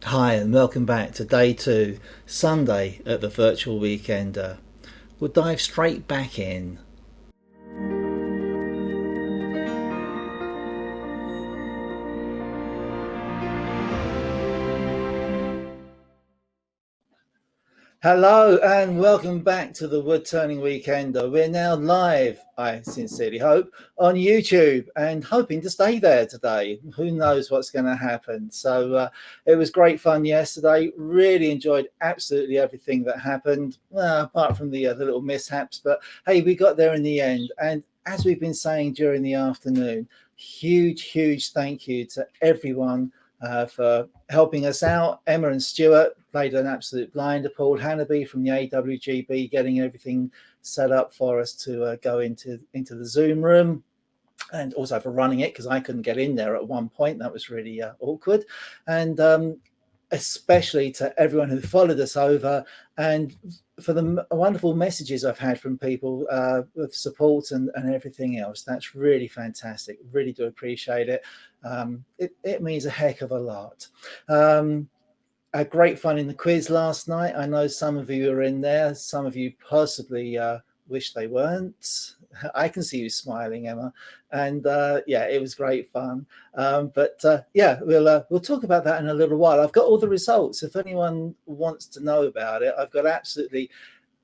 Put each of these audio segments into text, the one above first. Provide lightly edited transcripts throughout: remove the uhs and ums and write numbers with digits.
Hi, and welcome back to day two, Sunday at the Virtual Weekender. We'll dive straight back in. Hello and welcome back to the Wood Turning Weekender. We're now live, I sincerely hope, on YouTube and hoping to stay there today. Who knows what's going to happen? So it was great fun yesterday. Really enjoyed absolutely everything that happened, apart from the little mishaps. But hey, we got there in the end. And as we've been saying during the afternoon, huge thank you to everyone for helping us out. Emma and Stewart played an absolute blinder. Paul Hannaby from the AWGB getting everything set up for us to go into the Zoom room, and also for running it because I couldn't get in there at one point. That was really awkward. And especially to everyone who followed us over, and for the wonderful messages I've had from people with support and everything else. That's really fantastic. Really do appreciate it. It means a heck of a lot. Had great fun in the quiz last night. I know some of you are in there. Some of you possibly wish they weren't. I can see you smiling, Emma. And yeah, it was great fun. Yeah, we'll talk about that in a little while. I've got all the results. If anyone wants to know about it, I've got absolutely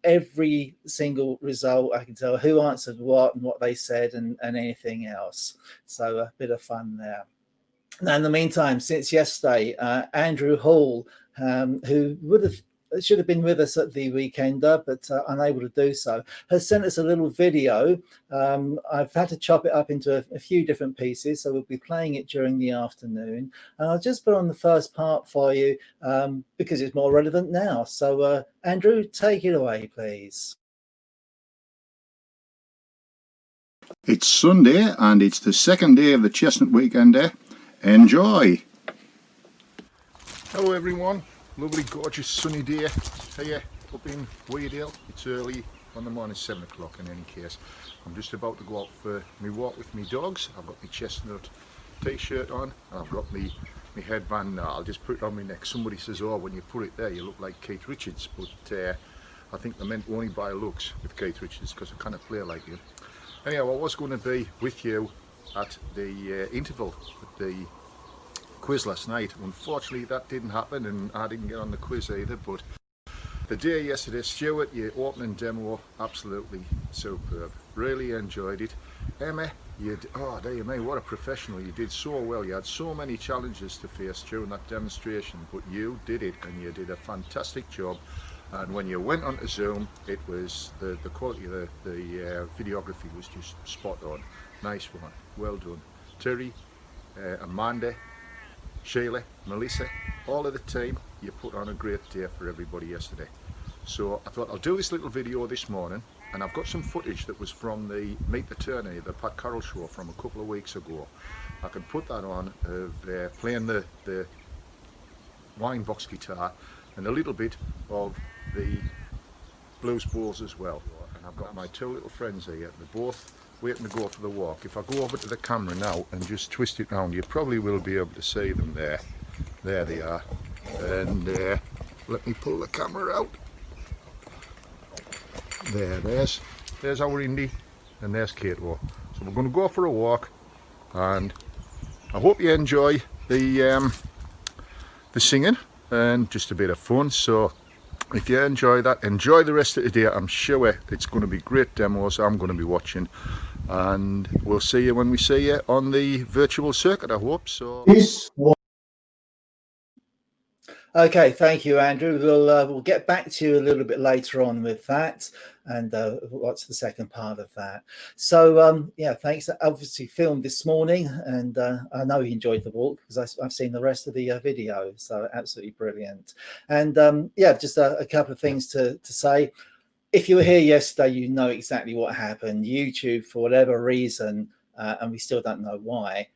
every single result. I can tell who answered what and what they said and anything else. So a bit of fun there. Now, in the meantime, since yesterday, Andrew Hall, who should have been with us at the Weekender, but unable to do so, has sent us a little video. I've had to chop it up into a few different pieces, so we'll be playing it during the afternoon. And I'll just put on the first part for you because it's more relevant now. So, Andrew, take it away, please. It's Sunday and it's the second day of the Chestnut Weekender. Enjoy! Hello everyone, lovely gorgeous sunny day here up in Weardale. It's early on the morning, 7 o'clock in any case. I'm just about to go out for my walk with my dogs. I've got my chestnut t-shirt on and I've got my headband now. I'll just put it on my neck. Somebody says, oh, when you put it there you look like Keith Richards, but I think they meant only by looks with Keith Richards because I kind of play like him. Anyhow, I was going to be with you at the interval at the quiz last night. Unfortunately that didn't happen and I didn't get on the quiz either, but the day yesterday, Stewart, your opening demo, absolutely superb. Really enjoyed it. Emma, oh dear me, what a professional. You did so well. You had so many challenges to face during that demonstration, but you did it and you did a fantastic job. And when you went onto Zoom, it was the quality of the videography was just spot on. Nice one, well done. Terry, Amanda, Sheila, Melissa, all of the team, you put on a great day for everybody yesterday. So I thought I'll do this little video this morning, and I've got some footage that was from the Meet the Tourney, the Pat Carroll show from a couple of weeks ago. I can put that on of playing the wine box guitar and a little bit of the blues balls as well. And I've got my two little friends here, they're both waiting to go for the walk. If I go over to the camera now and just twist it round, you probably will be able to see them there. There they are. And let me pull the camera out. There's our Indy and there's Kato. So we're going to go for a walk and I hope you enjoy the singing and just a bit of fun. So if you enjoy that, enjoy the rest of the day. I'm sure it's going to be great demos. I'm going to be watching, and we'll see you when we see you on the virtual circuit, I hope. So Okay, thank you, Andrew. We'll get back to you a little bit later on with that, and what's the second part of that. So yeah, thanks. Obviously filmed this morning, and I know you enjoyed the walk because I've seen the rest of the video. So absolutely brilliant. And yeah, just a couple of things to say. If you were here yesterday, you know exactly what happened. YouTube, for whatever reason, and we still don't know why,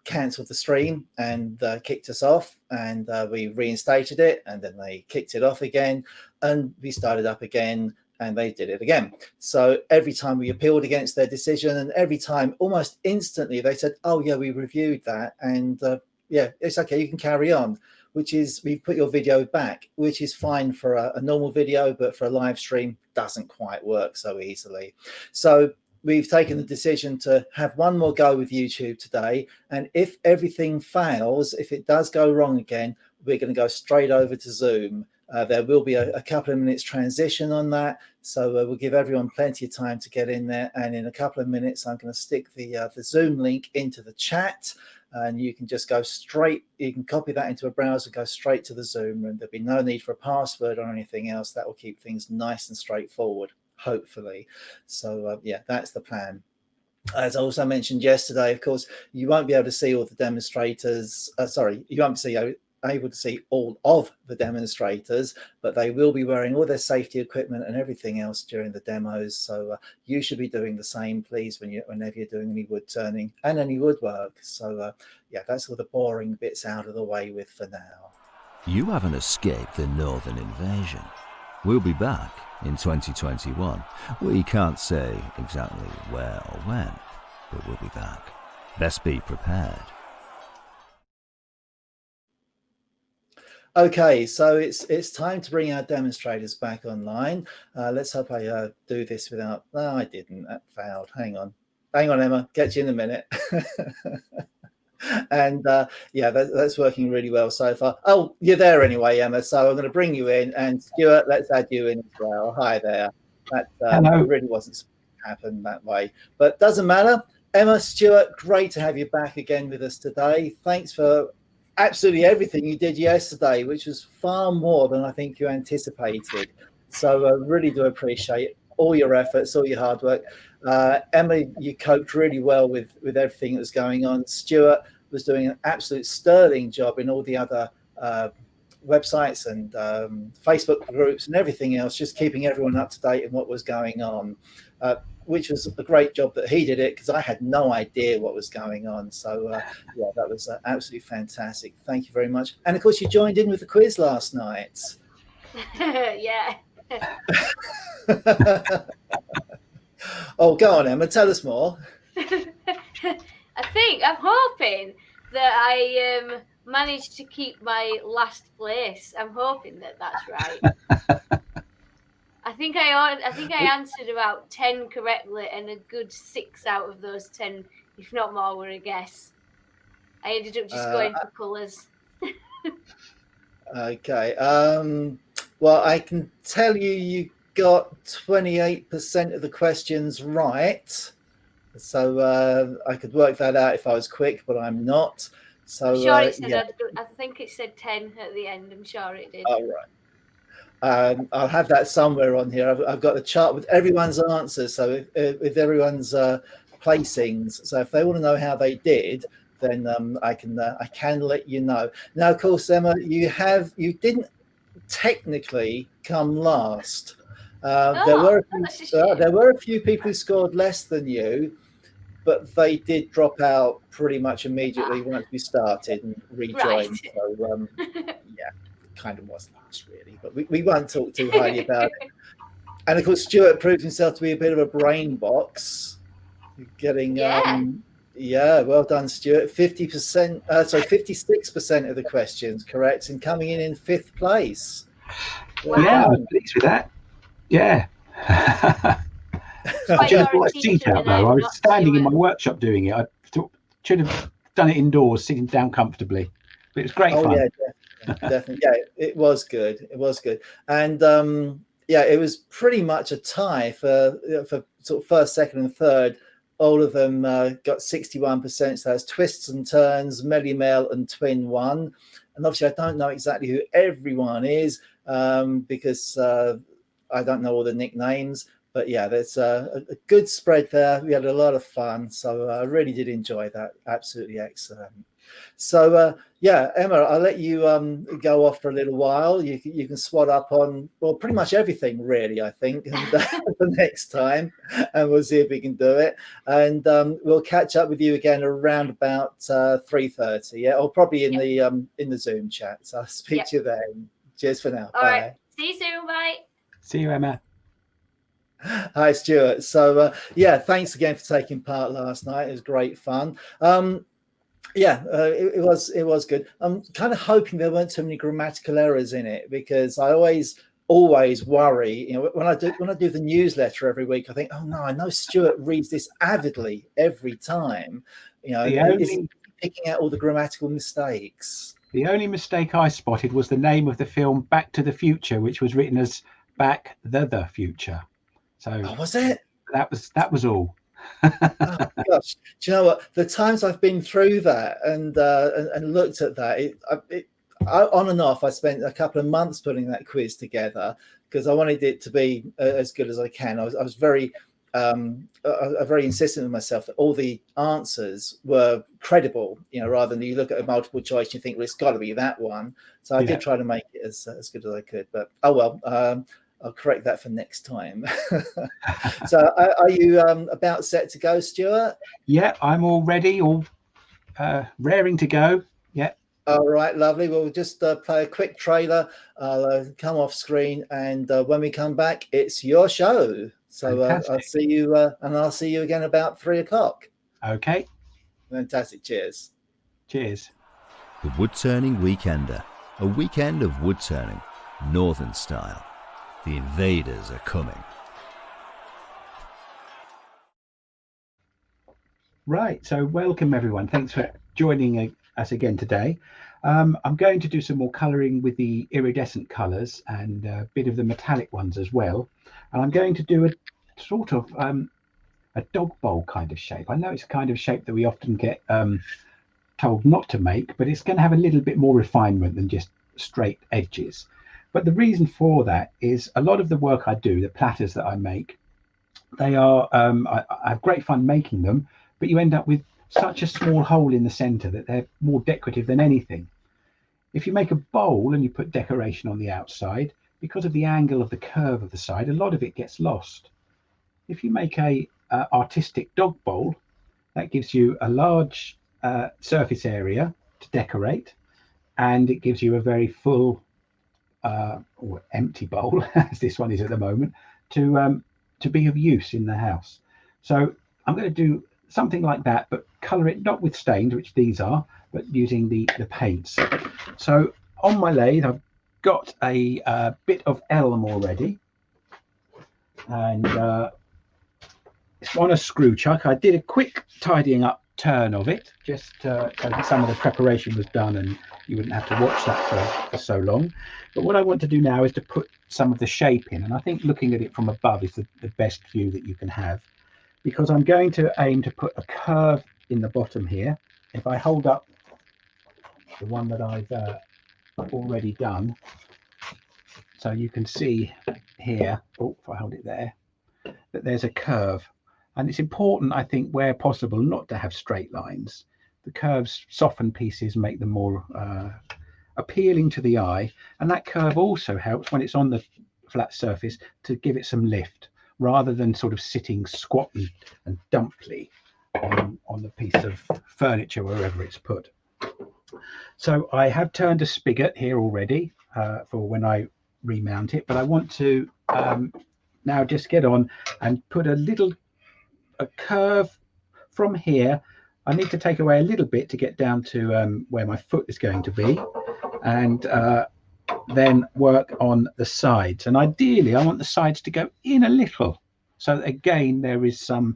cancelled the stream and kicked us off, and we reinstated it, and then they kicked it off again, and we started up again, and they did it again. So every time we appealed against their decision, and every time almost instantly they said, oh yeah, we reviewed that, and yeah, it's okay, you can carry on. which is we've put your video back, which is fine for a normal video, but for a live stream doesn't quite work so easily. So we've taken the decision to have one more go with YouTube today. And if everything fails, if it does go wrong again, we're going to go straight over to Zoom. There will be a couple of minutes transition on that. So we'll give everyone plenty of time to get in there. And in a couple of minutes, I'm going to stick the Zoom link into the chat. And you can just go straight, you can copy that into a browser, go straight to the Zoom room. There'll be no need for a password or anything else. That will keep things nice and straightforward, hopefully. So yeah, that's the plan. As I also mentioned yesterday, of course, you won't be able to see all the demonstrators. You won't be able to see all of the demonstrators, but they will be wearing all their safety equipment and everything else during the demos. So you should be doing the same, please, whenever you're doing any wood turning and any woodwork. So yeah, that's all the boring bits out of the way with for now. You haven't escaped the Northern invasion. We'll be back in 2021. We can't say exactly where or when, but we'll be back. Best be prepared. Okay, so it's time to bring our demonstrators back online. Let's hope I do this without. No, I didn't. That failed. Hang on, Emma. Get you in a minute. And yeah, that's working really well so far. Oh, you're there anyway, Emma. So I'm going to bring you in, and Stewart, let's add you in as well. Hi there. That really wasn't supposed to happen that way, but doesn't matter. Emma, Stewart, great to have you back again with us today. Thanks for absolutely everything you did yesterday, which was far more than I think you anticipated. So I really do appreciate all your efforts, all your hard work. Emma, you coped really well with everything that was going on. Stewart was doing an absolute sterling job in all the other websites and Facebook groups and everything else, just keeping everyone up to date in what was going on, which was a great job that he did it, because I had no idea what was going on. So yeah, that was absolutely fantastic. Thank you very much. And of course, you joined in with the quiz last night. Yeah. Oh, go on, Emma, tell us more. I'm hoping that I managed to keep my last place. I'm hoping that that's right. I think I answered about 10 correctly, and a good 6 out of those 10, if not more, were a guess. I ended up just going for colours. Okay. Well, I can tell you got 28% of the questions right. So I could work that out if I was quick, but I'm not. So I'm sure it said, yeah. I think it said 10 at the end. I'm sure it did. Oh, right. I'll have that somewhere on here. I've got the chart with everyone's answers, so with everyone's placings. So if they want to know how they did, then I can let you know. Now, of course, Emma, you didn't technically come last. There were a few people who scored less than you, but they did drop out pretty much immediately once we started and rejoined. Right. So yeah, kind of was last really, but we won't talk too highly about it. And of course, Stewart proved himself to be a bit of a brain box, getting yeah, well done, Stewart. 56% of the questions correct, and coming in 5th place. Wow. Yeah, I'm pleased with that. Yeah. I just brought a seat out though. I was standing in my workshop doing it. I should have done it indoors, sitting down comfortably. But it was great fun. Yeah, definitely. Yeah, it was good. It was good. And yeah, it was pretty much a tie for sort of first, second, and third. All of them got 61%. So that's Twists and Turns, Melly Mel, and Twin One. And obviously, I don't know exactly who everyone is because I don't know all the nicknames. But yeah, there's a good spread there. We had a lot of fun. So I really did enjoy that. Absolutely excellent. So yeah, Emma, I'll let you go off for a little while. You can swat up on, well, pretty much everything really, I think, the next time, and we'll see if we can do it. And we'll catch up with you again around about 3:30, yeah, or probably in the Zoom chat. So I'll speak to you then. Cheers for now. All bye. Right. See you soon. Bye. See you, Emma. Hi, Stewart. So yeah, thanks again for taking part last night. It was great fun. Yeah, it was good. I'm kind of hoping there weren't too many grammatical errors in it, because I always worry. You know, when I do the newsletter every week, I think, oh no, I know Stuart reads this avidly every time. You know, The is only picking out all the grammatical mistakes. the only mistake I spotted was the name of the film Back to the Future, which was written as Back the Future. So Oh, was it? that was all. Oh gosh, do you know what? The times I've been through that and looked at that, on and off, I spent a couple of months putting that quiz together because I wanted it to be as good as I can. I was very very insistent with myself that all the answers were credible, you know, rather than you look at a multiple choice and you think, well, it's got to be that one. So I Yeah. did try to make it as good as I could, but oh well. I'll correct that for next time. So, are you about set to go, Stuart? Yeah, I'm all ready, all raring to go. Yeah. All right, lovely. Well, we'll just play a quick trailer. I'll come off screen, and when we come back, it's your show. So Fantastic. I'll see you again about 3 o'clock. Okay. Fantastic. Cheers. Cheers. The Wood Turning Weekender. A weekend of wood turning, northern style. The invaders are coming. Right. So welcome everyone. Thanks for joining us again today. I'm going to do some more colouring with the iridescent colours and a bit of the metallic ones as well. And I'm going to do a sort of a dog bowl kind of shape. I know it's a kind of shape that we often get told not to make, but it's going to have a little bit more refinement than just straight edges. But the reason for that is a lot of the work I do, the platters that I make, they are, I have great fun making them, but you end up with such a small hole in the center that they're more decorative than anything. If you make a bowl and you put decoration on the outside, because of the angle of the curve of the side, a lot of it gets lost. If you make a artistic dog bowl, that gives you a large surface area to decorate, and it gives you a very full or empty bowl, as this one is at the moment, to be of use in the house. So I'm going to do something like that, but colour it not with stains, which these are, but using the paints. So on my lathe, I've got a bit of elm already, and it's on a screw chuck. I did a quick tidying up turn of it, just so that some of the preparation was done and you wouldn't have to watch that for so long. But what I want to do now is to put some of the shape in, and I think looking at it from above is the best view that you can have, because I'm going to aim to put a curve in the bottom here. If I hold up the one that I've already done, so you can see here, oh, if I hold it there, that there's a curve. And it's important, I think, where possible, not to have straight lines. The curves soften pieces, make them more appealing to the eye. And that curve also helps when it's on the flat surface to give it some lift, rather than sort of sitting squat and dumply on the piece of furniture wherever it's put. So I have turned a spigot here already for when I remount it, but I want to now just get on and put a curve from here. I need to take away a little bit to get down to where my foot is going to be, and then work on the sides. And ideally I want the sides to go in a little, so that again there is some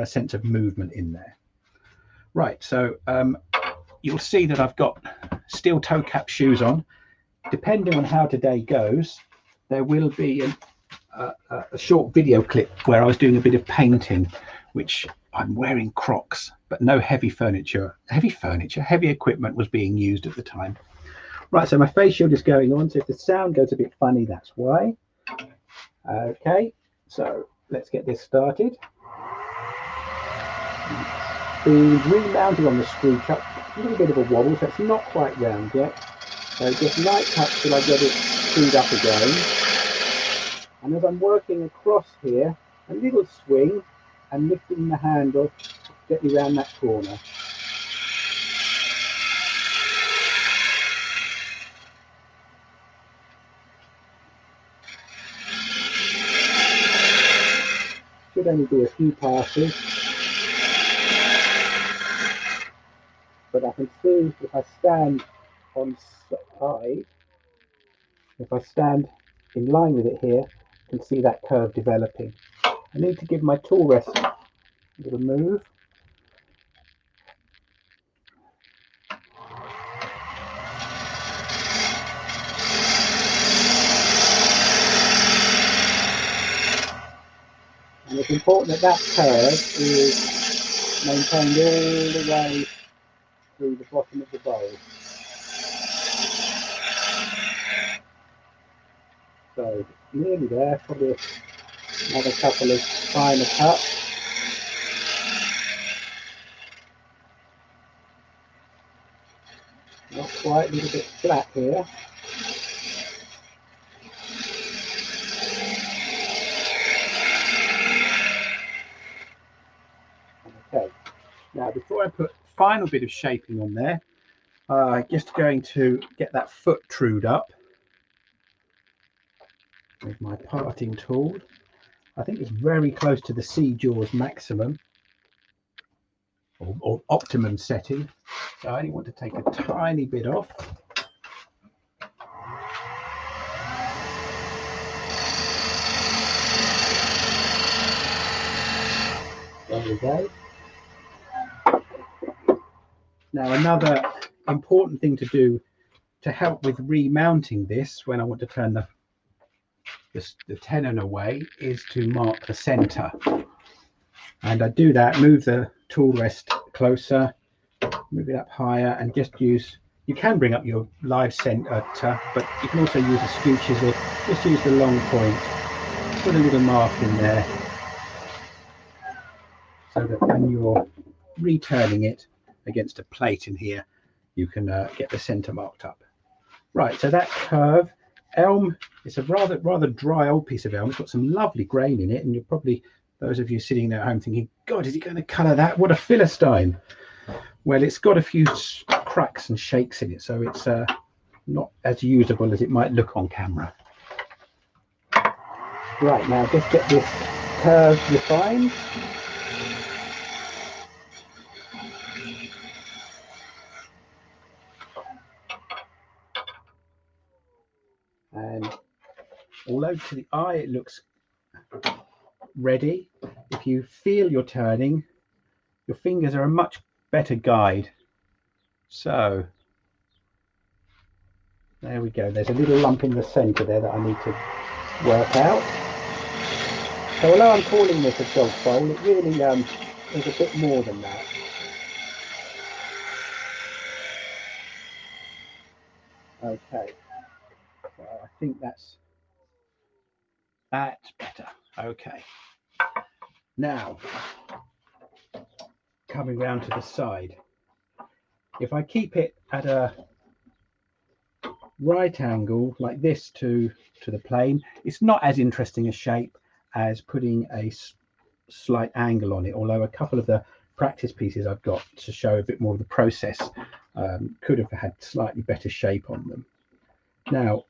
sense of movement in there. Right, so you'll see that I've got steel toe cap shoes on. Depending on how today goes, there will be a short video clip where I was doing a bit of painting, which I'm wearing Crocs, but no heavy equipment was being used at the time. Right, so my face shield is going on, so if the sound goes a bit funny, that's why. Okay, so let's get this started. The remounting on the screw chuck, a little bit of a wobble, so it's not quite round yet. So just light touch till I get it screwed up again. And as I'm working across here, a little swing and lifting the handle gently around that corner. Should only be a few passes. but I can see if I stand on side, if I stand in line with it here, I can see that curve developing. I need to give my tool rest a little move. And it's important that that curve is maintained all the way through the bottom of the bowl. So nearly there, probably another couple of finer cuts. Not quite, a little bit flat here. Okay, now before I put final bit of shaping on there, just going to get that foot trued up with my parting tool. I think it's very close to the C-jaws maximum or optimum setting. So I only want to take a tiny bit off. There we go. Now another important thing to do to help with remounting this when I want to turn the tenon away is to mark the center. And I do that, move the tool rest closer, move it up higher, and just use, you can bring up your live center, but you can also use a skew chisel. Just use the long point, put a little mark in there, so that when you're returning it against a plate in here, you can get the center marked up. Right, so that curve, elm, it's a rather dry old piece of elm. It's got some lovely grain in it, and you're probably, those of you sitting there at home thinking, God, is he going to colour that? What a Philistine. Well, it's got a few cracks and shakes in it, so it's not as usable as it might look on camera. Right, now just get this curve refined. And although to the eye it looks ready, if you feel you're turning, your fingers are a much better guide. So there we go. There's a little lump in the center there that I need to work out. So although I'm calling this a dog bowl, it really is a bit more than that. Okay, so I think that's better. Okay, now coming round to the side, if I keep it at a right angle like this to the plane, it's not as interesting a shape as putting a slight angle on it, although a couple of the practice pieces I've got to show a bit more of the process could have had slightly better shape on them. Now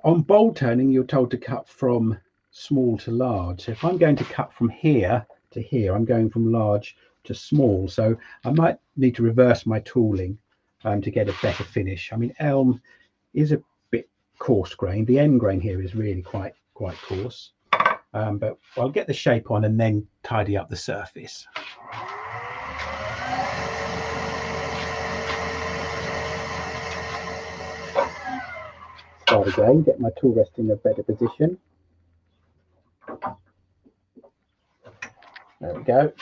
on bowl turning, you're told to cut from small to large. So if I'm going to cut from here to here, I'm going from large to small, so I might need to reverse my tooling to get a better finish. I mean, elm is a bit coarse grain. The end grain here is really quite coarse, but I'll get the shape on and then tidy up the surface. Start again, get my tool rest in a better position. There we go.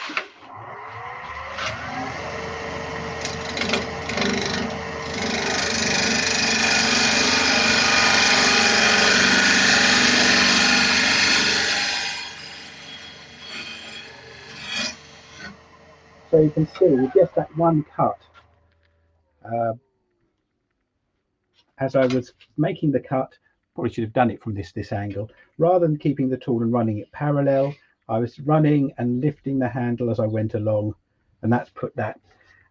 So you can see with just that one cut, as I was making the cut, probably should have done it from this angle, rather than keeping the tool and running it parallel, I was running and lifting the handle as I went along, and that's put that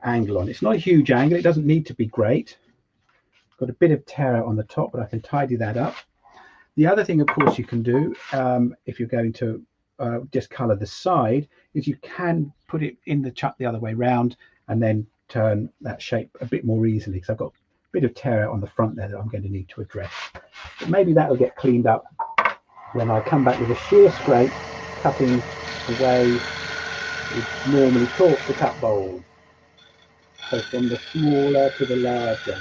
angle on. It's not a huge angle, it doesn't need to be great. Got a bit of tear out on the top, but I can tidy that up. The other thing, of course, you can do if you're going to just colour the side is you can put it in the chuck the other way round and then turn that shape a bit more easily, because I've got a bit of tear out on the front there that I'm going to need to address. But maybe that will get cleaned up when I come back with a shear scrape, cutting the way we normally torque the cut bowls. So from the smaller to the larger.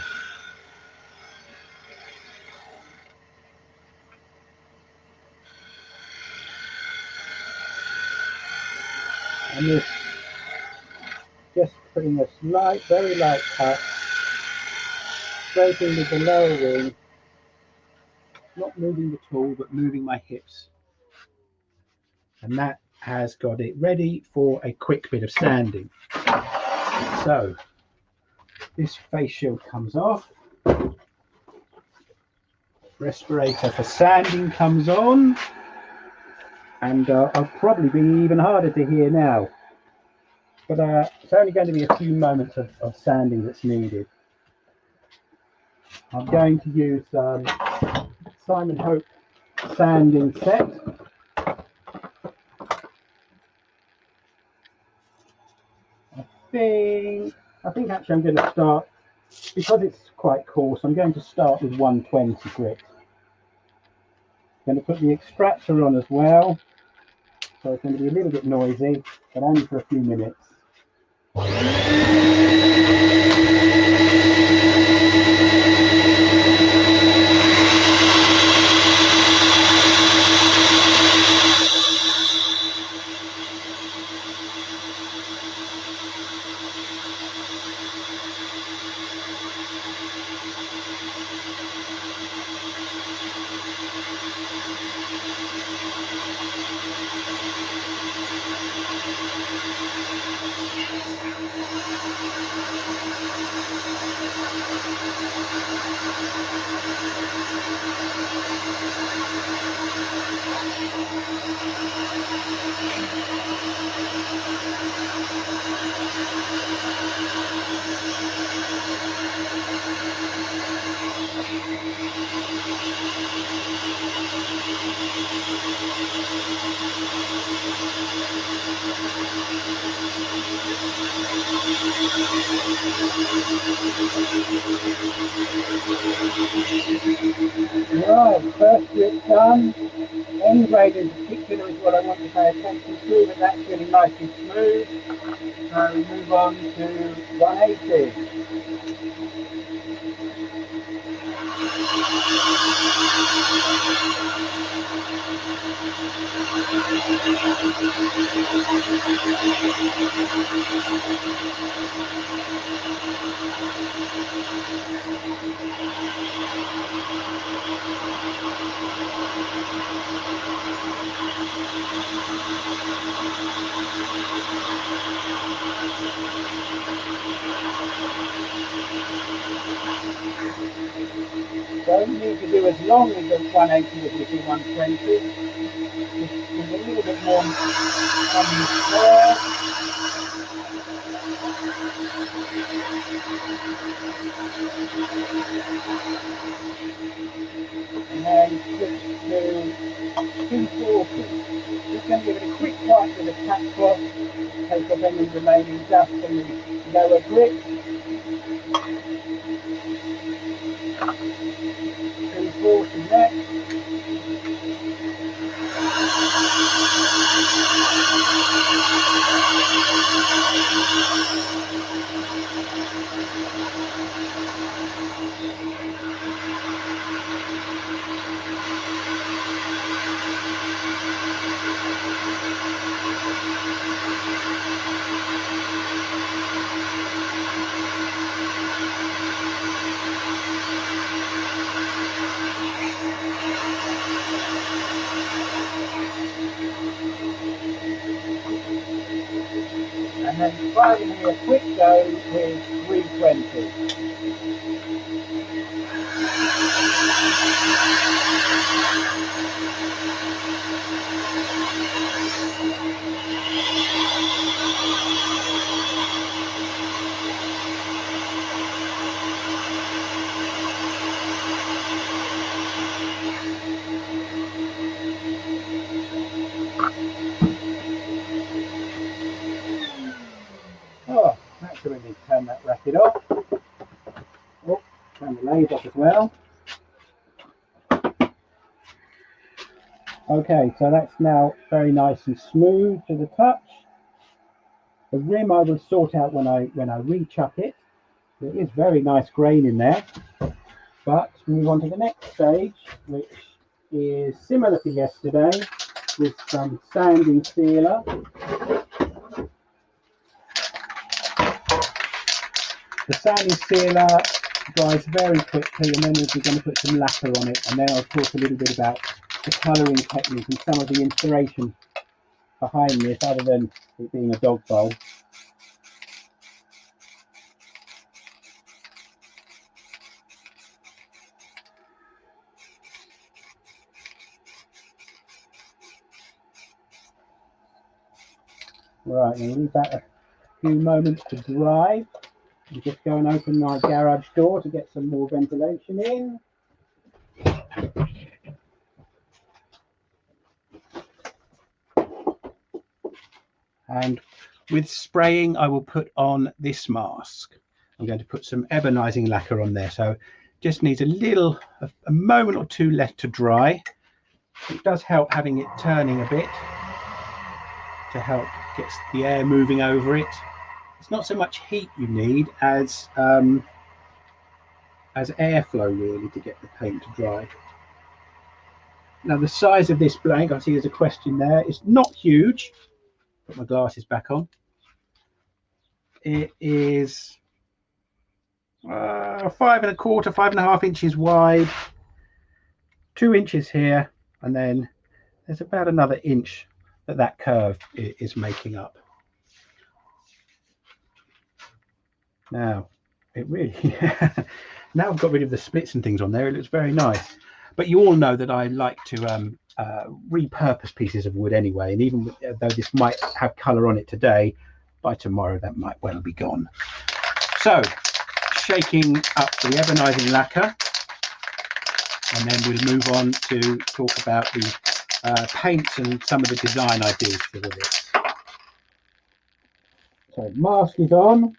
And this just putting a slight, very light cut, scraping with the lower wing, not moving the tool but moving my hips. And that has got it ready for a quick bit of sanding. So this face shield comes off, respirator for sanding comes on, and I'll probably be even harder to hear now, but it's only going to be a few moments of sanding that's needed. I'm going to use Simon Hope sanding set. I think actually I'm going to start, because it's quite coarse, I'm going to start with 120 grit. I'm going to put the extractor on as well, so it's going to be a little bit noisy, but only for a few minutes. Right, first bit done. End grade in particular is what I want to pay attention to, but that's really nice and smooth. So we move on to 180. Don't need to do as long as the 180 as we do 120. Just a little bit more there. And then switch to 240. Just going to give it a quick wipe with a tack cloth, take off any remaining dust from the lower grip. 240 next. And then finally a quick go with 320. Turn the lathe off as well. Okay, so that's now very nice and smooth to the touch. The rim I will sort out when I rechuck it. There is very nice grain in there. But move on to the next stage, which is similar to yesterday, with some sanding sealer. The sanding sealer dries very quickly, and then we're going to put some lacquer on it, and then I'll talk a little bit about the colouring technique and some of the inspiration behind this, other than it being a dog bowl. Right, I'm going to leave that a few moments to dry. I'm just go and open my garage door to get some more ventilation in. And with spraying, I will put on this mask. I'm going to put some ebonizing lacquer on there, so just needs a moment or two left to dry. It does help having it turning a bit to help get the air moving over it. It's not so much heat you need as airflow really to get the paint to dry. Now the size of this blank, I see there's a question there. It's not huge. Put my glasses back on. It is 5 1/4, 5.5 inches wide, 2 inches here, and then there's about another inch that curve is making up. Now it really now I've got rid of the splits and things on there, it looks very nice. But you all know that I like to repurpose pieces of wood anyway, and even though this might have colour on it today, by tomorrow that might well be gone. So shaking up the ebonizing lacquer, and then we'll move on to talk about the paints and some of the design ideas for this. So mask is on.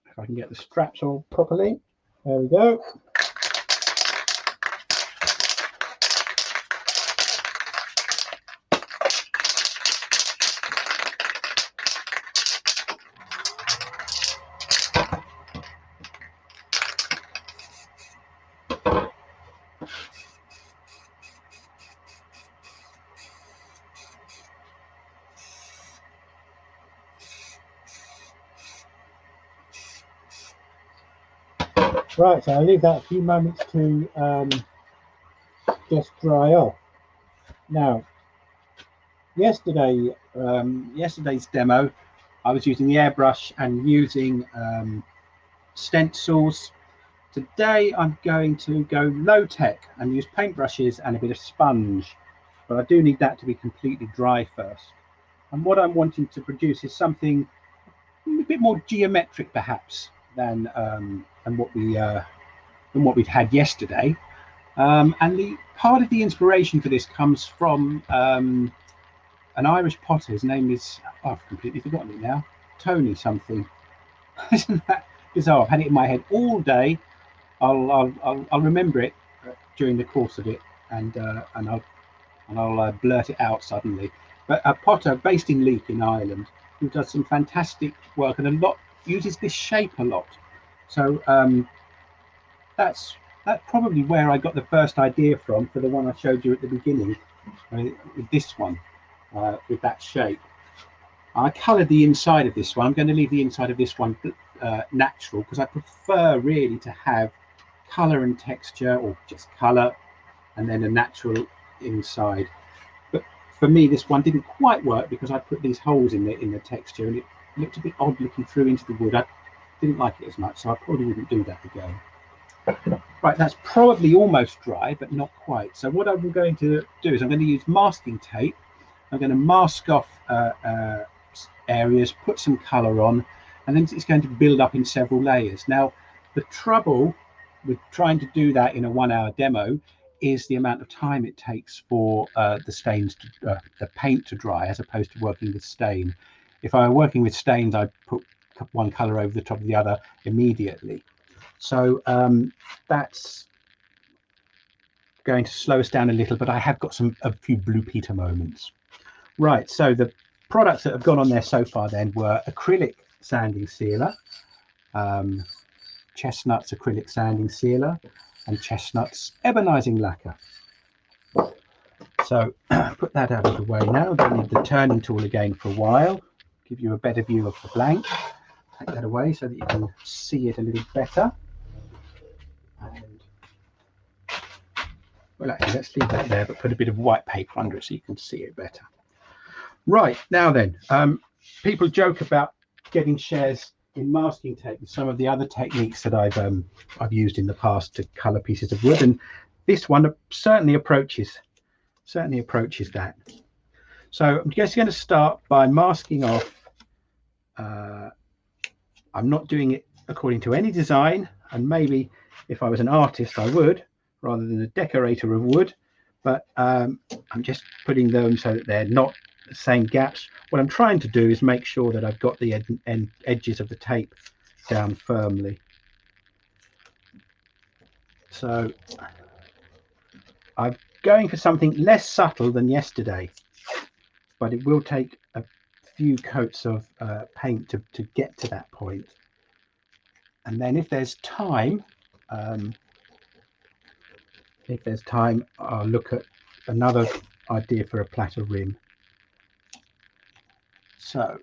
If I can get the straps all properly. There we go. Right, so I'll leave that a few moments to just dry off. Now, yesterday's demo, I was using the airbrush and using stencils. Today I'm going to go low tech and use paintbrushes and a bit of sponge, but I do need that to be completely dry first. And what I'm wanting to produce is something a bit more geometric perhaps than what we've had yesterday, and the part of the inspiration for this comes from an Irish potter. His name is, I've completely forgotten it now, Tony something. Isn't that bizarre? I've had it in my head all day. I'll remember it during the course of it, and I'll blurt it out suddenly. But a potter based in Leek in Ireland, who does some fantastic work and uses this shape a lot. So that's probably where I got the first idea from for the one I showed you at the beginning, with this one, with that shape. I coloured the inside of this one. I'm going to leave the inside of this one natural, because I prefer really to have colour and texture, or just colour and then a natural inside. But for me this one didn't quite work because I put these holes in the texture, and it looked a bit odd looking through into the wood. I didn't like it as much, so I probably wouldn't do that again. Right, that's probably almost dry, but not quite. So what I'm going to do is I'm going to use masking tape. I'm going to mask off areas, put some colour on, and then it's going to build up in several layers. Now, the trouble with trying to do that in a 1 hour demo is the amount of time it takes for the paint to dry, as opposed to working with stain. If I were working with stains, I'd put one colour over the top of the other immediately. So that's going to slow us down a little, but I have got a few Blue Peter moments. Right, so the products that have gone on there so far then were acrylic sanding sealer, Chestnut's acrylic sanding sealer, and Chestnut's ebonizing lacquer. So put that out of the way now. Don't need the turning tool again for a while. Give you a better view of the blank. Take that away so that you can see it a little better. And well, actually, let's leave that there, but put a bit of white paper under it so you can see it better. Right, now then, people joke about getting shares in masking tape and some of the other techniques that I've used in the past to colour pieces of wood, and this one certainly approaches that. So I'm just going to start by masking off. I'm not doing it according to any design, and maybe if I was an artist I would, rather than a decorator of wood, but I'm just putting them so that they're not the same gaps. What I'm trying to do is make sure that I've got the edges of the tape down firmly. So I'm going for something less subtle than yesterday, but it will take a few coats of paint to get to that point. And then if there's time, I'll look at another idea for a platter rim. So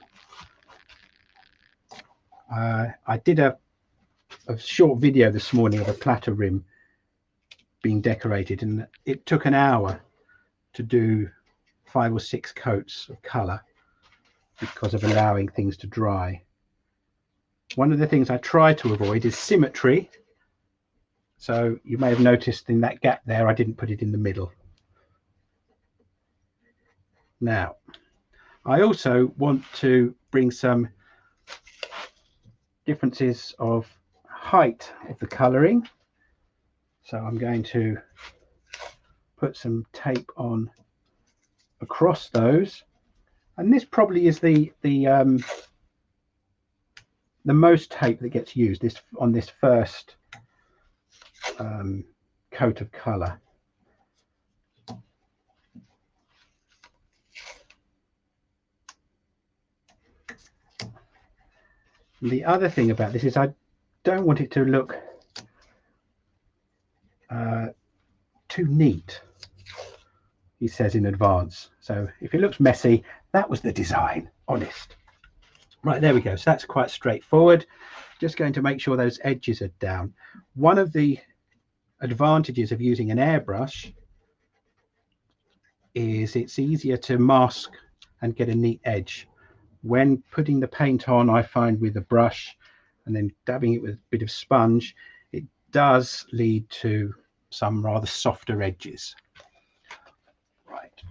I did a short video this morning of a platter rim being decorated, and it took an hour to do 5 or 6 coats of colour because of allowing things to dry. One of the things I try to avoid is symmetry. So you may have noticed in that gap there, I didn't put it in the middle. Now, I also want to bring some differences of height of the colouring. So I'm going to put some tape on across those. And this probably is the most tape that gets used on this first coat of colour. The other thing about this is I don't want it to look too neat, he says in advance. So if it looks messy, that was the design, honest. Right, there we go. So that's quite straightforward. Just going to make sure those edges are down. One of the advantages of using an airbrush is it's easier to mask and get a neat edge. When putting the paint on, I find with a brush and then dabbing it with a bit of sponge, it does lead to some rather softer edges. Right.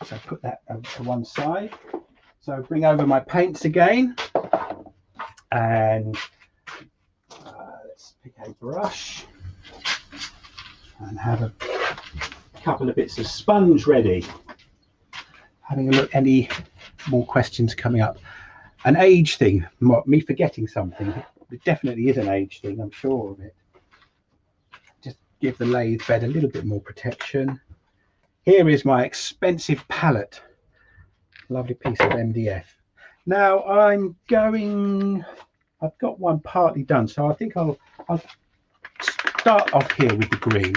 So put that over to one side. So bring over my paints again, and let's pick a brush and have a couple of bits of sponge ready. Having a look, any more questions coming up? An age thing, me forgetting something. It definitely is an age thing, I'm sure of it. Just give the lathe bed a little bit more protection. Here is my expensive palette. Lovely piece of MDF. Now I've got one partly done, so I think I'll start off here with the green.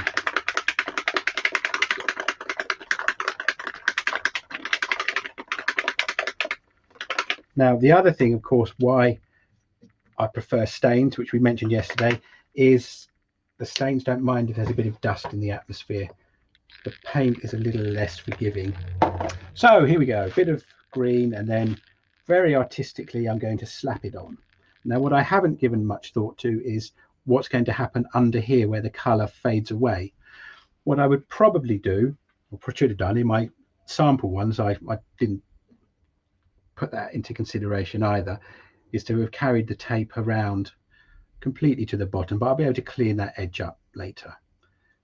Now, the other thing, of course, why I prefer stains, which we mentioned yesterday, is the stains don't mind if there's a bit of dust in the atmosphere. The paint is a little less forgiving. So here we go, a bit of green, and then very artistically, I'm going to slap it on. Now, what I haven't given much thought to is what's going to happen under here where the colour fades away. What I would probably do, or should have done in my sample ones, I didn't put that into consideration either, is to have carried the tape around completely to the bottom, but I'll be able to clean that edge up later.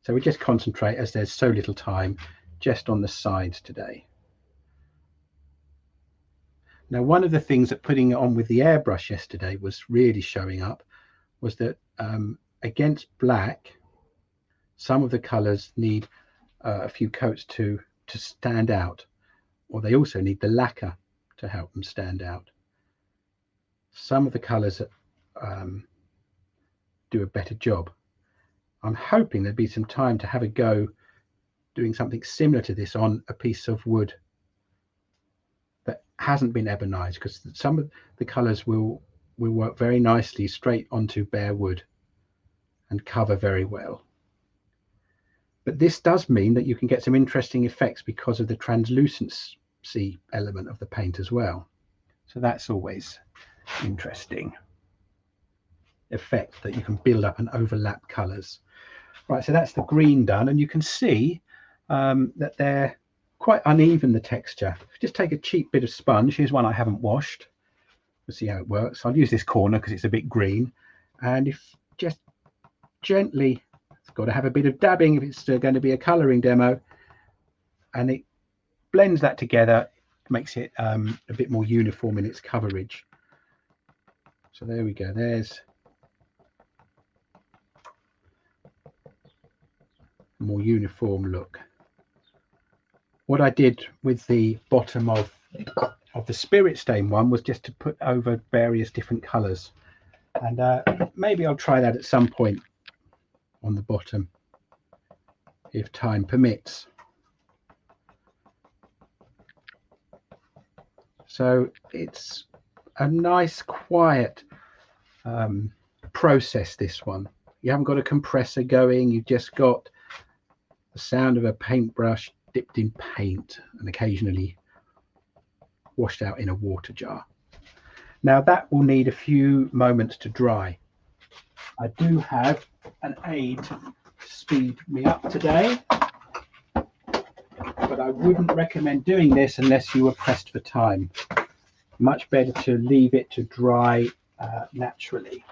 So we just concentrate, as there's so little time, just on the sides today. Now, one of the things that putting it on with the airbrush yesterday was really showing up was that against black, some of the colors need a few coats to stand out, or they also need the lacquer to help them stand out. Some of the colors do a better job. I'm hoping there'd be some time to have a go doing something similar to this on a piece of wood that hasn't been ebonized, because some of the colors will work very nicely straight onto bare wood and cover very well. But this does mean that you can get some interesting effects because of the translucency element of the paint as well. So that's always interesting effect, that you can build up and overlap colors. Right, so that's the green done, and you can see that they're quite uneven, the texture. Just take a cheap bit of sponge. Here's one I haven't washed. We'll see how it works. I'll use this corner because it's a bit green, and if just gently, it's got to have a bit of dabbing if it's going to be a colouring demo, and it blends that together, makes it a bit more uniform in its coverage. So there we go, there's a more uniform look. What I did with the bottom of the spirit stain one was just to put over various different colours, and maybe I'll try that at some point on the bottom if time permits. So it's a nice quiet process, this one. You haven't got a compressor going, you've just got the sound of a paintbrush dipped in paint and occasionally washed out in a water jar. Now that will need a few moments to dry. I do have an aid to speed me up today, but I wouldn't recommend doing this unless you were pressed for time. Much better to leave it to dry naturally.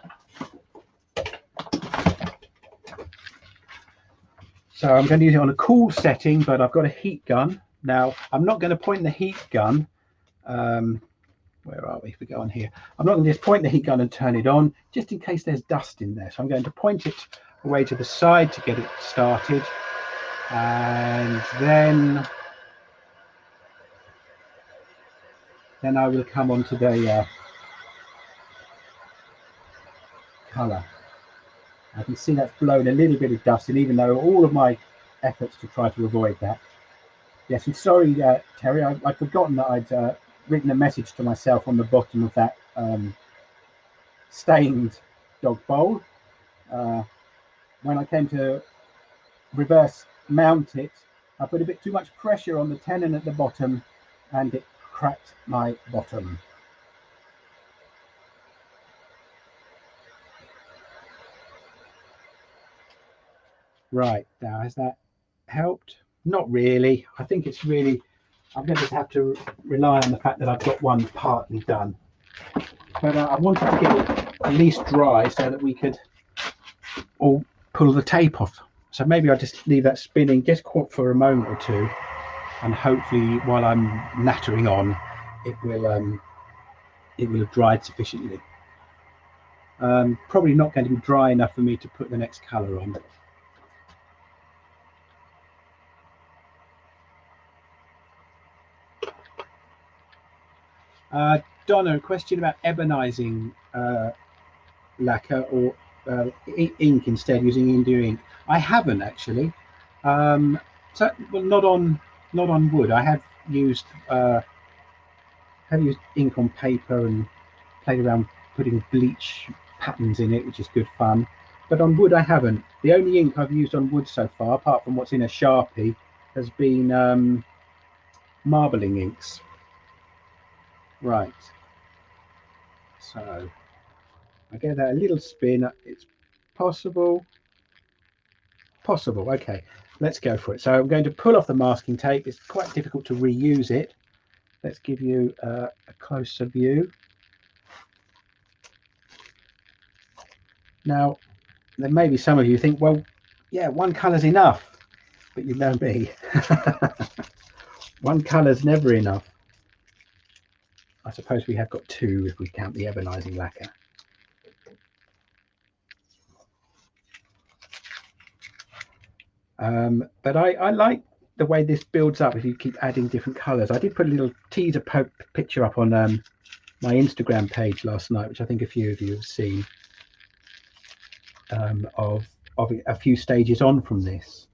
So I'm going to use it on a cool setting, but I've got a heat gun. Now, I'm not going to point the heat gun. Where are we? If we go on here, I'm not going to just point the heat gun and turn it on, just in case there's dust in there. So I'm going to point it away to the side to get it started. And then I will come on to the colour. I can see that's blown a little bit of dust in, even though all of my efforts to try to avoid that. Yes, I'm sorry, Terry, I'd forgotten that I'd written a message to myself on the bottom of that stained dog bowl. When I came to reverse mount it, I put a bit too much pressure on the tenon at the bottom and it cracked my bottom. Right, now has that helped? Not really. I think it's really, I'm going to have to rely on the fact that I've got one partly done. But I wanted to get it at least dry so that we could all pull the tape off. So maybe I'll just leave that spinning just for a moment or two, and hopefully while I'm nattering on, it will have dried sufficiently. Probably not going to be dry enough for me to put the next colour on. Donna, a question about ebonizing lacquer or ink instead, using India ink. I haven't actually. So, well, not on wood. I have used ink on paper and played around putting bleach patterns in it, which is good fun. But on wood, I haven't. The only ink I've used on wood so far, apart from what's in a Sharpie, has been marbling inks. Right, so I give that a little spin. It's possible. Okay, let's go for it. So I'm going to pull off the masking tape. It's quite difficult to reuse it. Let's give you a closer view. Now, there may be some of you think, well, yeah, one colour's enough, but you know me. One colour's never enough. I suppose we have got 2 if we count the ebonising lacquer. But I like the way this builds up if you keep adding different colours. I did put a little teaser picture up on my Instagram page last night, which I think a few of you have seen, of a few stages on from this.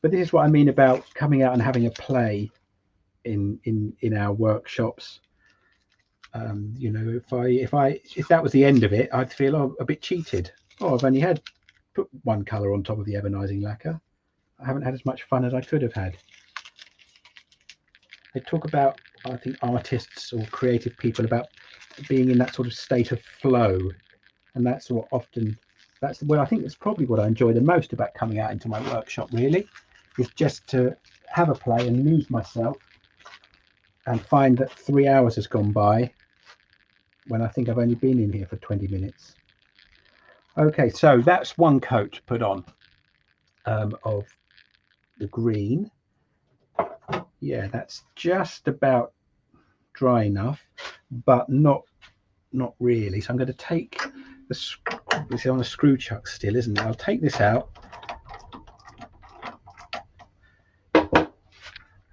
But this is what I mean about coming out and having a play in our workshops. You know, if that was the end of it, I'd feel a bit cheated. Oh, I've only put 1 colour on top of the ebonising lacquer. I haven't had as much fun as I could have had. They talk about, I think, artists or creative people about being in that sort of state of flow, and that's what I think it's probably what I enjoy the most about coming out into my workshop, really, is just to have a play and lose myself and find that 3 hours has gone by when I think I've only been in here for 20 minutes. Okay, so that's 1 coat put on of the green. Yeah, that's just about dry enough, but not really. So I'm going to take this is on a screw chuck still, isn't it? I'll take this out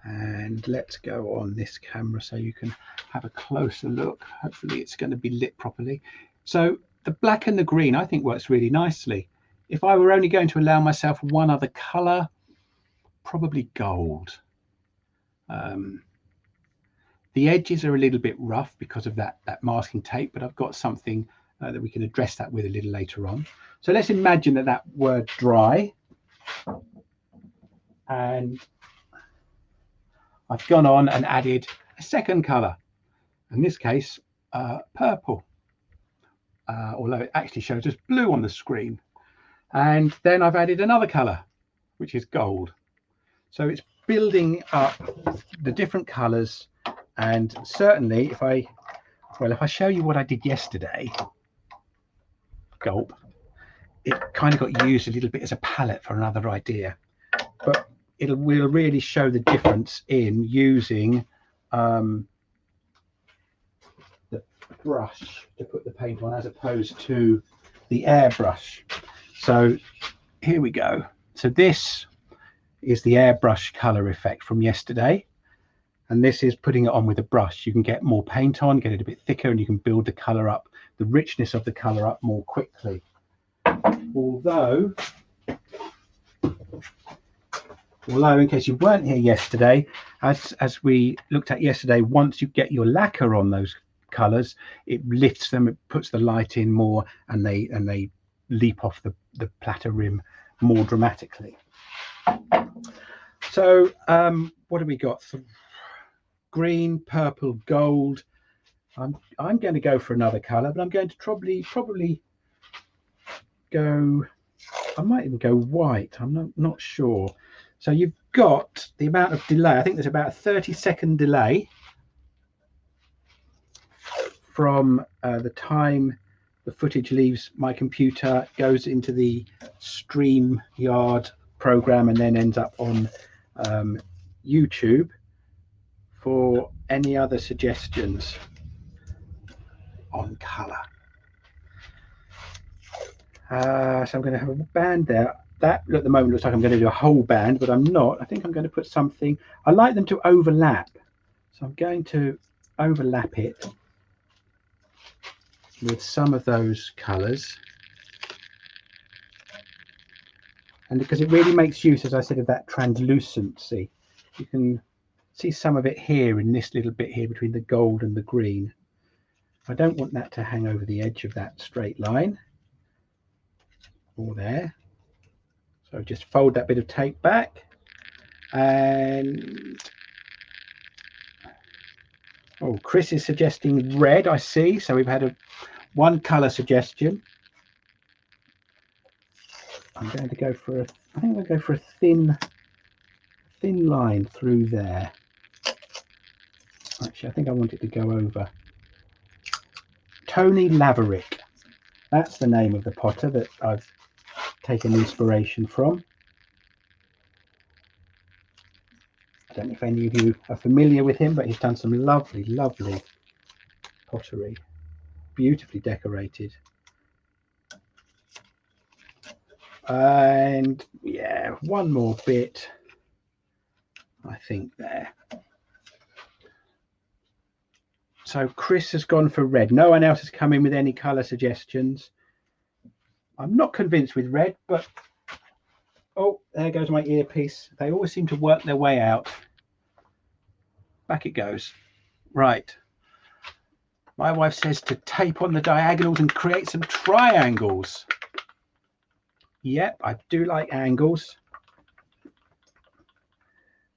and let's go on this camera so you can have a closer look. Hopefully it's going to be lit properly. So the black and the green I think works really nicely. If I were only going to allow myself 1 other colour, probably gold. The edges are a little bit rough because of that masking tape, but I've got something that we can address that with a little later on. So let's imagine that word dry, and I've gone on and added a 2nd colour, in this case purple, although it actually shows us blue on the screen. And then I've added another colour, which is gold. So it's building up the different colours. And certainly if I show you what I did yesterday, gulp, it kind of got used a little bit as a palette for another idea, but will really show the difference in using the brush to put the paint on as opposed to the airbrush. So here we go. So this is the airbrush color effect from yesterday, and this is putting it on with a brush. You can get more paint on, get it a bit thicker, and you can build the color up, the richness of the color up more quickly. Although in case you weren't here yesterday, as we looked at yesterday, once you get your lacquer on those colors, it lifts them, it puts the light in more, and they leap off the platter rim more dramatically. So what have we got? Green, purple, gold. I'm going to go for another color, but I'm going to probably go, I might even go white. I'm not sure. So you've got the amount of delay. I think there's about a 30-second delay from the time the footage leaves my computer, goes into the StreamYard program, and then ends up on YouTube. For any other suggestions on color, so I'm going to have a band there. That at the moment looks like I'm going to do a whole band, but I'm not. I think I'm going to put something. I like them to overlap, so I'm going to overlap it with some of those colors, and because it really makes use, as I said, of that translucency. You can see some of it here in this little bit here between the gold and the green. I don't want that to hang over the edge of that straight line or there, so just fold that bit of tape back, and Chris is suggesting red, I see. So we've had one color suggestion. I'm going to go for I think I'll go for a thin line through there. Actually, I think I want it to go over. Tony Laverick, that's the name of the potter that I've taken inspiration from. I don't know if any of you are familiar with him, but he's done some lovely pottery, beautifully decorated. And yeah, one more bit, I think, there. So Chris has gone for red. No one else has come in with any color suggestions. I'm not convinced with red, but oh, there goes my earpiece. They always seem to work their way out. Back it goes. Right. My wife says to tape on the diagonals and create some triangles. Yep, I do like angles.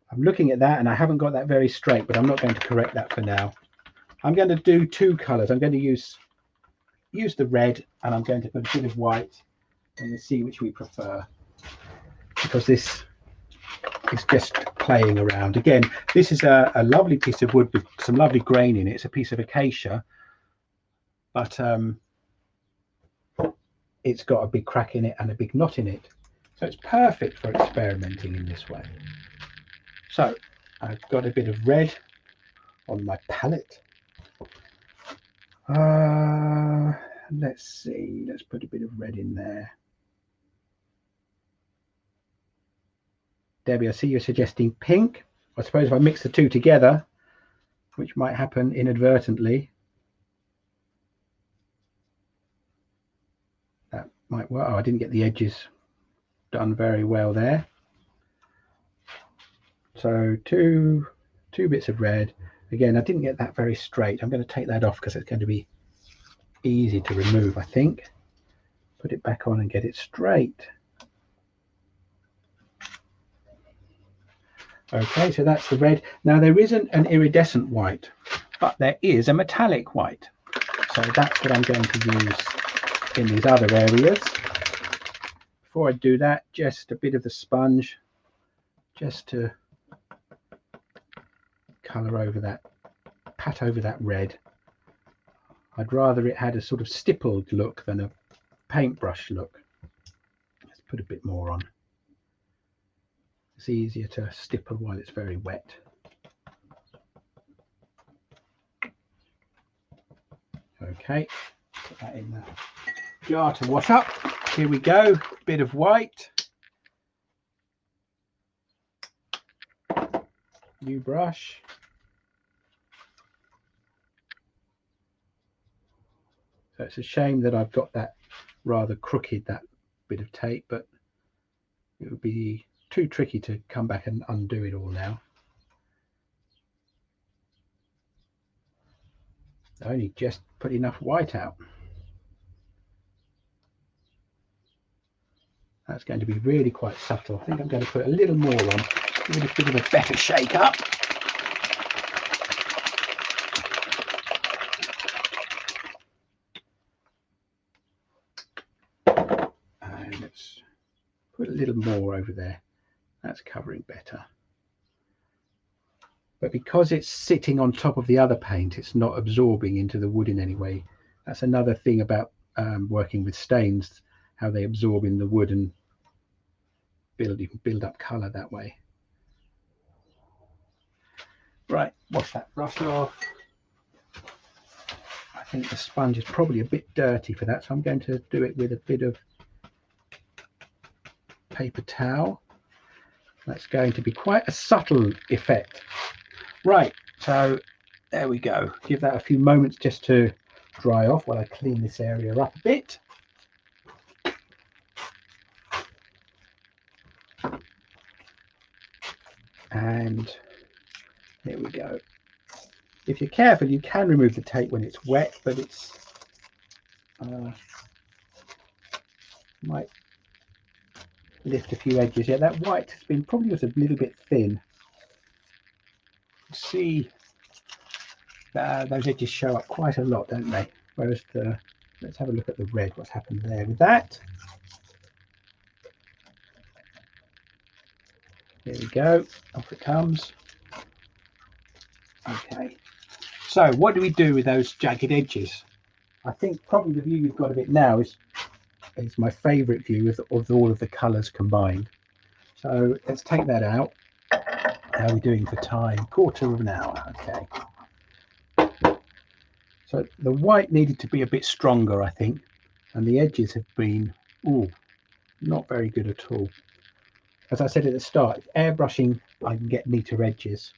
I'm looking at that and I haven't got that very straight, but I'm not going to correct that for now. I'm going to do two colors. I'm going to use the red, and I'm going to put a bit of white, and let's see which we prefer, because this is just playing around. Again, this is a lovely piece of wood with some lovely grain in it. It's a piece of acacia, but it's got a big crack in it and a big knot in it, so it's perfect for experimenting in this way. So I've got a bit of red on my palette. Let's see, let's put a bit of red in there. Debbie, I see you're suggesting pink. I suppose if I mix the two together, which might happen inadvertently, that might work. Oh, I didn't get the edges done very well there. So two bits of red. Again, I didn't get that very straight. I'm going to take that off because it's going to be easy to remove, I think. Put it back on and get it straight. Okay, so that's the red. Now there isn't an iridescent white, but there is a metallic white. So that's what I'm going to use in these other areas. Before I do that, just a bit of the sponge, just to colour over that, pat over that red. I'd rather it had a sort of stippled look than a paintbrush look. Let's put a bit more on. It's easier to stipple while it's very wet. Okay, put that in the jar to wash up. Here we go, bit of white. New brush. So it's a shame that I've got that rather crooked, that bit of tape, but it would be too tricky to come back and undo it all now. I only just put enough white out. That's going to be really quite subtle. I think I'm going to put a little more on, give it a bit of a better shake up. And let's put a little more over there. That's covering better. But because it's sitting on top of the other paint, it's not absorbing into the wood in any way. That's another thing about working with stains, how they absorb in the wood and build up colour that way. Right, wash that brush off. I think the sponge is probably a bit dirty for that, so I'm going to do it with a bit of paper towel. That's going to be quite a subtle effect. Right, so there we go. Give that a few moments just to dry off while I clean this area up a bit. And there we go. If you're careful, you can remove the tape when it's wet, but it's might lift a few edges. Yeah, that white has been probably just a little bit thin. See, those edges show up quite a lot, don't they? Whereas let's have a look at the red, what's happened there with that. There we go, off it comes. Okay, so what do we do with those jagged edges? I think probably the view you've got of it now is my favourite view of all of the colours combined. So let's take that out. How are we doing for time? Quarter of an hour. Okay. So the white needed to be a bit stronger, I think, and the edges have been not very good at all. As I said at the start, airbrushing, I can get neater edges.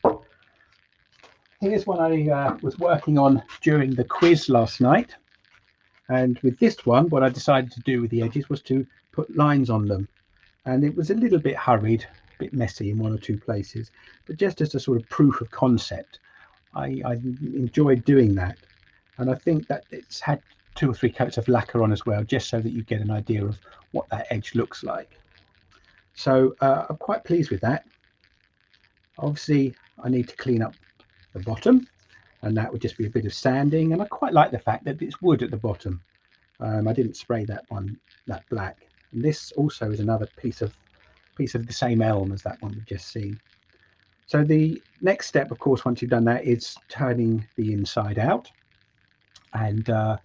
Here's one I was working on during the quiz last night, and with this one, what I decided to do with the edges was to put lines on them, and it was a little bit hurried, a bit messy in one or two places, but just as a sort of proof of concept, I enjoyed doing that. And I think that it's had 2 or 3 coats of lacquer on as well, just so that you get an idea of what that edge looks like. So I'm quite pleased with that. Obviously, I need to clean up the bottom, and that would just be a bit of sanding. And I quite like the fact that it's wood at the bottom. I didn't spray that black. And this also is another piece of the same elm as that one we've just seen. So the next step, of course, once you've done that, is turning the inside out. And I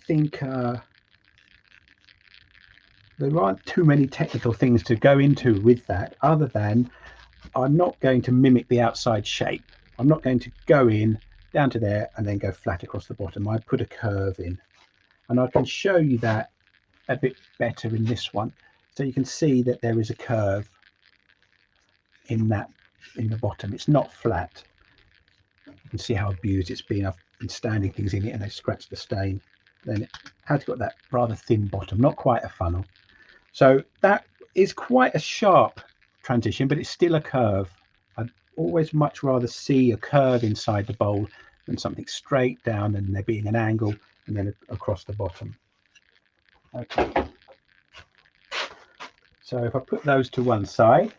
think there aren't too many technical things to go into with that, other than I'm not going to mimic the outside shape. I'm not going to go in down to there and then go flat across the bottom. I put a curve in, and I can show you that a bit better in this one. So you can see that there is a curve in the bottom. It's not flat. You can see how abused it's been. I've been standing things in it and they scratched the stain. Then it has got that rather thin bottom, not quite a funnel. So that is quite a sharp transition, but it's still a curve. I'd always much rather see a curve inside the bowl than something straight down and there being an angle and then across the bottom. Okay. So if I put those to one side,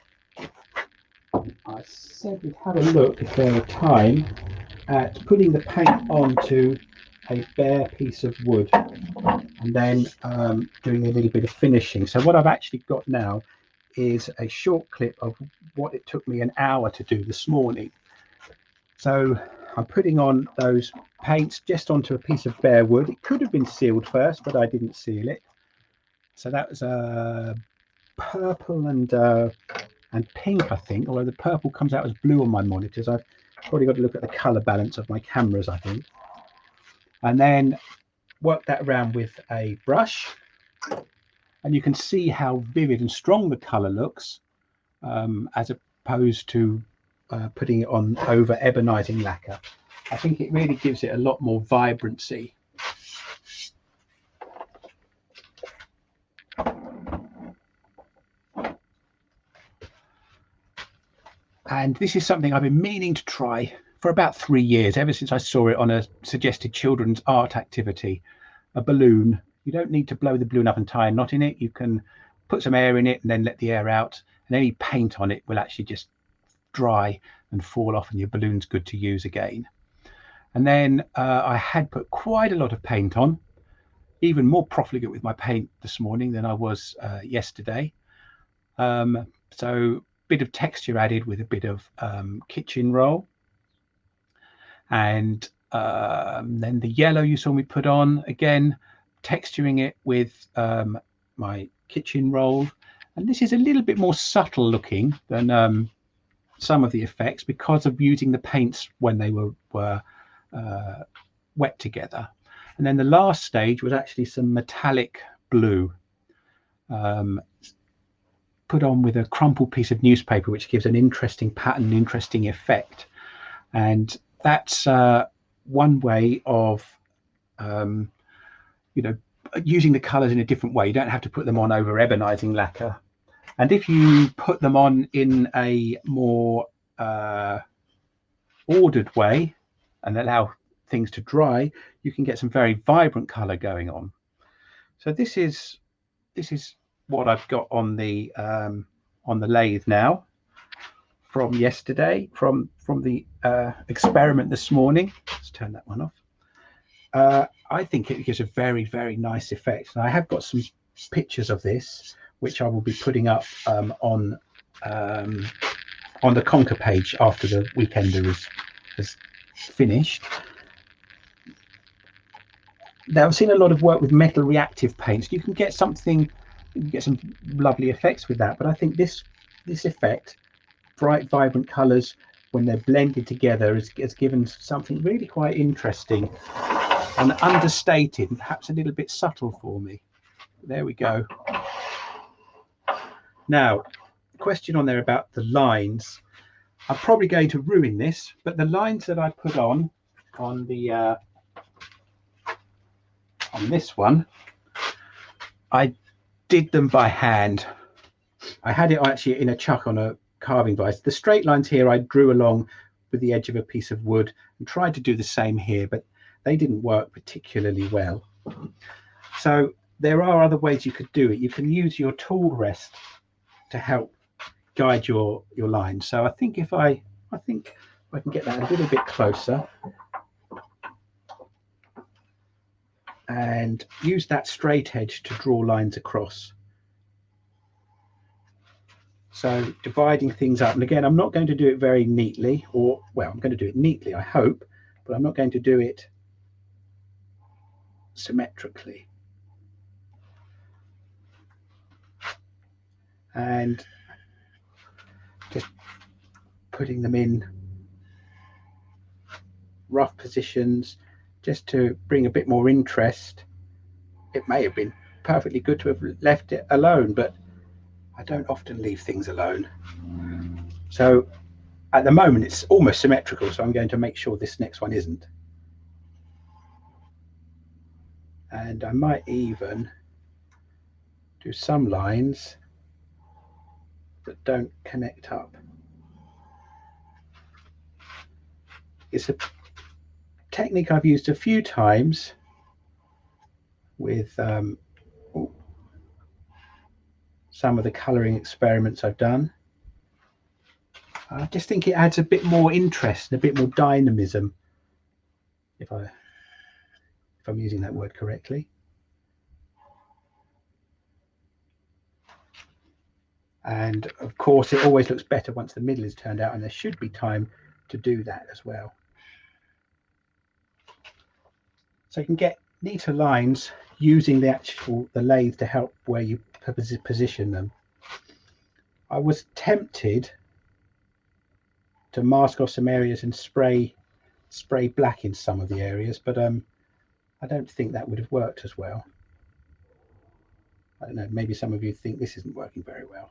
I said we'd have a look, if there were time, at putting the paint onto a bare piece of wood and then doing a little bit of finishing. So what I've actually got now is a short clip of what it took me an hour to do this morning. So I'm putting on those paints just onto a piece of bare wood. It could have been sealed first, but I didn't seal it. So that was purple and pink, I think, although the purple comes out as blue on my monitors. I've probably got to look at the color balance of my cameras, I think. And then work that around with a brush, and you can see how vivid and strong the color looks, as opposed to putting it on over ebonizing lacquer. I think it really gives it a lot more vibrancy. And this is something I've been meaning to try for about 3 years, ever since I saw it on a suggested children's art activity, a balloon. You don't need to blow the balloon up and tie a knot in it. You can put some air in it and then let the air out, and any paint on it will actually just dry and fall off, and your balloon's good to use again. And then I had put quite a lot of paint on, even more profligate with my paint this morning than I was yesterday. So bit of texture added with a bit of kitchen roll, and then the yellow you saw me put on, again texturing it with my kitchen roll. And this is a little bit more subtle looking than some of the effects because of using the paints when they were wet together. And then the last stage was actually some metallic blue put on with a crumpled piece of newspaper, which gives an interesting pattern, interesting effect. And that's one way of using the colors in a different way. You don't have to put them on over ebonizing lacquer. And if you put them on in a more ordered way and allow things to dry, you can get some very vibrant color going on. So this is what I've got on the lathe now from yesterday, from the experiment this morning. Let's turn that one off. I think it gives a very, very nice effect. And I have got some pictures of this, which I will be putting up on the Conquer page after the Weekender is finished. Now, I've seen a lot of work with metal reactive paints. You can get some lovely effects with that, but I think this effect, bright, vibrant colors when they're blended together, has given something really quite interesting and understated and perhaps a little bit subtle for me. There we go. Now, the question on there about the lines, I'm probably going to ruin this, but the lines that I put on the on this one, I did them by hand. I had it actually in a chuck on a carving vise. The straight lines here I drew along with the edge of a piece of wood and tried to do the same here, but they didn't work particularly well. So there are other ways you could do it. You can use your tool rest to help guide your line. So I think if I can get that a little bit closer and use that straight edge to draw lines across. So dividing things up, and again, I'm not going to do it very neatly, or well, I'm going to do it neatly, I hope, but I'm not going to do it symmetrically. And just putting them in rough positions just to bring a bit more interest. It may have been perfectly good to have left it alone, but I don't often leave things alone. So at the moment it's almost symmetrical, so I'm going to make sure this next one isn't. And I might even do some lines that don't connect up. It's a technique I've used a few times with some of the colouring experiments I've done. I just think it adds a bit more interest and a bit more dynamism, if I'm using that word correctly. And of course it always looks better once the middle is turned out, and there should be time to do that as well. So you can get neater lines using the lathe to help where you position them. I was tempted to mask off some areas and spray black in some of the areas, but I don't think that would have worked as well. I don't know, maybe some of you think this isn't working very well,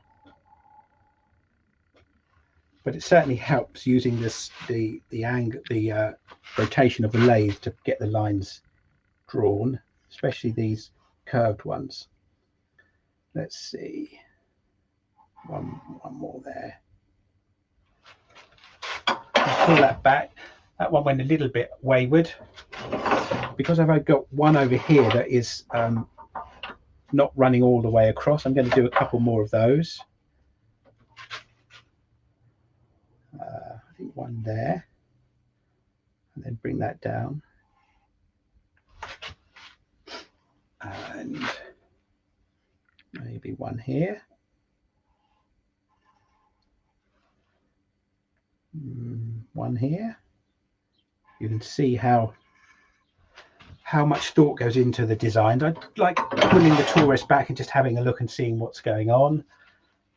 but it certainly helps using the rotation of the lathe to get the lines drawn, especially these curved ones. Let's see, one more there. I'll pull that back. That one went a little bit wayward because I've got one over here that is not running all the way across. I'm going to do a couple more of those. I think one there, and then bring that down, and maybe one here. One here. You can see how much thought goes into the design. I like pulling the tool rest back and just having a look and seeing what's going on.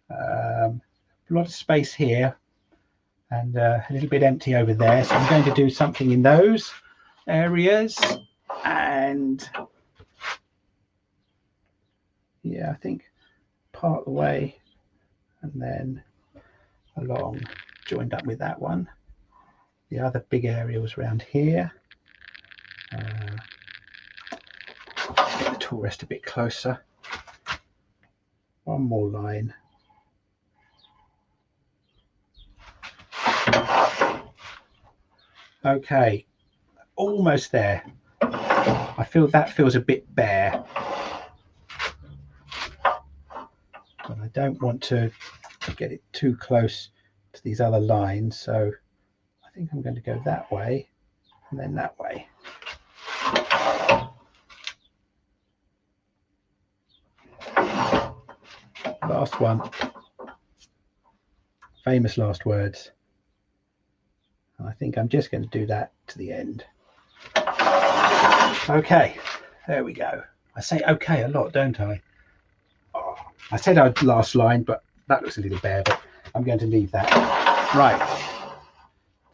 A lot of space here and a little bit empty over there, so I'm going to do something in those areas. And yeah, I think part the way and then along, joined up with that one. The other big area was around here. Get the tool rest a bit closer. One more line. Okay, almost there. I feel that feels a bit bare, but I don't want to get it too close to these other lines, so I think I'm going to go that way and then that way. Last one. Famous last words. And I think I'm just going to do that to the end. Okay, there we go. I say okay a lot, don't I? Oh, I said I'd last line, but that looks a little bare, but I'm going to leave that. Right.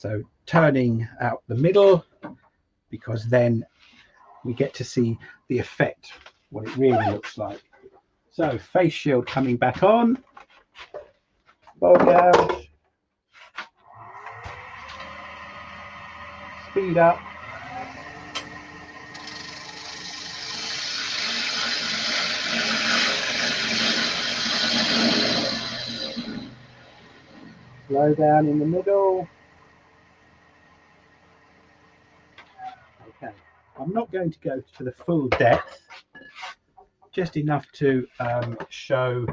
So turning out the middle, because then we get to see the effect, what it really looks like. So face shield coming back on, bow gouge, speed up, slow down in the middle. Okay, I'm not going to go to the full depth, just enough to show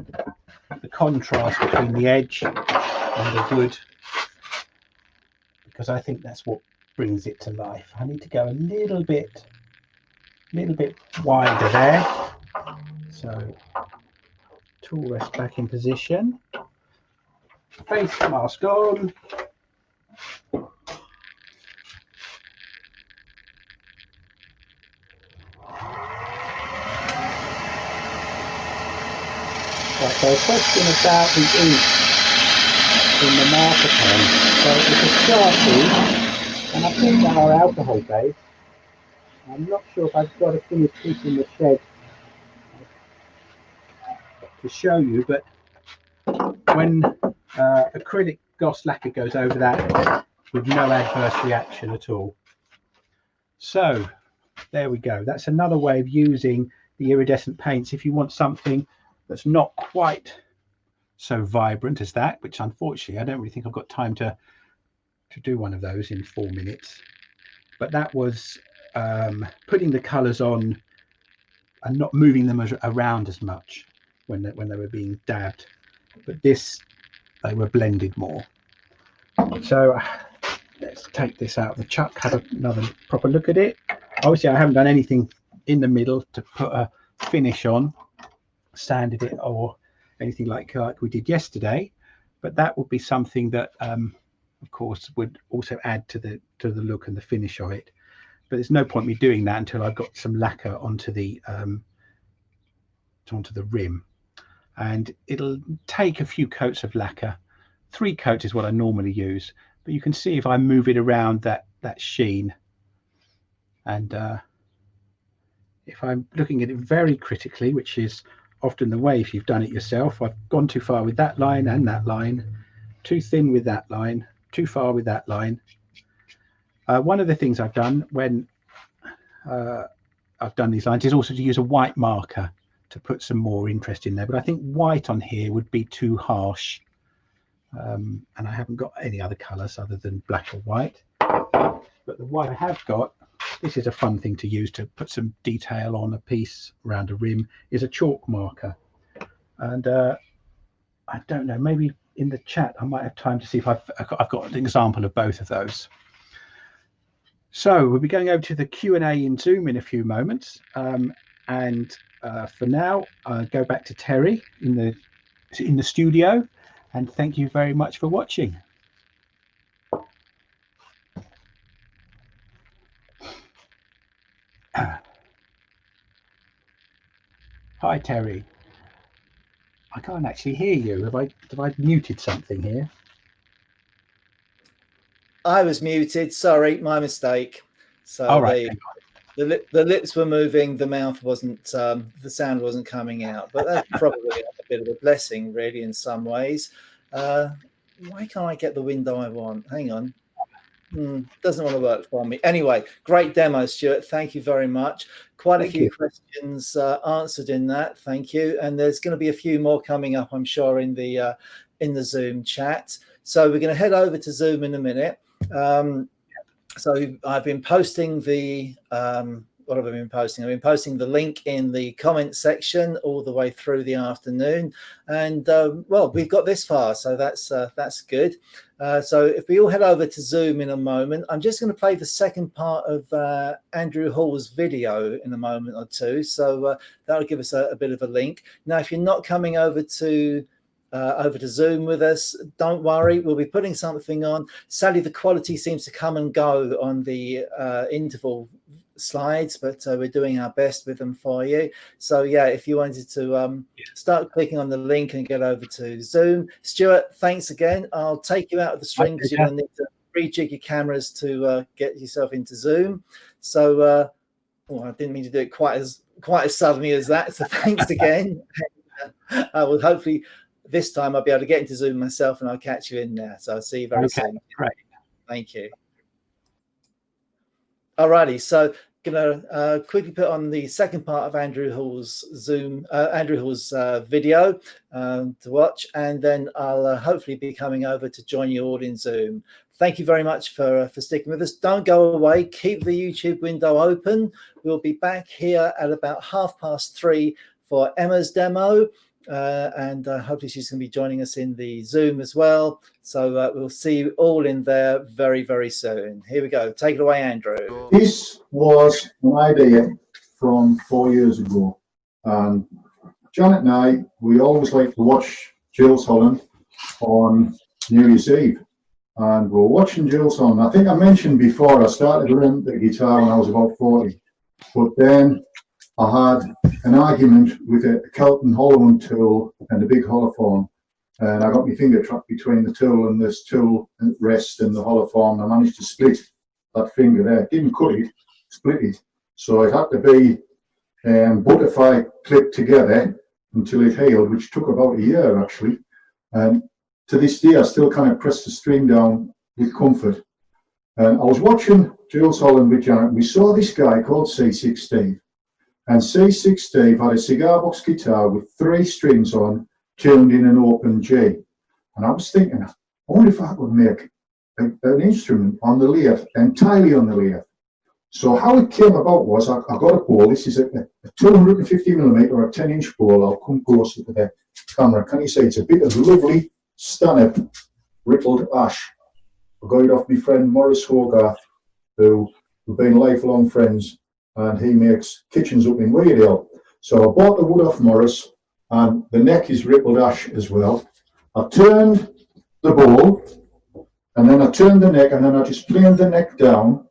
the contrast between the edge and the wood, because I think that's what brings it to life. I need to go a little bit wider there. So tool rest back in position, face mask on. Right, so a question about the ink in the marker pen. So it's a Sharpie, and I think they are alcohol based. I'm not sure if I've got a finished piece in the shed to show you, but when acrylic gloss lacquer goes over that with no adverse reaction at all. So there we go. That's another way of using the iridescent paints if you want something that's not quite so vibrant as that, which unfortunately I don't really think I've got time to do one of those in 4 minutes. But that was putting the colors on and not moving them around as much when they were being dabbed. But this, they were blended more. So let's take this out of the chuck, have another proper look at it. Obviously I haven't done anything in the middle to put a finish on, sanded it or anything like we did yesterday, but that would be something that of course would also add to the look and the finish of it. But there's no point me doing that until I've got some lacquer onto the rim, and it'll take a few coats of lacquer. 3 coats is what I normally use, but you can see if I move it around that sheen, and if I'm looking at it very critically, which is often the way if you've done it yourself, I've gone too far with that line and that line, too thin with that line, too far with that line. One of the things I've done when I've done these lines is also to use a white marker to put some more interest in there, but I think white on here would be too harsh, and I haven't got any other colors other than black or white. But the white I have got, this is a fun thing to use to put some detail on a piece around a rim, is a chalk marker. And I don't know, maybe in the chat I might have time to see if I've got an example of both of those. So we'll be going over to the Q&A in Zoom in a few moments, and for now I'll go back to Terry in the studio, and thank you very much for watching. Hi Terry, I can't actually hear you. Have I muted something here? I was muted. Sorry, my mistake. So all right, the lips were moving, the mouth wasn't, the sound wasn't coming out. But that's probably a bit of a blessing, really, in some ways. Why can't I get the window I want? Hang on. Doesn't want to work for me. Anyway, great demo, Stuart. Thank you very much. Quite a few questions answered in that. Thank you. And there's going to be a few more coming up, I'm sure, in the Zoom chat. So we're going to head over to Zoom in a minute. So I've been posting the what have I been posting? I've been posting the link in the comment section all the way through the afternoon, and well, we've got this far, so that's good. So if we all head over to Zoom in a moment, I'm just going to play the second part of Andrew Hall's video in a moment or two, so that'll give us a bit of a link. Now, if you're not coming over to Zoom with us, don't worry, we'll be putting something on. Sadly, the quality seems to come and go on the interval slides, but we're doing our best with them for you. So yeah, if you wanted to start clicking on the link and get over to Zoom. Stuart, thanks again. I'll take you out of the stream because you're going to need to rejig your cameras to get yourself into Zoom. So I didn't mean to do it quite as suddenly as that. So thanks again. I will hopefully this time I'll be able to get into Zoom myself, and I'll catch you in there. So I'll see you very soon. Great. Thank you. Alrighty, so gonna quickly put on the second part of Andrew Hall's video to watch, and then I'll hopefully be coming over to join you all in Zoom. Thank you very much for sticking with us. Don't go away. Keep the YouTube window open. We'll be back here at about 3:30 for Emma's demo. And hopefully she's going to be joining us in the Zoom as well. So we'll see you all in there very, very soon. Here we go. Take it away, Andrew. This was an idea from 4 years ago. And Janet and I, we always like to watch Jules Holland on New Year's Eve. And we're watching Jules Holland. I think I mentioned before I started learning the guitar when I was about 40. But then I had an argument with a Kelton hollowing tool and a big holophone, and I got my finger trapped between the tool and this tool rest and the holophone. I managed to split that finger there. Didn't cut it, split it. So it had to be butterfly clipped together until it healed, which took about a year actually. And to this day, I still kind of press the string down with comfort. And I was watching Jules Holland with Janet. We saw this guy called C6 Steve. And C6 Steve had a cigar box guitar with 3 strings on, tuned in an open G. And I was thinking, I wonder if I could make an instrument on the lathe, entirely on the lathe. So how it came about was I got a bowl. This is a 250mm or a 10-inch bowl. I'll come closer to the camera. Can you see it's a bit of lovely stanip rippled ash. I got it off my friend Maurice Hogarth, who we've been lifelong friends, and he makes kitchens up in Weardale. So I bought the wood off Morris, and the neck is rippled ash as well. I turned the bowl, and then I turned the neck, and then I just planed the neck down,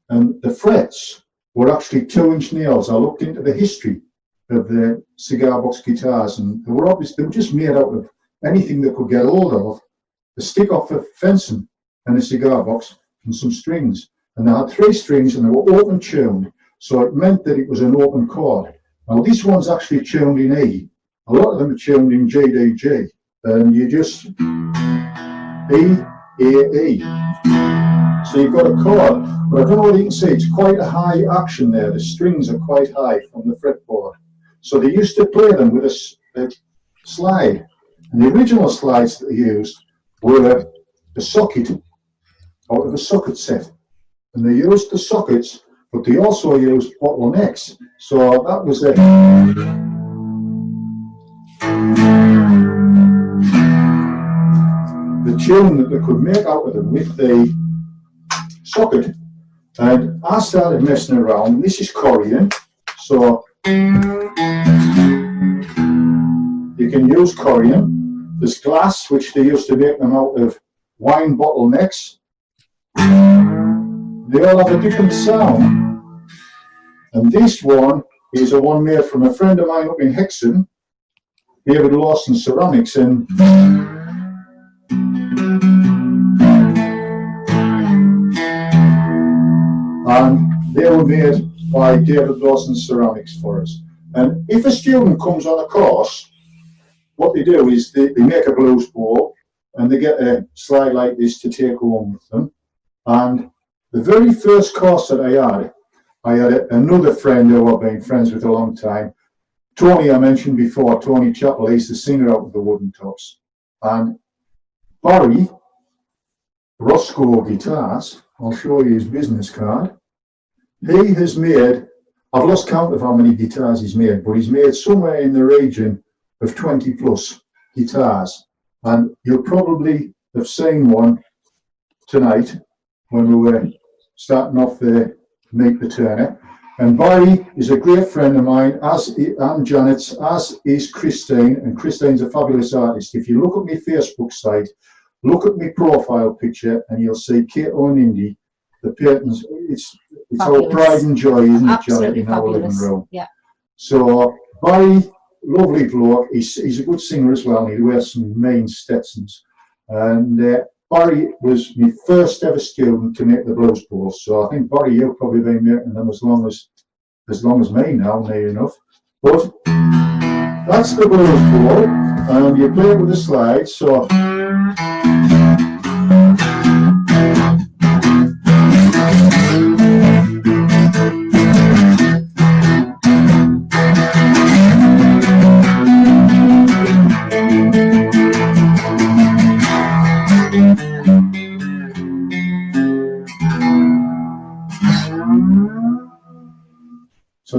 and the frets were actually 2-inch nails. I looked into the history of the cigar box guitars, and they were just made out of anything they could get hold of. The stick off a fencing and a cigar box and some strings. And they had 3 strings, and they were open tuned. So it meant that it was an open chord. Now this one's actually tuned in E. A lot of them are tuned in G, D, G. And you just E, A, E. So you've got a chord. But I don't know whether you can see, it's quite a high action there. The strings are quite high from the fretboard. So they used to play them with a slide. And the original slides that they used were a socket out of a socket set. And they used the sockets, but they also used bottlenecks. So that was the tune that they could make out of them with the socket. And I started messing around. This is Korean, so you can use Korean. There's glass, which they used to make them out of wine bottlenecks. They all have a different sound. And this one is a one made from a friend of mine up in Hexham, David Lawson Ceramics, and they were made by David Lawson Ceramics for us. And if a student comes on a course, what they do is they make a blues bowl and they get a slide like this to take home with them. And the very first course that I had another friend who I've been friends with a long time, Tony, I mentioned before, Tony Chappell. He's the singer out of the Wooden Tops. And Barry Roscoe Guitars, I'll show you his business card. He has made, I've lost count of how many guitars he's made, but he's made somewhere in the region of 20 plus guitars. And you'll probably have seen one tonight when we were starting off the Meet the Turner. And Barry is a great friend of mine, and Janet's, as is Christine, and Christine's a fabulous artist. If you look at my Facebook site, look at my profile picture, and you'll see Kato and Indy, the paintings. It's our pride and joy, isn't it, Janet, in our living room? Yeah. So Barry, lovely bloke. He's a good singer as well, and he wears some main Stetsons. And Barry was my first ever student to make the blues balls. So I think, Barry, you've probably been making them as long as me now, near enough. But that's the blues ball, and you play it with the slide. So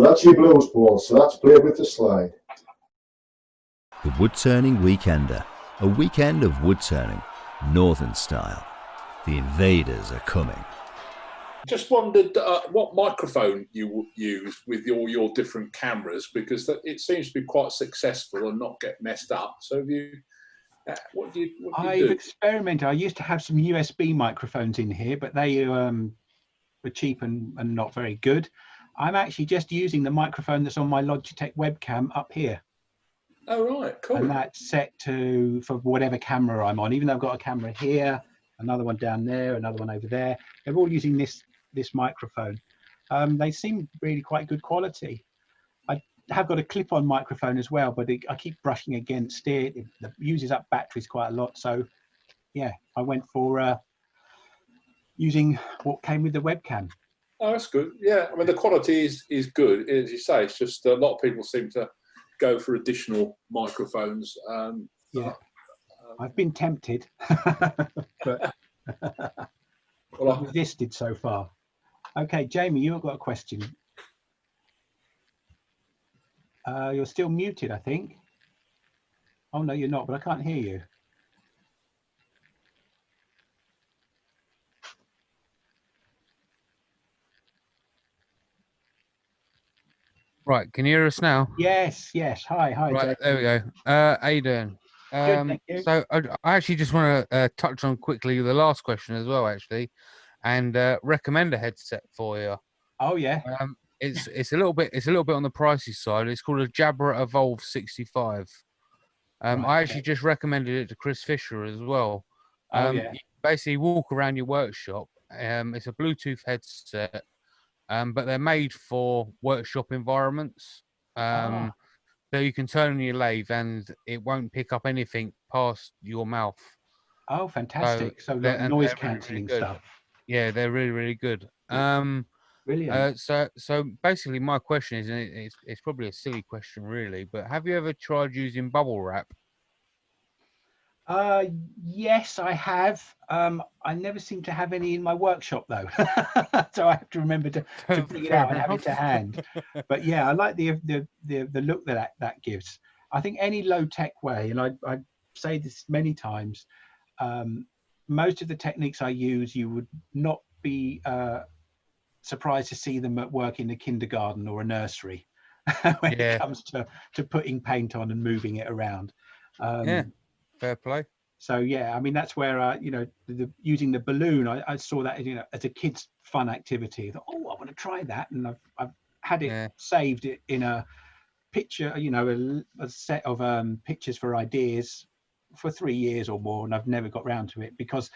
that's your blues ball. So that's played with the slide. The Wood Turning Weekender, a weekend of wood turning, northern style. The invaders are coming. Just wondered what microphone you use with all your different cameras, because it seems to be quite successful and not get messed up. So have you? What do you I've do? experimented. I used to have some USB microphones in here, but they were cheap and not very good. I'm actually just using the microphone that's on my Logitech webcam up here. Oh, right, cool. And that's set for whatever camera I'm on. Even though I've got a camera here, another one down there, another one over there, they're all using this microphone. They seem really quite good quality. I have got a clip-on microphone as well, but I keep brushing against it. It uses up batteries quite a lot. So yeah, I went for using what came with the webcam. Oh, that's good. Yeah, I mean, the quality is good. As you say, it's just a lot of people seem to go for additional microphones. Yeah, I've been tempted, but well, I've resisted so far. Okay, Jamie, you've got a question. You're still muted, I think. Oh, no, you're not, but I can't hear you. Right, can you hear us now? Yes. Hi, right, Jamie. there we go. How you doing? Good, thank you. So I actually just want to touch on quickly the last question as well, actually, and recommend a headset for you. Oh yeah. It's a little bit on the pricey side. It's called a Jabra Evolve 65. Right, I actually just recommended it to Chris Fisher as well. Oh yeah. You basically walk around your workshop. It's a Bluetooth headset, but they're made for workshop environments. So you can turn on your lathe and it won't pick up anything past your mouth. Oh, fantastic! So like noise cancelling really stuff. Yeah, they're really, really good. Brilliant. So basically, my question is, and it's probably a silly question, really, but have you ever tried using bubble wrap? Yes, I have. I never seem to have any in my workshop though, so I have to remember to bring it out and have it to hand. But yeah, I like the look that gives. I think any low tech way, and I say this many times, most of the techniques I use, you would not be surprised to see them at work in a kindergarten or a nursery when it comes to putting paint on and moving it around. Yeah. Fair play. So yeah, I mean that's where using the balloon, I saw that as a kid's fun activity. I thought, oh, I want to try that, and I've had it saved in a picture, a set of pictures for ideas for 3 years or more, and I've never got round to it because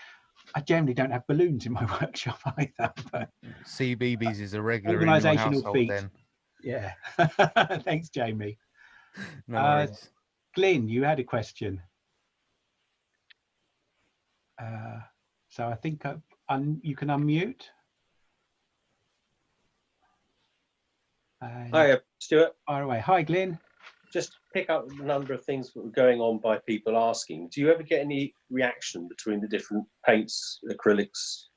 I generally don't have balloons in my workshop either. But CBeebies is a regular in your household feat. Then. Yeah. Thanks, Jamie. No worries. Glyn, you had a question. So I think you can unmute. Hi, Stuart. Fire away. Hi, Glyn. Just pick up a number of things that were going on by people asking. Do you ever get any reaction between the different paints, acrylics,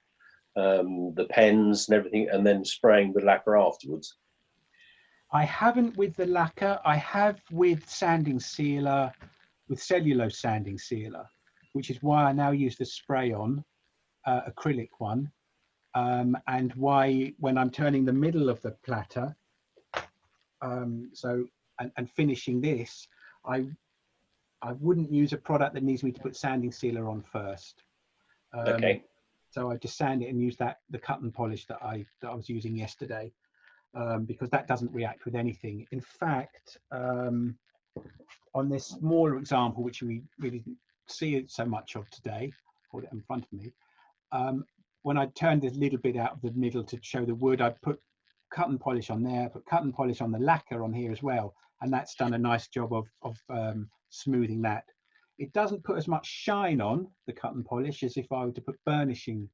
the pens and everything, and then spraying the lacquer afterwards? I haven't with the lacquer. I have with sanding sealer, with cellulose sanding sealer, which is why I now use the spray-on acrylic one, and why when I'm turning the middle of the platter, and finishing this, I wouldn't use a product that needs me to put sanding sealer on first. Okay. So I just sand it and use the cut and polish that I was using yesterday, because that doesn't react with anything. In fact, on this smaller example, which we didn't see it so much of today, hold it in front of me. When I turned a little bit out of the middle to show the wood, I put cut and polish on there, put cut and polish on the lacquer on here as well, and that's done a nice job of smoothing that. It doesn't put as much shine on the cut and polish as if I were to put burnishing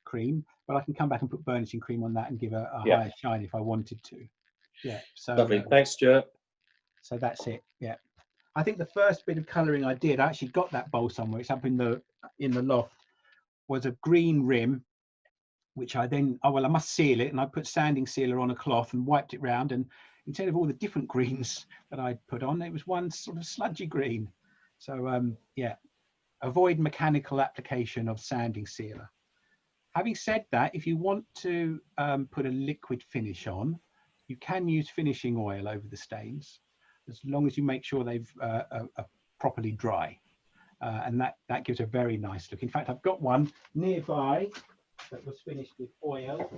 cream, but I can come back and put burnishing cream on that and give a higher shine if I wanted to. Yeah, so Lovely. Thanks, Stuart. So that's it. Yeah, I think the first bit of colouring I did, I actually got that bowl somewhere. It's up in the loft. Was a green rim, which I then I must seal it, and I put sanding sealer on a cloth and wiped it round. And instead of all the different greens that I'd put on, it was one sort of sludgy green. So yeah, avoid mechanical application of sanding sealer. Having said that, if you want to put a liquid finish on, you can use finishing oil over the stains, as long as you make sure they've are properly dry. And that gives a very nice look. In fact, I've got one nearby that was finished with oil.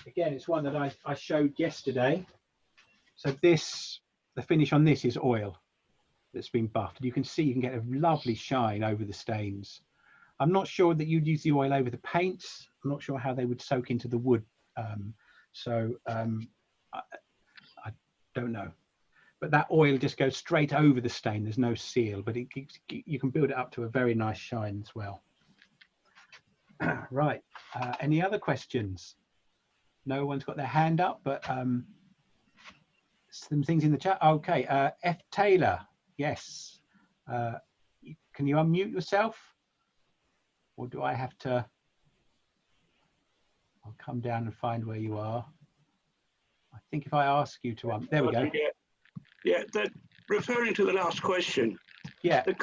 Again, it's one that I showed yesterday. So the finish on this is oil that's been buffed. You can see you can get a lovely shine over the stains. I'm not sure that you'd use the oil over the paints. I'm not sure how they would soak into the wood. I don't know. But that oil just goes straight over the stain. There's no seal, but you can build it up to a very nice shine as well. Right. Any other questions? No one's got their hand up, but some things in the chat. Okay. F. Taylor. Yes. Can you unmute yourself? Or do I have to? I'll come down and find where you are. I think if I ask you to, there we go. Yeah, referring to the last question, yeah, the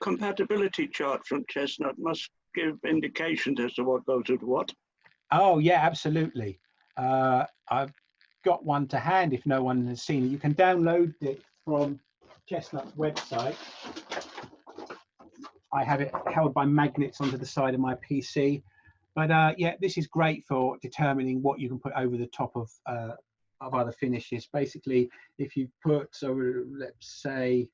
compatibility chart from Chestnut must give indications as to what goes with what. Oh, yeah, absolutely. I've got one to hand if no one has seen it. You can download it from Chestnut's website. I have it held by magnets onto the side of my PC. But yeah, this is great for determining what you can put over the top of other finishes. Basically, if you put, so let's say,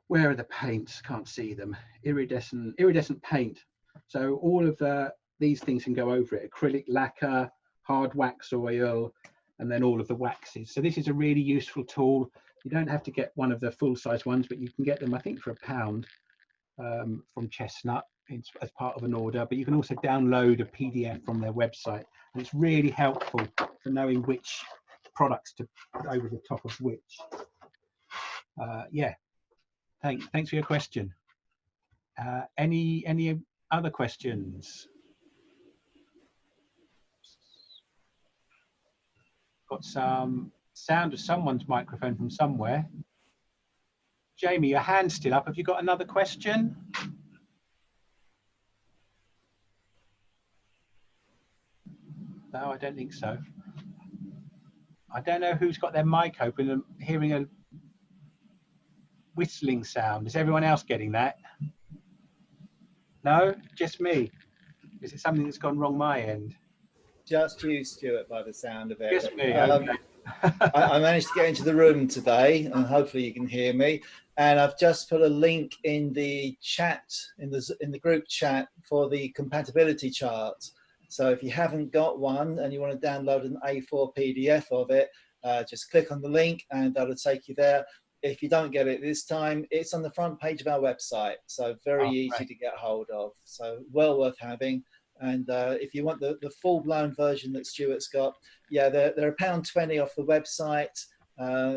where are the paints? Can't see them. Iridescent paint. So all of these things can go over it. Acrylic lacquer, hard wax oil, and then all of the waxes. So this is a really useful tool. You don't have to get one of the full-size ones, but you can get them, I think, for £1 from Chestnut as part of an order. But you can also download a PDF from their website, and it's really helpful for knowing which products to put over the top of which. Yeah, thanks for your question. Any other questions? Got some sound of someone's microphone from somewhere. Jamie, your hand's still up. Have you got another question? No, I don't think so. I don't know who's got their mic open. I'm hearing a whistling sound. Is everyone else getting that? No, just me. Is it something that's gone wrong my end? Just you, Stuart, by the sound of it. Just me. Okay. I managed to get into the room today, and hopefully you can hear me. And I've just put a link in the chat, in the group chat, for the compatibility chart. So if you haven't got one and you want to download an A4 PDF of it, just click on the link and that'll take you there. If you don't get it this time, it's on the front page of our website. So very easy to get hold of. So well worth having. And if you want the full-blown version that Stuart's got, yeah, they're £1.20 off the website.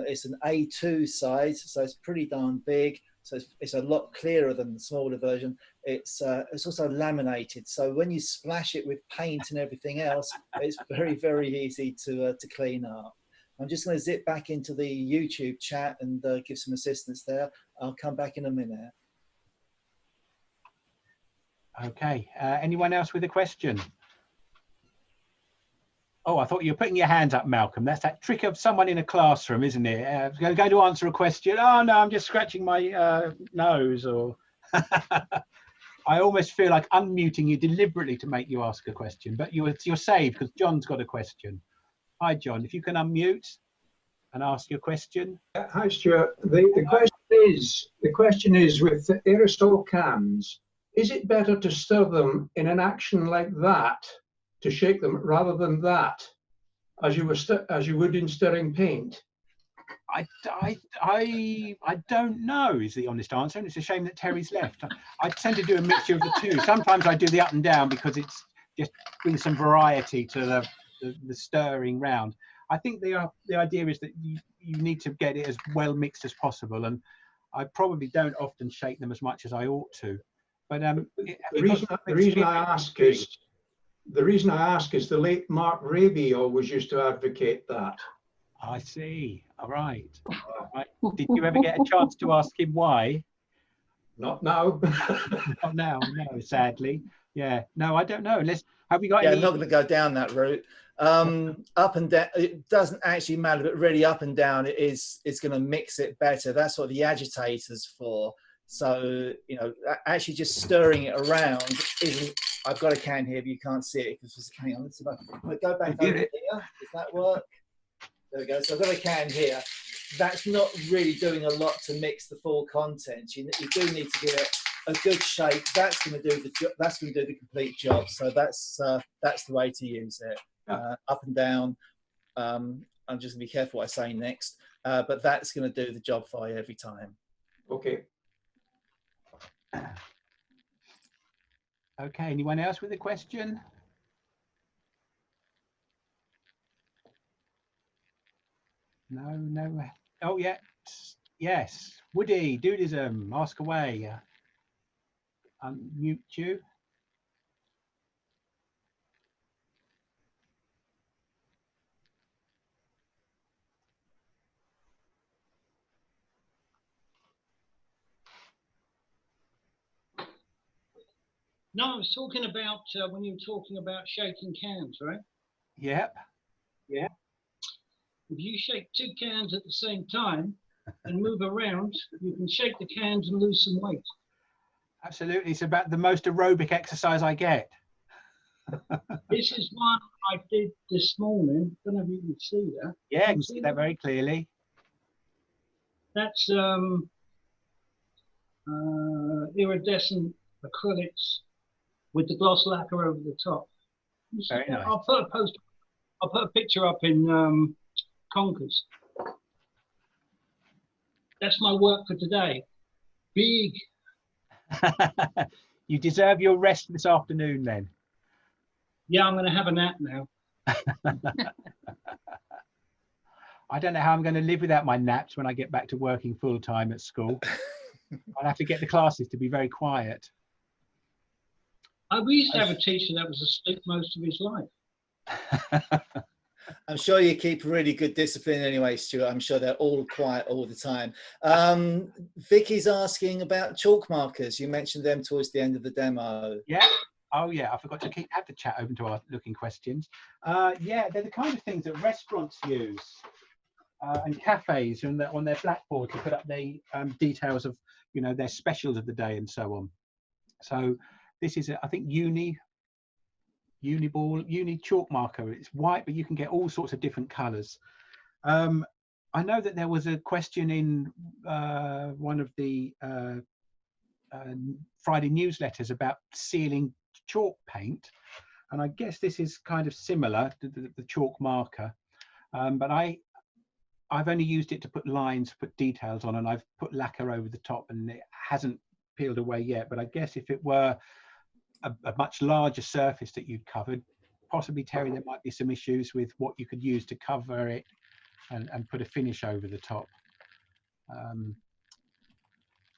It's an A2 size, so it's pretty darn big. So it's a lot clearer than the smaller version. It's also laminated, so when you splash it with paint and everything else, it's very, very easy to clean up. I'm just going to zip back into the YouTube chat and give some assistance there. I'll come back in a minute. Okay. Anyone else with a question? Oh, I thought you were putting your hands up, Malcolm. That's that trick of someone in a classroom, isn't it? I'm going to answer a question. Oh, no, I'm just scratching my nose. Or I almost feel like unmuting you deliberately to make you ask a question. But you're saved because John's got a question. Hi, John. If you can unmute and ask your question. Hi, Stuart. The question Liz, the question is, with the aerosol cans, is it better to stir them in an action like that, to shake them, rather than that, as you would in stirring paint? I don't know is the honest answer, and it's a shame that Terry's left. I tend to do a mixture of the two. Sometimes I do the up and down because it's just brings some variety to the stirring round. I think the idea is that you need to get it as well mixed as possible, and I probably don't often shake them as much as I ought to. But the reason I ask is the late Mark Raby always used to advocate that. I see. All right. Did you ever get a chance to ask him why? Not now. Not now. No, sadly. Yeah. No, I don't know. Have we got any? I'm not going to go down that route. Up and down, it doesn't actually matter, but really up and down, it's going to mix it better. That's what the agitator's for. So, you know, actually just stirring it around isn't. I've got a can here, but you can't see it because hang on. Let's go back over here. Does that work? There we go. So I've got a can here. That's not really doing a lot to mix the full content. You do need to give it a good shake. That's going to do the job. That's going to do the complete job. So that's the way to use it. Up and down. I'm just going to be careful what I say next. But that's going to do the job for you every time. Okay. Okay. Anyone else with a question? No. Oh, yeah. Yes. Woody, Dudism, ask away. Unmute you. No, I was talking about when you were talking about shaking cans, right? Yep. Yeah. If you shake two cans at the same time and move around, you can shake the cans and lose some weight. Absolutely. It's about the most aerobic exercise I get. This is one I did this morning. I don't know if you can see that. Yeah, I can see that very clearly. That's iridescent acrylics with the gloss lacquer over the top. Very nice. I'll put a picture up in Conkers. That's my work for today. Big. You deserve your rest this afternoon then. Yeah, I'm going to have a nap now. I don't know how I'm going to live without my naps when I get back to working full time at school. I'll have to get the classes to be very quiet. We used to have a teacher that was asleep most of his life. I'm sure you keep really good discipline anyway, Stuart. I'm sure they're all quiet all the time. Vicky's asking about chalk markers. You mentioned them towards the end of the demo. Yeah. Oh, yeah. I forgot to have the chat open to our looking questions. Yeah, they're the kind of things that restaurants use and cafes on their blackboard to put up the details of, you know, their specials of the day and so on. So this is, I think, uni chalk marker. It's white, but you can get all sorts of different colors. I know that there was a question in one of the Friday newsletters about sealing chalk paint, and I guess this is kind of similar to the chalk marker, but I've only used it to put lines, put details on, and I've put lacquer over the top, and it hasn't peeled away yet. But I guess if it were a much larger surface that you'd covered, possibly, Terry, there might be some issues with what you could use to cover it and put a finish over the top. And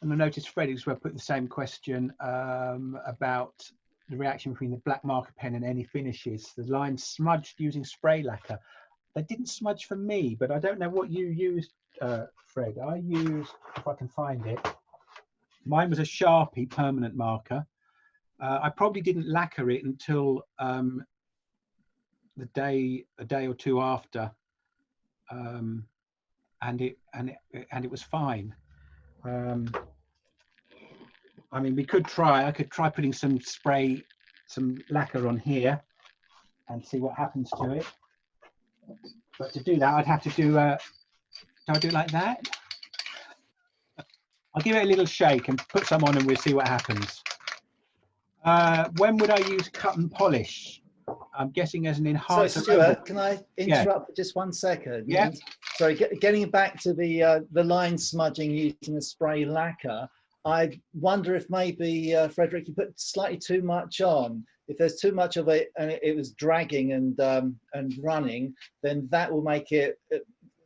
I noticed Fred as well put the same question about the reaction between the black marker pen and any finishes. The lines smudged using spray lacquer. They didn't smudge for me, but I don't know what you used, Fred. I used, if I can find it, mine was a Sharpie permanent marker. I probably didn't lacquer it until a day or two after, and it was fine. I mean, I could try putting some lacquer on here and see what happens to it. But to do that, I'd have to do I do it like that? I'll give it a little shake and put some on and we'll see what happens. When would I use cut and polish? I'm guessing as an So enhancer. Stuart, can I interrupt for just 1 second? Yeah. Sorry, getting back to the line smudging using the spray lacquer, I wonder if maybe, Frederick, you put slightly too much on. If there's too much of it and it was dragging and running, then that will make it,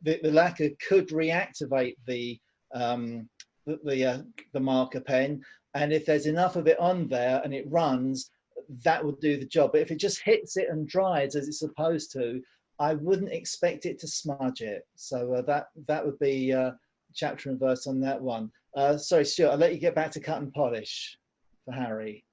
the lacquer could reactivate the marker pen. And if there's enough of it on there and it runs, that would do the job. But if it just hits it and dries as it's supposed to, I wouldn't expect it to smudge it. So that would be chapter and verse on that one. Sorry, Stuart, I'll let you get back to cut and polish for Harry.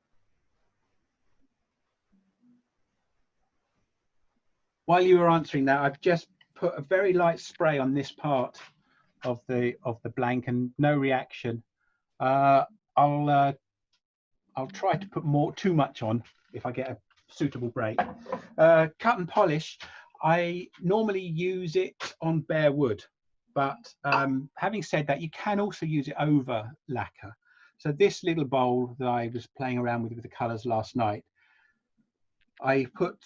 While you were answering that, I've just put a very light spray on this part of the blank and no reaction. I'll try to put too much on if I get a suitable break. Cut and polish, I normally use it on bare wood, but having said that, you can also use it over lacquer. So this little bowl that I was playing around with the colours last night, I put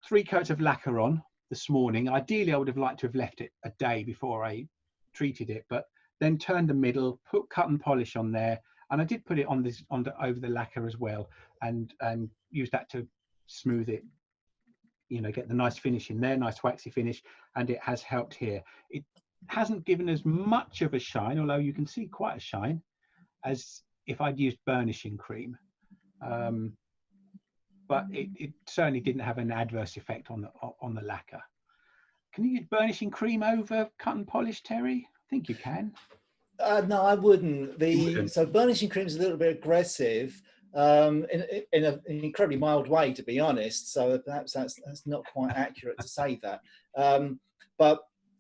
3 coats of lacquer on this morning. Ideally, I would have liked to have left it a day before I treated it, but then turned the middle, put cut and polish on there, and I did put it on over the lacquer as well, and use that to smooth it, you know, get the nice finish in there, nice waxy finish, and it has helped here. It hasn't given as much of a shine, although you can see quite a shine, as if I'd used burnishing cream. But it certainly didn't have an adverse effect on the lacquer. Can you use burnishing cream over cut and polish, Terry? I think you can. No, I wouldn't. So burnishing cream is a little bit aggressive in an incredibly mild way, to be honest. So perhaps that's not quite accurate to say that. But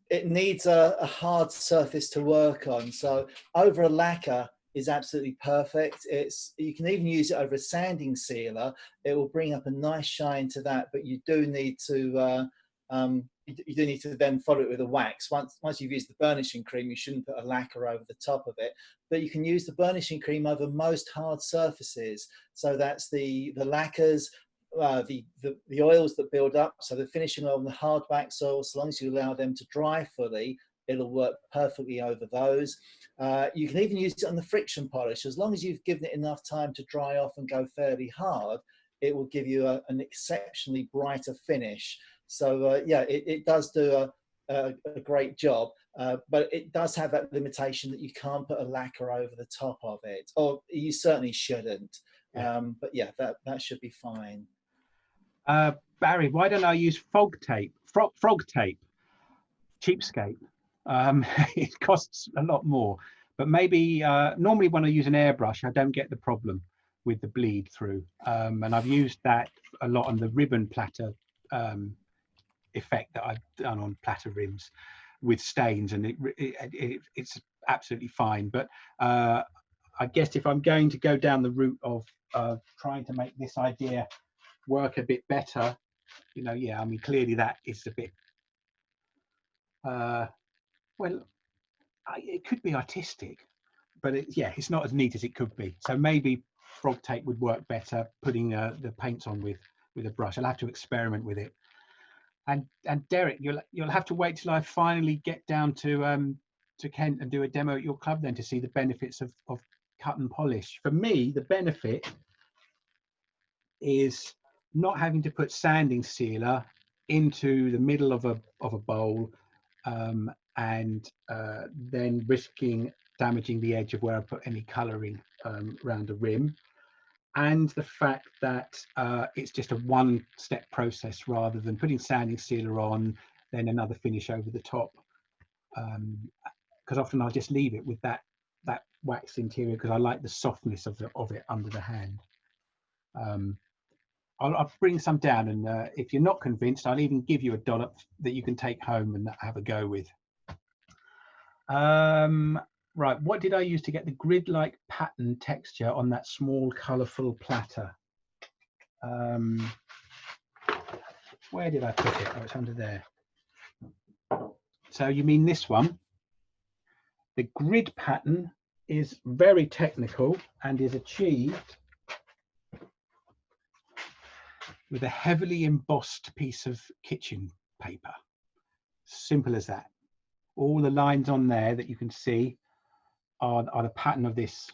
it needs a hard surface to work on. So over a lacquer is absolutely perfect. You can even use it over a sanding sealer. It will bring up a nice shine to that, but you do need to then follow it with a wax. Once you've used the burnishing cream, you shouldn't put a lacquer over the top of it, but you can use the burnishing cream over most hard surfaces. So that's the lacquers, the oils that build up, so the finishing oil and the hard wax oil, so long as you allow them to dry fully, it'll work perfectly over those. You can even use it on the friction polish. As long as you've given it enough time to dry off and go fairly hard, it will give you an exceptionally brighter finish. So yeah, it does do a great job, but it does have that limitation that you can't put a lacquer over the top of it, or you certainly shouldn't. Yeah. But yeah, that should be fine. Barry, why don't I use frog tape, cheapskate? It costs a lot more, but maybe normally when I use an airbrush, I don't get the problem with the bleed through, and I've used that a lot on the ribbon platter effect that I've done on platter rims with stains, and it's absolutely fine. But I guess if I'm going to go down the route of trying to make this idea work a bit better, you know, yeah, I mean, clearly that is a bit well, it could be artistic, but it's not as neat as it could be. So maybe frog tape would work better, putting the paints on with a brush. I'll have to experiment with it. And Derek, you'll have to wait till I finally get down to Kent and do a demo at your club then to see the benefits of cut and polish. For me, the benefit is not having to put sanding sealer into the middle of a bowl and then risking damaging the edge of where I put any colouring around the rim, and the fact that it's just a one-step process rather than putting sanding sealer on, then another finish over the top. Because often I'll just leave it with that wax interior because I like the softness of it under the hand. I'll bring some down, and if you're not convinced, I'll even give you a dollop that you can take home and have a go with. Right, what did I use to get the grid-like pattern texture on that small, colourful platter? Where did I put it? Oh, it's under there. So you mean this one? The grid pattern is very technical and is achieved with a heavily embossed piece of kitchen paper. Simple as that. All the lines on there that you can see are the pattern of this.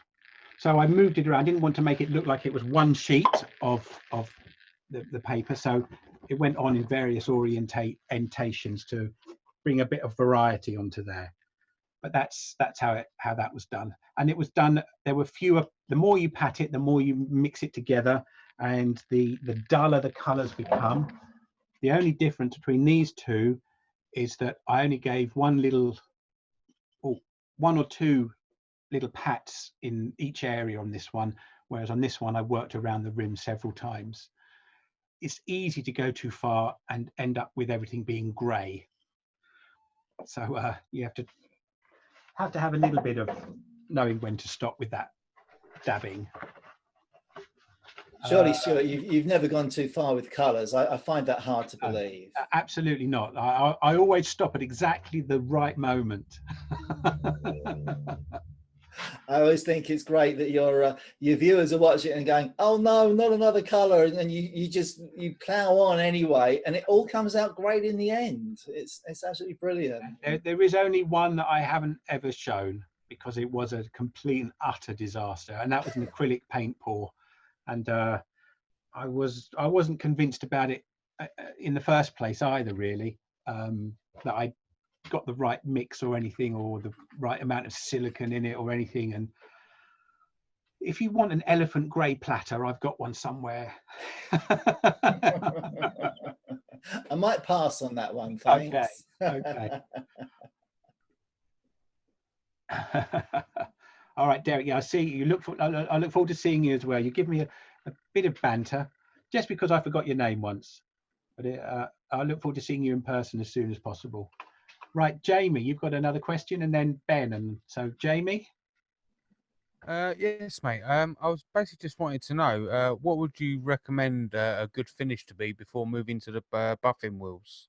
So I moved it around. I didn't want to make it look like it was one sheet of the paper, so it went on in various orientations to bring a bit of variety onto there. But that's how that was done. And it was done, there were fewer, the more you pat it, the more you mix it together, and the duller the colors become. The only difference between these two is that I only gave one or two little pats in each area on this one, whereas on this one I worked around the rim several times. It's easy to go too far and end up with everything being grey. So you have to have a little bit of knowing when to stop with that dabbing. Surely, Stewart, you've never gone too far with colours. I find that hard to believe. Absolutely not. I always stop at exactly the right moment. I always think it's great that your viewers are watching and going, "Oh no, not another colour," and then you plough on anyway, and it all comes out great in the end. It's absolutely brilliant. There is only one that I haven't ever shown because it was a complete and utter disaster, and that was an acrylic paint pour, and I wasn't convinced about it in the first place either, really, that I got the right mix or anything, or the right amount of silicone in it or anything. And if you want an elephant grey platter, I've got one somewhere. I might pass on that one, thanks. Okay. All right, Derek. Yeah, I see you. I look forward to seeing you as well. You give me a bit of banter just because I forgot your name once, but I look forward to seeing you in person as soon as possible. Right, Jamie, you've got another question, and then Ben. And so, Jamie. Yes, mate. I was basically just wanting to know what would you recommend a good finish to be before moving to the buffing wheels?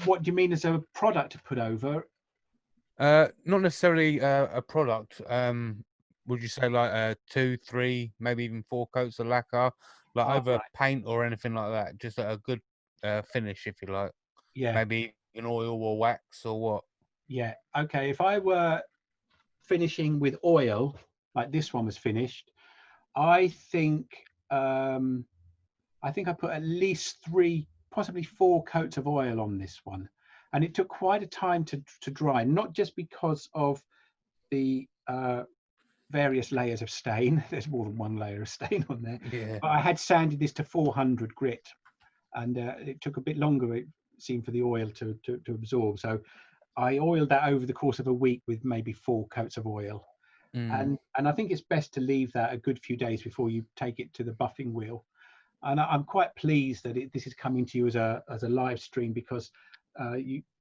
What do you mean as a product to put over? Not necessarily a product. Would you say like 2, 3, maybe even 4 coats of lacquer, like over right. paint or anything like that? Just a good finish, if you like. Yeah. Maybe an oil or wax or what? Yeah. Okay. If I were finishing with oil, like this one was finished, I think I put at least 3, possibly 4 coats of oil on this one, and it took quite a time to dry. Not just because of the various layers of stain. There's more than one layer of stain on there. Yeah. But I had sanded this to 400 grit, and it took a bit longer, it seemed, for the oil to absorb. So I oiled that over the course of a week with maybe 4 coats of oil. And I think it's best to leave that a good few days before you take it to the buffing wheel. And I'm quite pleased that this is coming to you as a live stream, because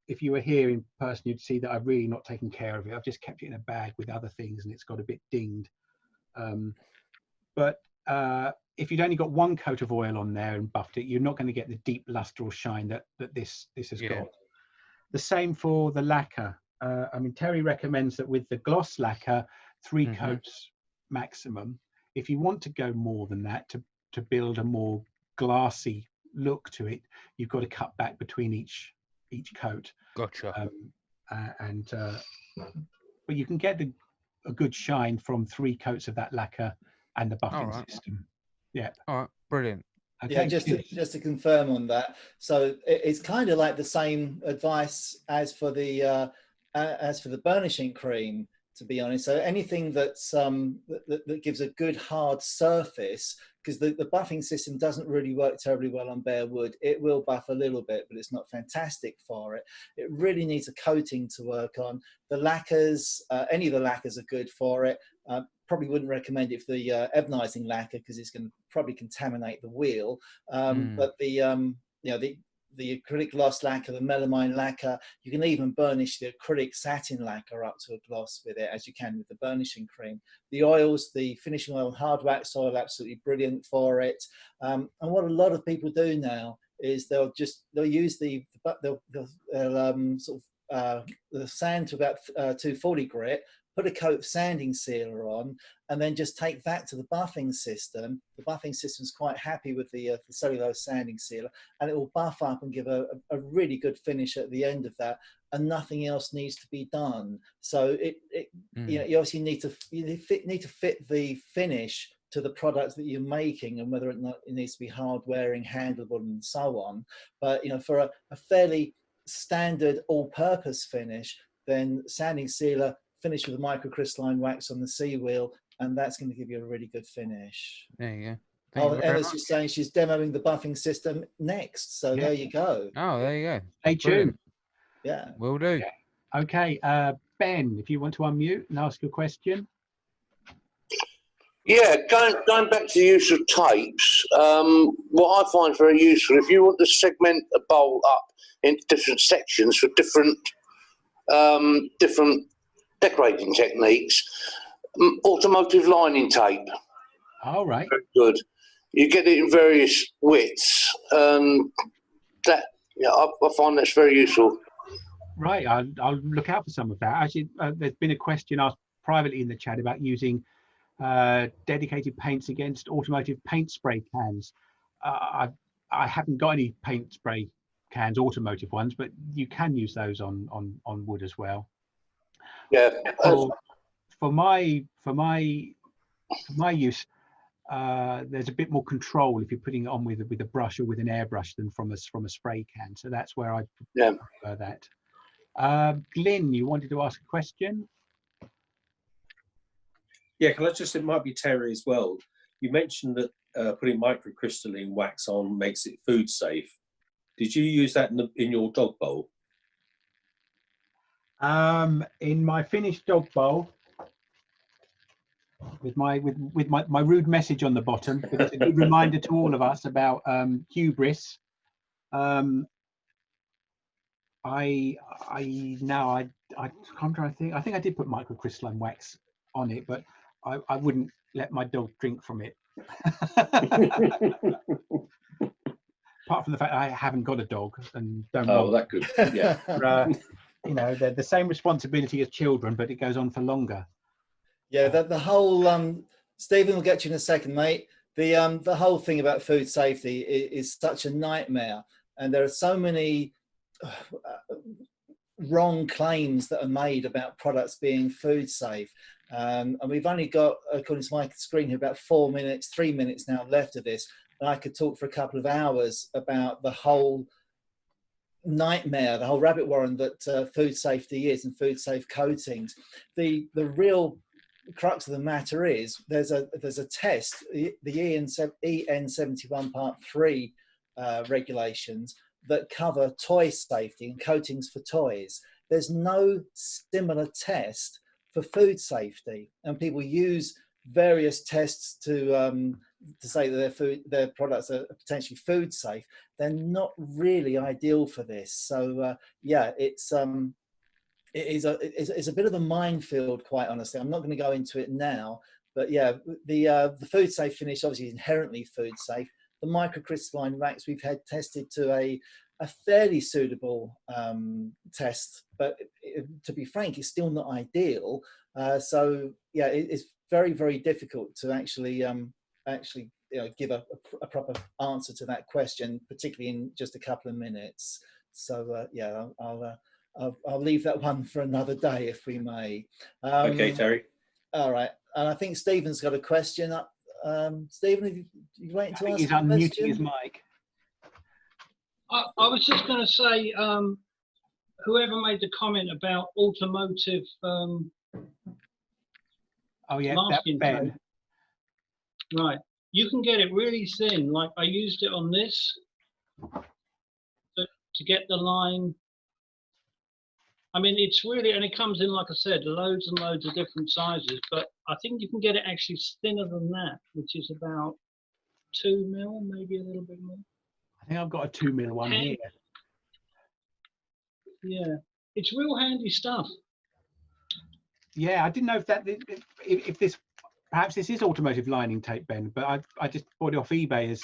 if you were here in person, you'd see that I've really not taken care of it. I've just kept it in a bag with other things, and it's got a bit dinged. But if you'd only got 1 coat of oil on there and buffed it, you're not going to get the deep luster or shine that this has got. The same for the lacquer. I mean, Terry recommends that with the gloss lacquer, 3 coats maximum. If you want to go more than that to build a more glassy look to it, you've got to cut back between each coat. Gotcha. But you can get a good shine from 3 coats of that lacquer and the buffing system. Yeah. All right. Brilliant. Okay. Yeah, just to confirm on that. So it's kind of like the same advice as for the burnishing cream, to be honest. So anything that's that gives a good hard surface, because the buffing system doesn't really work terribly well on bare wood. It will buff a little bit, but it's not fantastic for it. It really needs a coating to work on. The lacquers, any of the lacquers are good for it. Probably wouldn't recommend it for the ebonizing lacquer, because it's going to probably contaminate the wheel. But the acrylic gloss lacquer, the melamine lacquer, you can even burnish the acrylic satin lacquer up to a gloss with it, as you can with the burnishing cream. The oils, the finishing oil, hard wax oil, absolutely brilliant for it. And what a lot of people do now is they'll use they'll sort of the sand to about 240 grit, put a coat of sanding sealer on, and then just take that to the buffing system. The buffing system's quite happy with the cellulose sanding sealer, and it will buff up and give a really good finish at the end of that, and nothing else needs to be done. So you know, you obviously need to fit the finish to the product that you're making, and whether or not it needs to be hard wearing, handleable, and so on. But you know, for a fairly standard all-purpose finish, then sanding sealer finish with a microcrystalline wax on the C wheel, and that's going to give you a really good finish. There you go. Oh, and Emma's just saying she's demoing the buffing system next, so there you go. Oh, there you go. Stay tuned. Yeah, will do. Yeah. Okay, Ben, if you want to unmute and ask your question. Yeah, going back to the use of tapes, what I find very useful, if you want to segment a bowl up into different sections for different decorating techniques, automotive lining tape. All right. Very good. You get it in various widths, and I find that's very useful. Right, I'll look out for some of that. Actually, there's been a question asked privately in the chat about using dedicated paints against automotive paint spray cans. I haven't got any paint spray cans, automotive ones, but you can use those on wood as well. Yeah. For my use, there's a bit more control if you're putting it on with a brush or with an airbrush than from a spray can. So that's where I prefer that. Glyn, you wanted to ask a question? Yeah, can I just, it might be Terry as well. You mentioned that putting microcrystalline wax on makes it food safe. Did you use that in your dog bowl? In my finished dog bowl, with my rude message on the bottom, but it's a good reminder to all of us about hubris. I'm trying to think. I think I did put microcrystalline wax on it, but I wouldn't let my dog drink from it. Apart from the fact I haven't got a dog and don't. Oh, that could. Yeah. You know, they're the same responsibility as children, but it goes on for longer. Yeah, the whole Stephen will get you in a second, mate. The whole thing about food safety is such a nightmare, and there are so many wrong claims that are made about products being food safe. And we've only got, according to my screen here, about 3 minutes now left of this. And I could talk for a couple of hours about the whole nightmare, the whole rabbit warren that food safety is and food safe coatings. The real crux of the matter is there's a test, the EN71 Part 3 regulations that cover toy safety and coatings for toys. There's no similar test for food safety, and people use various tests to say that their products are potentially food safe. They're not really ideal for this. So yeah, it is a bit of a minefield, quite honestly. I'm not going to go into it now, but yeah, the food safe finish obviously is inherently food safe. The microcrystalline wax we've had tested to a fairly suitable test, but to be frank, it's still not ideal. So yeah, it's very, very difficult to actually give a proper answer to that question, particularly in just a couple of minutes. So yeah, I'll leave that one for another day, if we may. Okay, Terry. All right, and I think Stephen's got a question. Stephen, are you waiting to ask? He's unmuting his mic. I was just going to say, whoever made the comment about automotive oh yeah, masking Ben. tape, right? You can get it really thin. Like I used it on this to get the line. I mean, it's really, and it comes in, like I said, loads and loads of different sizes, but I think you can get it actually thinner than that, which is about 2 mil, maybe a little bit more. I think I've got a 2 mil one here. Yeah, it's real handy stuff. Yeah, I didn't know if this, perhaps this is automotive lining tape, Ben, but I just bought it off eBay as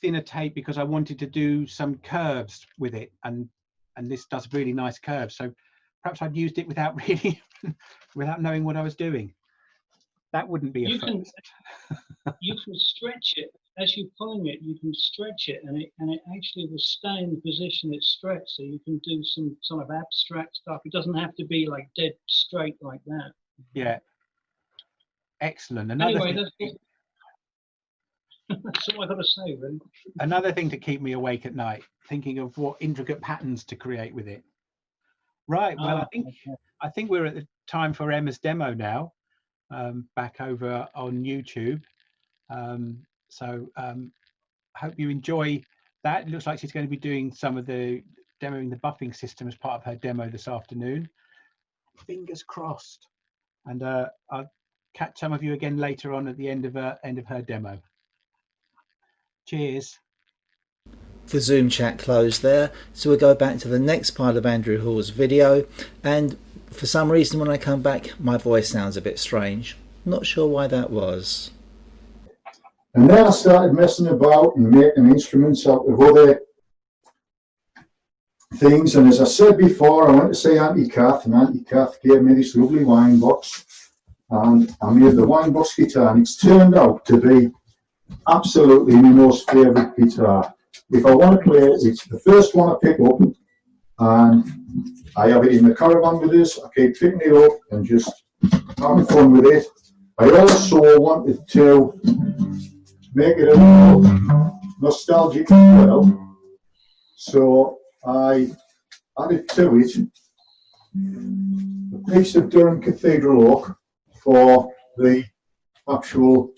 thinner tape because I wanted to do some curves with it, and this does really nice curves. So perhaps I'd used it without really, without knowing what I was doing. That wouldn't be a first. You can stretch it as you're pulling it. You can stretch it, and it actually will stay in the position it's stretched. So you can do some sort of abstract stuff. It doesn't have to be like dead straight like that. Yeah. Excellent. Anyway, that's all I got to say, really. Another thing to keep me awake at night, thinking of what intricate patterns to create with it. Right. Well, I think we're at the time for Emma's demo now. Back over on YouTube. Hope you enjoy that. It looks like she's going to be doing some of the demoing the buffing system as part of her demo this afternoon. Fingers crossed. And I'll catch some of you again later on at the end of her demo. Cheers. The Zoom chat closed there, so we'll go back to the next part of Andrew Hall's video, and for some reason when I come back my voice sounds a bit strange. Not sure why that was. And then I started messing about and making instruments out of other things, and as I said before, I went to see Auntie Kath, and Auntie Kath gave me this lovely wine box, and I made the wine box guitar, and it's turned out to be absolutely my most favourite guitar. If I want to play it, it's the first one I pick up, and I have it in the caravan with us. I keep picking it up and just having fun with it. I also wanted to make it a little nostalgic as well, so I added to it a piece of Durham Cathedral oak for the actual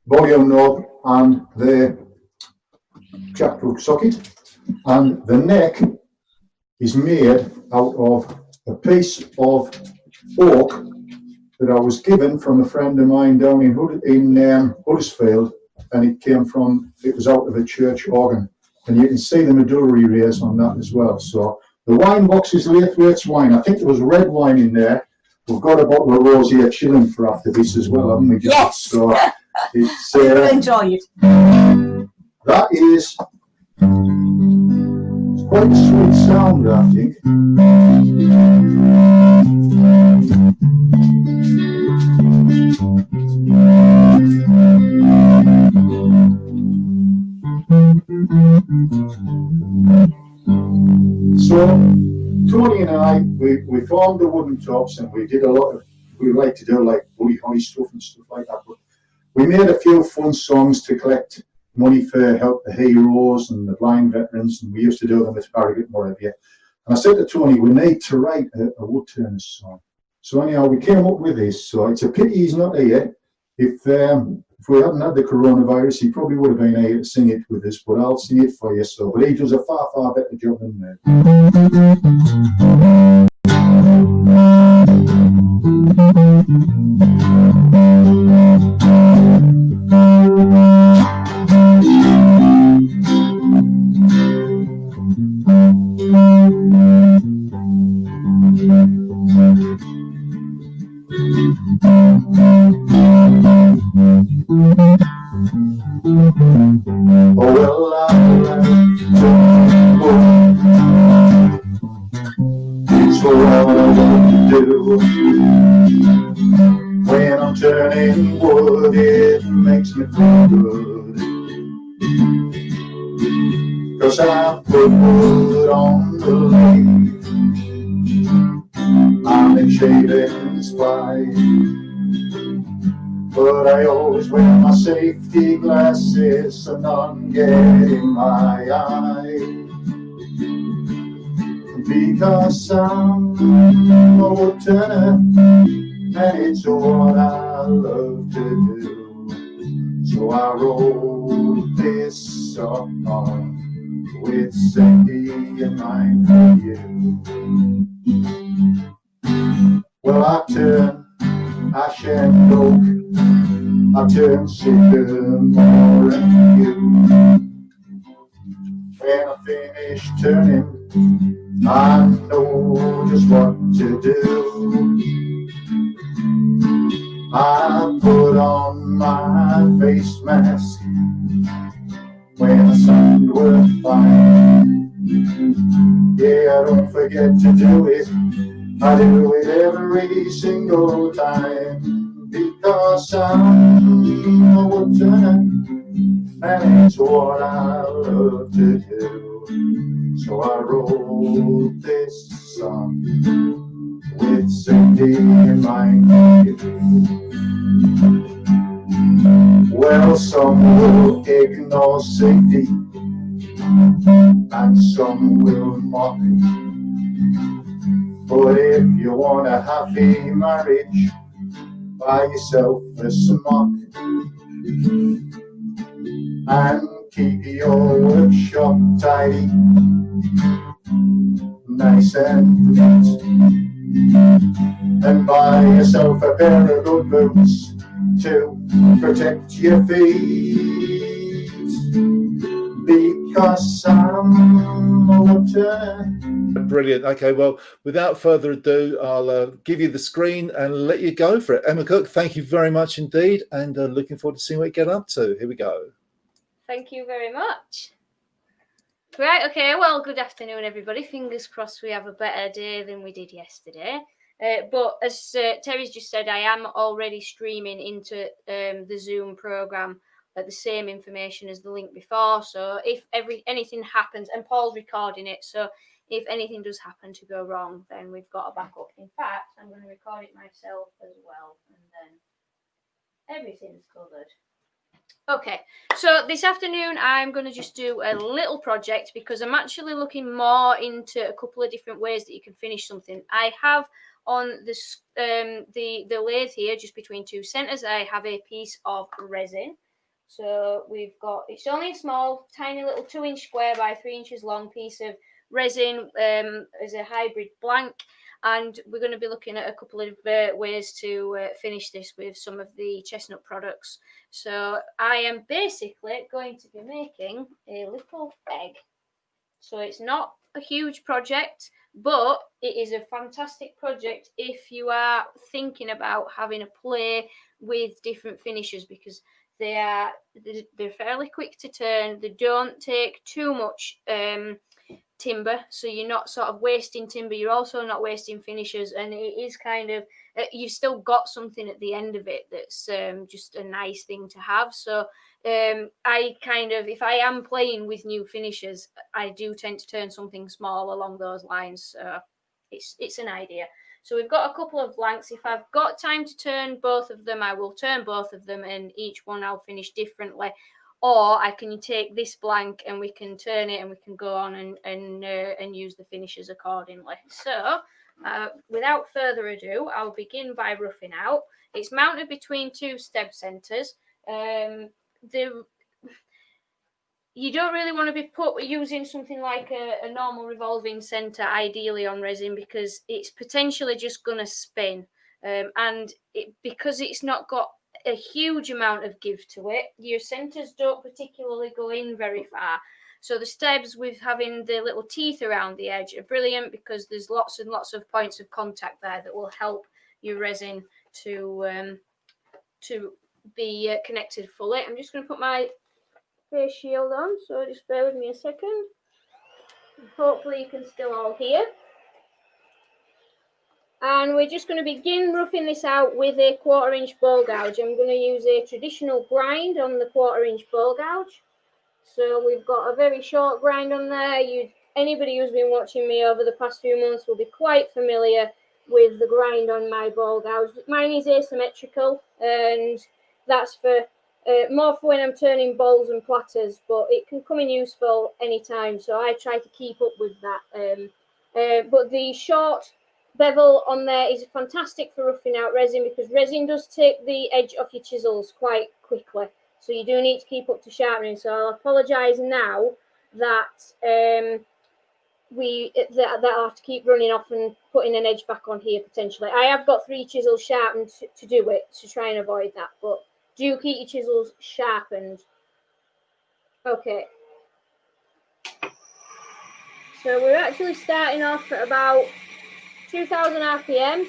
volume knob and the jackroot socket, and the neck is made out of a piece of oak that I was given from a friend of mine down in Huddersfield, and it was out of a church organ, and you can see the medullary rays on that as well. So the wine box is Laithwaite's wine. I think there was red wine in there. We've got a bottle of rosé chilling for after this as well, haven't we? Yes. So it's you'll enjoy it. That is quite a sweet sound, I think. So Tony and I, we formed the Wooden Tops, and we like to do like Buddy Holly stuff and stuff like that. But we made a few fun songs to collect money for Help the Heroes and the blind veterans, and we used to do them at Harrogate and whatever. And I said to Tony, we need to write a Woodturners song. So anyhow, we came up with this. So it's a pity he's not here. If we hadn't had the coronavirus, he probably would have been here to sing it with us, but I'll sing it for you. So, but he does a far, far better job than me. When I'm turning wood, it makes me feel good, 'cause I put wood on the lathe, I'm in shaving supply, but I always wear my safety glasses so none get in my eye. Because I'm a woodturner, and it's what I love to do. So I wrote this song with safety in mind for you. Well, I turn ash and oak, I turn sycamore and yew. When I finish turning, I know just what to do. I put on my face mask when the sun was fine. Yeah, I don't forget to do it. I do it every single time, because I'm a woodturner, and it's what I love to do. So I wrote this song with safety in mind. Well, some will ignore safety, and some will mock it. But if you want a happy marriage, buy yourself a smock and keep your workshop tidy, nice and neat. And buy yourself a pair of good boots to protect your feet, because I'm a woodturner. Brilliant. Okay, well, without further ado, I'll give you the screen and let you go for it. Emma Cook, thank you very much indeed, and looking forward to seeing what you get up to. Here we go. Thank you very much. Right, okay, well, good afternoon, everybody. Fingers crossed we have a better day than we did yesterday. But as Terry's just said, I am already streaming into the Zoom program at the same information as the link before. So if anything happens, and Paul's recording it, so if anything does happen to go wrong, then we've got a backup. In fact, I'm going to record it myself as well, and then everything's covered. Okay, so this afternoon I'm going to just do a little project because I'm actually looking more into a couple of different ways that you can finish something. I have on this the lathe here, just between two centers, I have a piece of resin. So we've got, it's only a small, tiny little 2-inch square by 3 inches long piece of resin as a hybrid blank. And we're going to be looking at a couple of ways to finish this with some of the chestnut products. So I am basically going to be making a little egg. So it's not a huge project, but it is a fantastic project if you are thinking about having a play with different finishes, because they're fairly quick to turn. They don't take too much timber, so you're not sort of wasting timber, you're also not wasting finishes, and it is kind of you've still got something at the end of it that's just a nice thing to have. So I kind of, if I am playing with new finishes, I do tend to turn something small along those lines. So it's an idea. So we've got a couple of blanks. If I've got time to turn both of them, I will turn both of them, and each one I'll finish differently. Or I can take this blank and we can turn it and we can go on and use the finishes accordingly. So without further ado, I'll begin by roughing out. It's mounted between two stem centers. You don't really want to be using something like a normal revolving center, ideally on resin, because it's potentially just going to spin. And because it's not got a huge amount of give to it, your centers don't particularly go in very far. So the stems with having the little teeth around the edge are brilliant, because there's lots and lots of points of contact there that will help your resin to be connected fully. I'm just going to put my face shield on, so just bear with me a second. Hopefully you can still all hear. And we're just going to begin roughing this out with a 1/4 inch bowl gouge. I'm going to use a traditional grind on the 1/4 inch bowl gouge. So we've got a very short grind on there. Anybody who's been watching me over the past few months will be quite familiar with the grind on my bowl gouge. Mine is asymmetrical, and that's for more for when I'm turning bowls and platters, but it can come in useful anytime. So I try to keep up with that. But the short bevel on there is fantastic for roughing out resin, because resin does take the edge off your chisels quite quickly. So you do need to keep up to sharpening. So I'll apologise now that that I'll have to keep running off and putting an edge back on here potentially. I have got 3 chisels sharpened to do it, to try and avoid that, but do keep your chisels sharpened. Okay. So we're actually starting off at about 2000 RPM.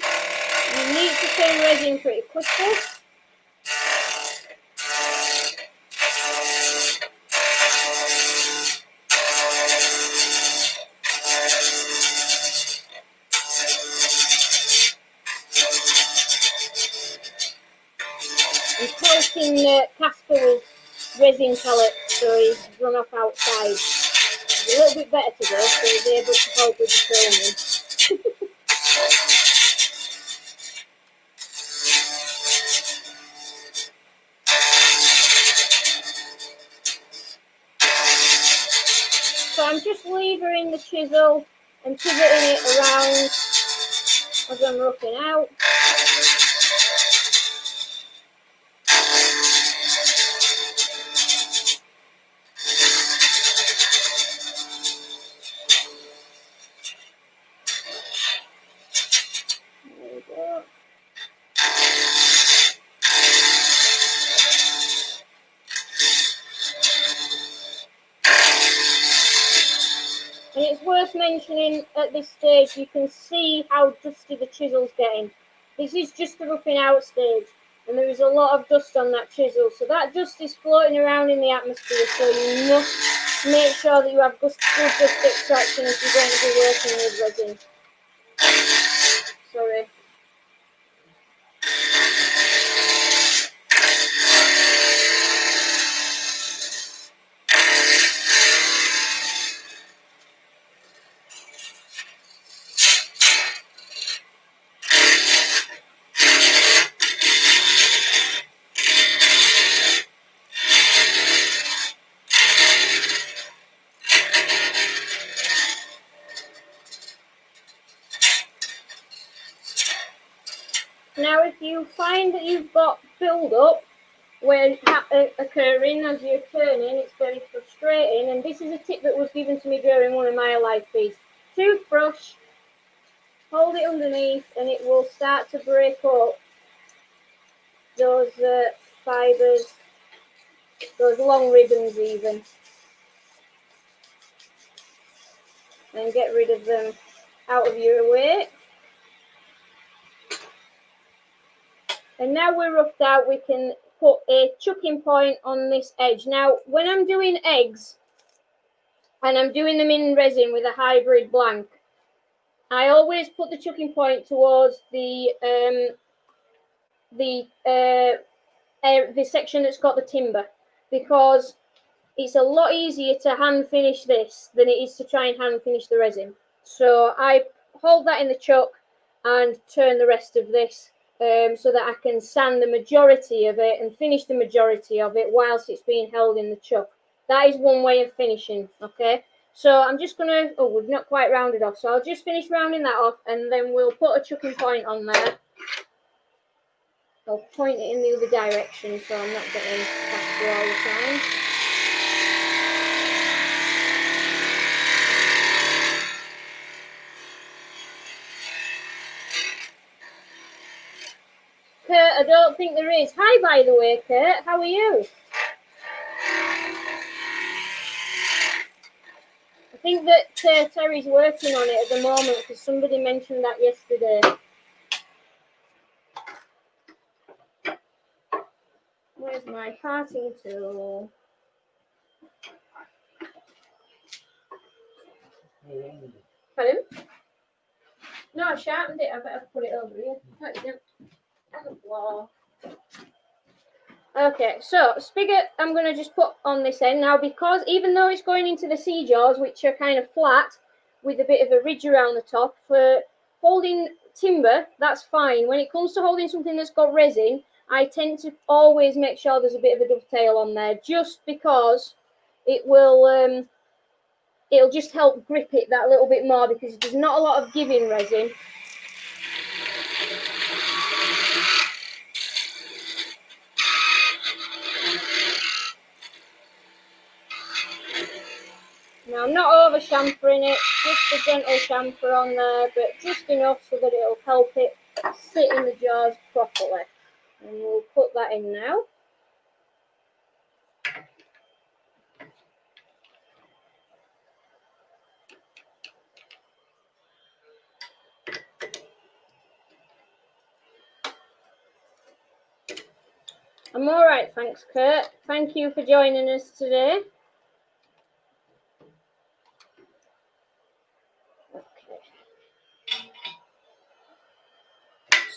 You need to turn resin pretty quickly. hitting Casper with resin pellets, so he's run off outside. He's a little bit better today, so he's able to help with the filming. So I'm just levering the chisel and pivoting it around as I'm roughing out. There we go. And it's worth mentioning at this stage, you can see how dusty the chisel's getting. This is just the roughing out stage, and there is a lot of dust on that chisel. So that dust is floating around in the atmosphere, so you must make sure that you have good dust extraction if you're going to be working with resin. Sorry. Now, if you find that you've got build-up when occurring as you're turning, it's very frustrating. And this is a tip that was given to me during one of my live feeds. Toothbrush, hold it underneath, and it will start to break up those fibres, those long ribbons even, and get rid of them out of your way. And now we're roughed out, we can put a chucking point on this edge. Now, when I'm doing eggs, and I'm doing them in resin with a hybrid blank, I always put the chucking point towards the section that's got the timber, because it's a lot easier to hand finish this than it is to try and hand finish the resin. So I hold that in the chuck and turn the rest of this so that I can sand the majority of it and finish the majority of it whilst it's being held in the chuck. That is one way of finishing, okay? So I'm just going to, oh, we've not quite rounded off, so I'll just finish rounding that off, and then we'll put a chucking point on there. I'll point it in the other direction so I'm not getting faster all the time. Kurt, I don't think there is. Hi, by the way, Kurt. How are you? I think that Terry's working on it at the moment because somebody mentioned that yesterday. Where's my parting tool? Pardon? No, I sharpened it. I better put it over here. No, it didn't. On the floor. Okay, so spigot I'm going to just put on this end now, because even though it's going into the C-jaws, which are kind of flat with a bit of a ridge around the top, for holding timber, that's fine. When it comes to holding something that's got resin, I tend to always make sure there's a bit of a dovetail on there, just because it will, it'll just help grip it that little bit more, because there's not a lot of give in resin. Now, I'm not over chamfering it, just a gentle chamfer on there, but just enough so that it'll help it sit in the jars properly. And we'll put that in now. I'm all right, thanks, Kurt. Thank you for joining us today.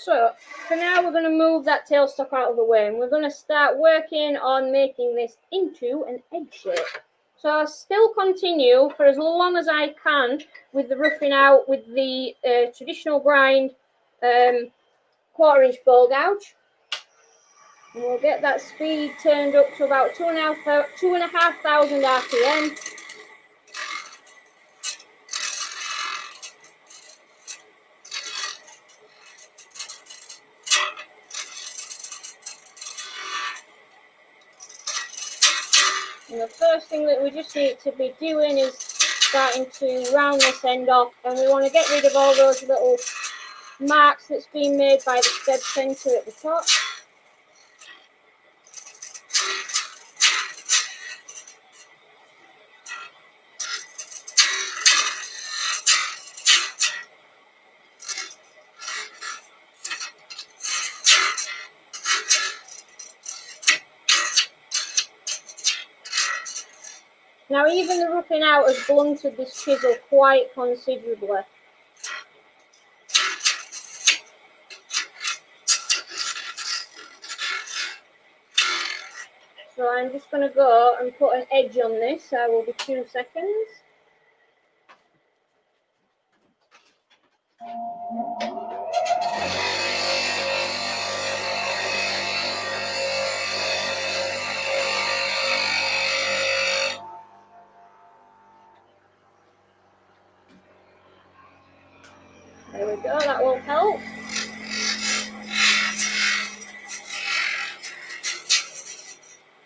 So for now, we're going to move that tailstock out of the way, and we're going to start working on making this into an egg shape. So I'll still continue for as long as I can with the roughing out with the traditional grind 1/4 inch bowl gouge. And we'll get that speed turned up to about 2,500 RPM. And the first thing that we just need to be doing is starting to round this end off, and we want to get rid of all those little marks that's been made by the dead centre at the top. Now even the roughing out has blunted this chisel quite considerably. So I'm just going to go and put an edge on this. I will be 2 seconds. There we go, that will help.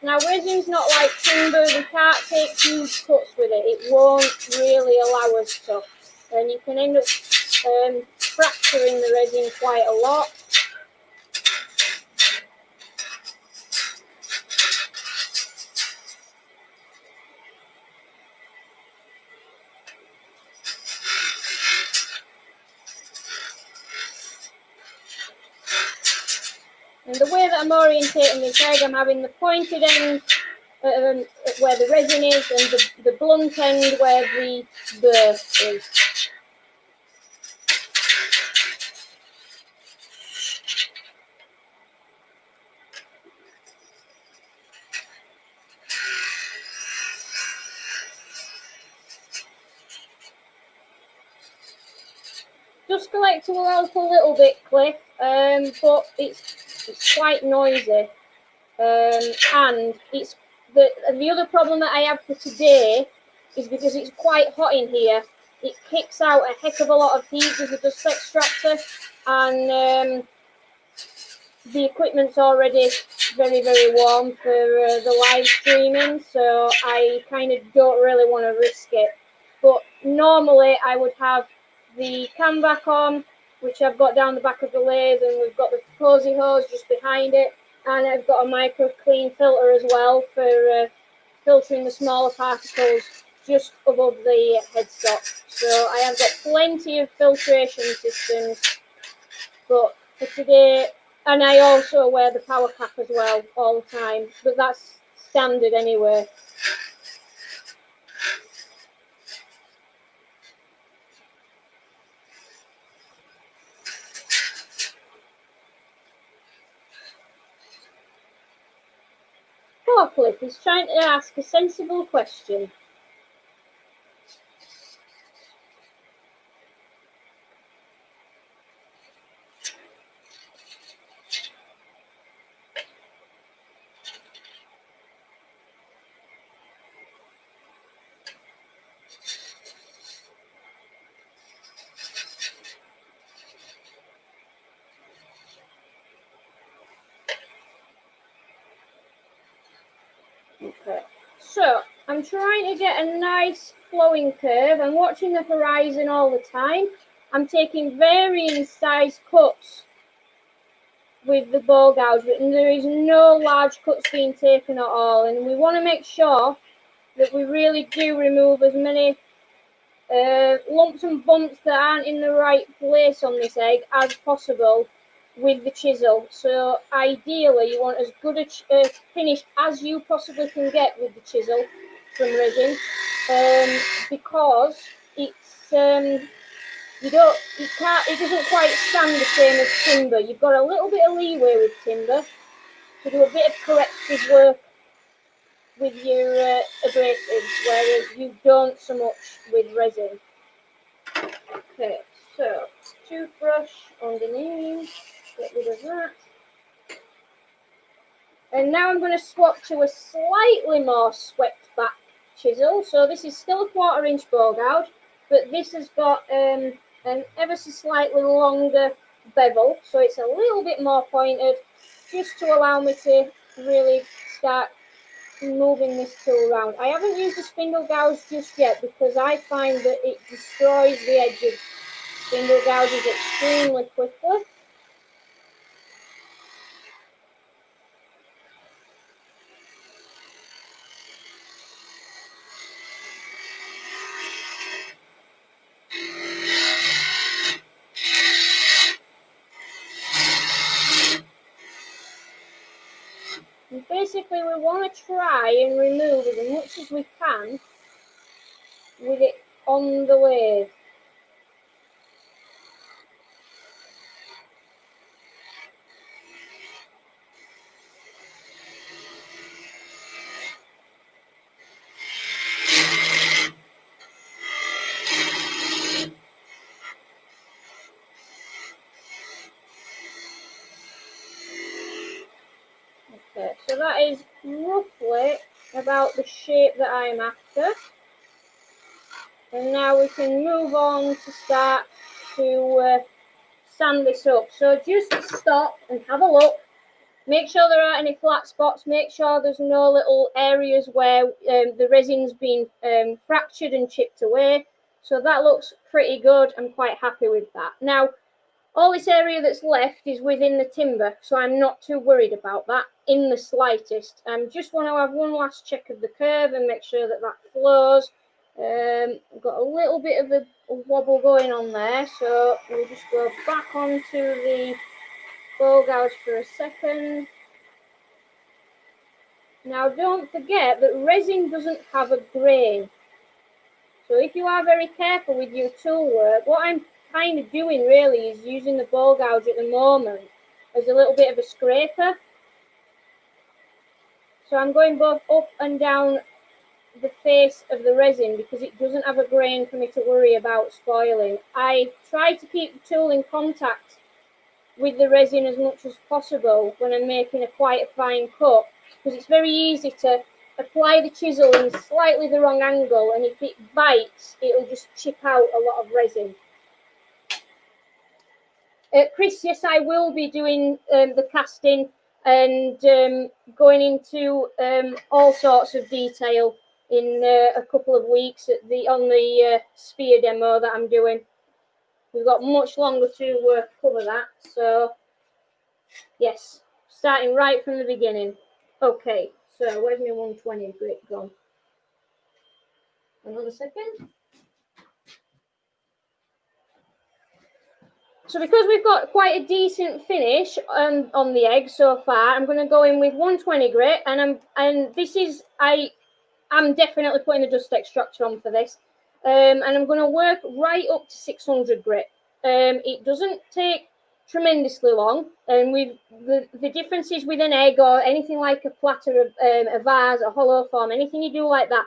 Now resin's not like timber, we can't take huge cuts with it. It won't really allow us to. And you can end up fracturing the resin quite a lot. And the way that I'm orientating this egg, I'm having the pointed end where the resin is and the blunt end where the burr is. Just collect to help a little bit, Cliff, but it's quite noisy. And it's the other problem that I have for today is because it's quite hot in here. It kicks out a heck of a lot of heat with the dust extractor, and the equipment's already very, very warm for the live streaming, so I kind of don't really want to risk it. But normally I would have the cam back on, which I've got down the back of the lathe, and we've got the posy hose just behind it, and I've got a micro clean filter as well for filtering the smaller particles just above the headstock. So I have got plenty of filtration systems, but for today, and I also wear the power cap as well all the time, but that's standard anyway. Poor Cliff is trying to ask a sensible question. Okay, so I'm trying to get a nice flowing curve. I'm watching the horizon all the time. I'm taking varying size cuts with the ball gouge, but there is no large cuts being taken at all. And we want to make sure that we really do remove as many lumps and bumps that aren't in the right place on this egg as possible with the chisel. So ideally you want as good a finish as you possibly can get with the chisel from resin, because it's it doesn't quite stand the same as timber. You've got a little bit of leeway with timber to do a bit of corrective work with your abrasives, whereas you don't so much with resin. Okay, so toothbrush underneath, get rid of that. And now I'm going to swap to a slightly more swept back chisel. So this is still a 1/4 inch ball gouge, but this has got an ever so slightly longer bevel, so it's a little bit more pointed, just to allow me to really start moving this tool around. I haven't used the spindle gouge just yet because I find that it destroys the edge of spindle gouges extremely quickly. And basically we want to try and remove as much as we can with it on the lathe. Okay, so that is roughly about the shape that I'm after. And now we can move on to start to sand this up. So just stop and have a look. Make sure there aren't any flat spots. Make sure there's no little areas where the resin's been fractured and chipped away. So that looks pretty good. I'm quite happy with that. Now, all this area that's left is within the timber, so I'm not too worried about that in the slightest. Just want to have one last check of the curve and make sure that that flows. I've got a little bit of a wobble going on there, so we'll just go back onto the ball gouge for a second. Now don't forget that resin doesn't have a grain, so if you are very careful with your tool work, what I'm kind of doing really is using the ball gouge at the moment as a little bit of a scraper. So I'm going both up and down the face of the resin because it doesn't have a grain for me to worry about spoiling. I try to keep the tool in contact with the resin as much as possible when I'm making quite a fine cut, because it's very easy to apply the chisel in slightly the wrong angle, and if it bites, it'll just chip out a lot of resin. Chris, yes, I will be doing the casting and going into all sorts of detail in a couple of weeks on the sphere demo that I'm doing. We've got much longer to cover that, so yes, starting right from the beginning. Okay, so where's my 120 grit gone? Another second. So because we've got quite a decent finish on the egg so far, I'm going to go in with 120 grit, and I'm definitely putting the dust extractor on for this, and I'm going to work right up to 600 grit. It doesn't take tremendously long, and with the differences with an egg or anything like a platter of a vase, a hollow form, anything you do like that,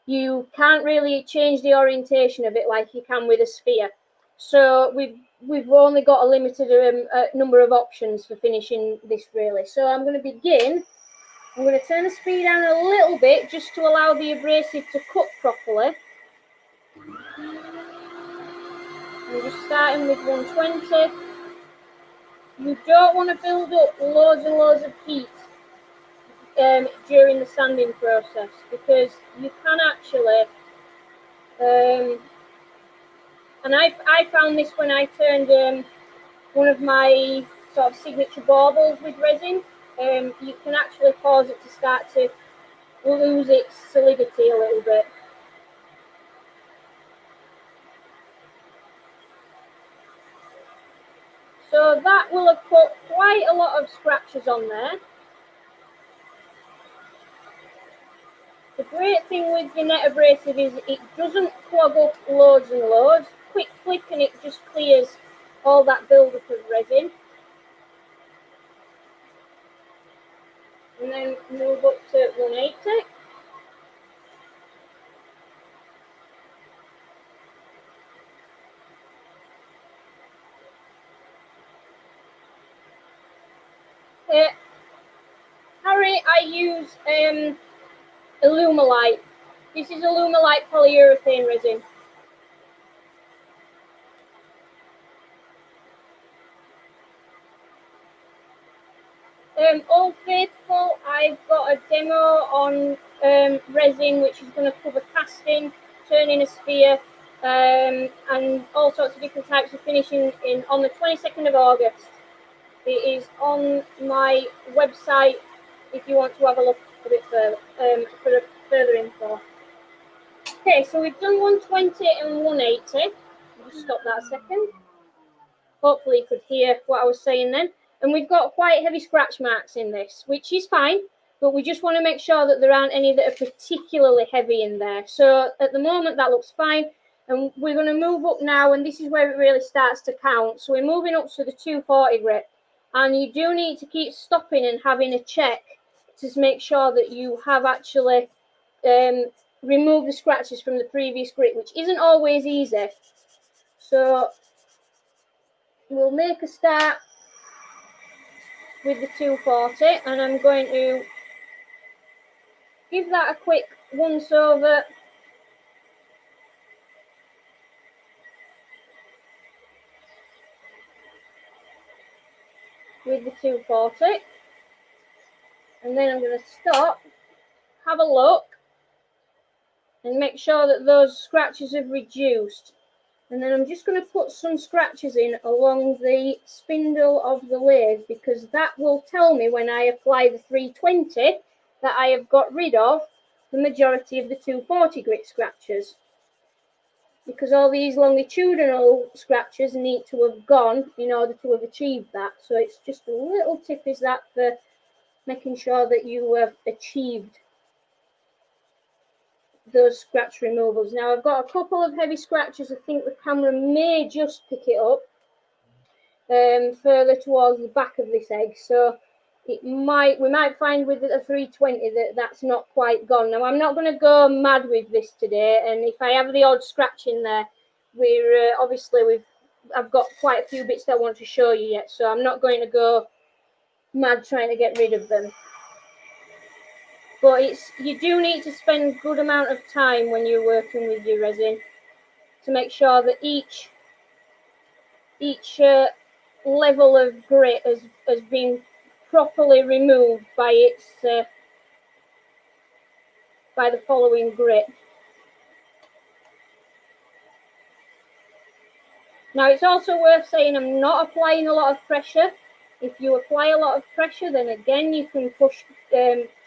you can't really change the orientation of it like you can with a sphere. So we've only got a limited number of options for finishing this really. So I'm going to begin. I'm going to turn the speed down a little bit just to allow the abrasive to cut properly. I'm just starting with 120. You don't want to build up loads and loads of heat during the sanding process, because you can actually and I found this when I turned one of my sort of signature baubles with resin. You can actually cause it to start to lose its solidity a little bit. So that will have put quite a lot of scratches on there. The great thing with your net abrasive is it doesn't clog up loads and loads. Quick click and it just clears all that buildup of resin. And then move up to 180. Harry, I use Alumilite. This is Alumilite polyurethane resin. Old Faithful, I've got a demo on resin which is going to cover casting, turning a sphere, and all sorts of different types of finishing on the 22nd of August. It is on my website if you want to have a look a bit further for further info. Okay, so we've done 120 and 180. I'll just stop that a second. Hopefully you could hear what I was saying then. And we've got quite heavy scratch marks in this, which is fine, but we just want to make sure that there aren't any that are particularly heavy in there. So at the moment that looks fine, and we're going to move up now, and this is where it really starts to count. So we're moving up to the 240 grit, and you do need to keep stopping and having a check to make sure that you have actually removed the scratches from the previous grit, which isn't always easy. So we'll make a start with the 240, and I'm going to give that a quick once over. With the 240, and then I'm going to stop, have a look, and make sure that those scratches have reduced. And then I'm just going to put some scratches in along the spindle of the lathe, because that will tell me when I apply the 320 that I have got rid of the majority of the 240 grit scratches, because all these longitudinal scratches need to have gone in order to have achieved that. So it's just a little tip is that for making sure that you have achieved those scratch removals. Now I've got a couple of heavy scratches. I think the camera may just pick it up further towards the back of this egg, so we might find with the 320 that that's not quite gone. Now I'm not going to go mad with this today, and if I have the odd scratch in there, we're I've got quite a few bits that I want to show you yet, so I'm not going to go mad trying to get rid of them. But you do need to spend a good amount of time when you're working with your resin to make sure that each level of grit has been properly removed by the following grit. Now it's also worth saying I'm not applying a lot of pressure. If you apply a lot of pressure, then again you can push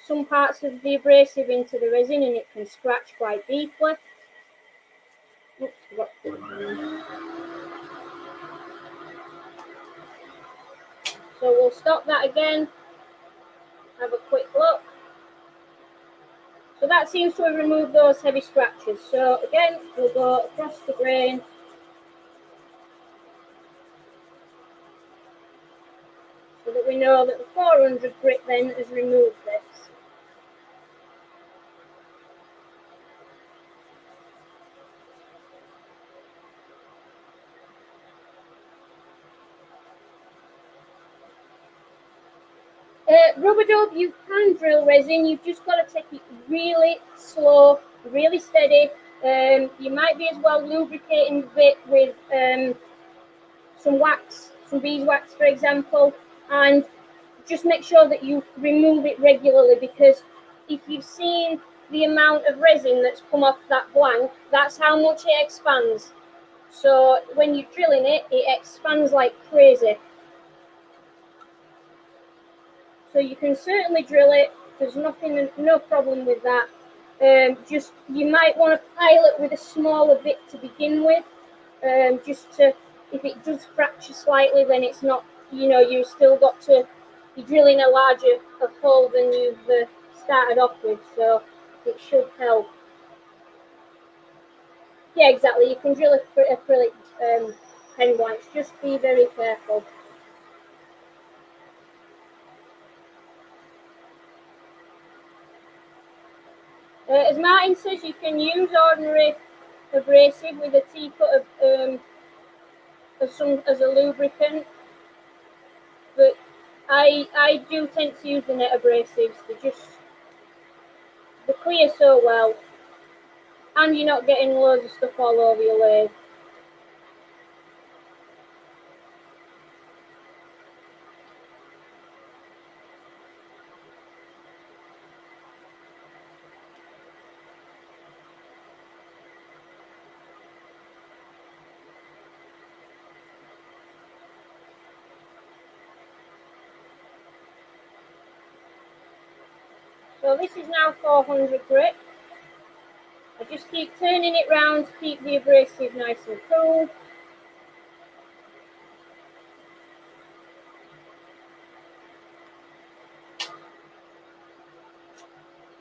some parts of the abrasive into the resin and it can scratch quite deeply. Oops, forgot to put it down. So we'll stop that again, have a quick look. So that seems to have removed those heavy scratches. So again, we'll go across the grain. So that we know that the 400 grit then has removed this. Rubber dub, you can drill resin, you've just got to take it really slow, really steady. You might be as well lubricating the bit with some wax, some beeswax for example, and just make sure that you remove it regularly, because if you've seen the amount of resin that's come off that blank, that's how much it expands. So when you're drilling it, it expands like crazy. So you can certainly drill it. There's no problem with that. Just you might want to pile it with a smaller bit to begin with, just to, if it does fracture slightly, then it's not, you've still got to be drilling a larger hole than you've started off with. So it should help. Yeah, exactly. You can drill acrylic pen blanks. Just be very careful. As Martin says, you can use ordinary abrasive with a teacup as a lubricant, but I do tend to use the net abrasives. They clear so well, and you're not getting loads of stuff all over your lathe. So this is now 400 grit. I just keep turning it round to keep the abrasive nice and cool.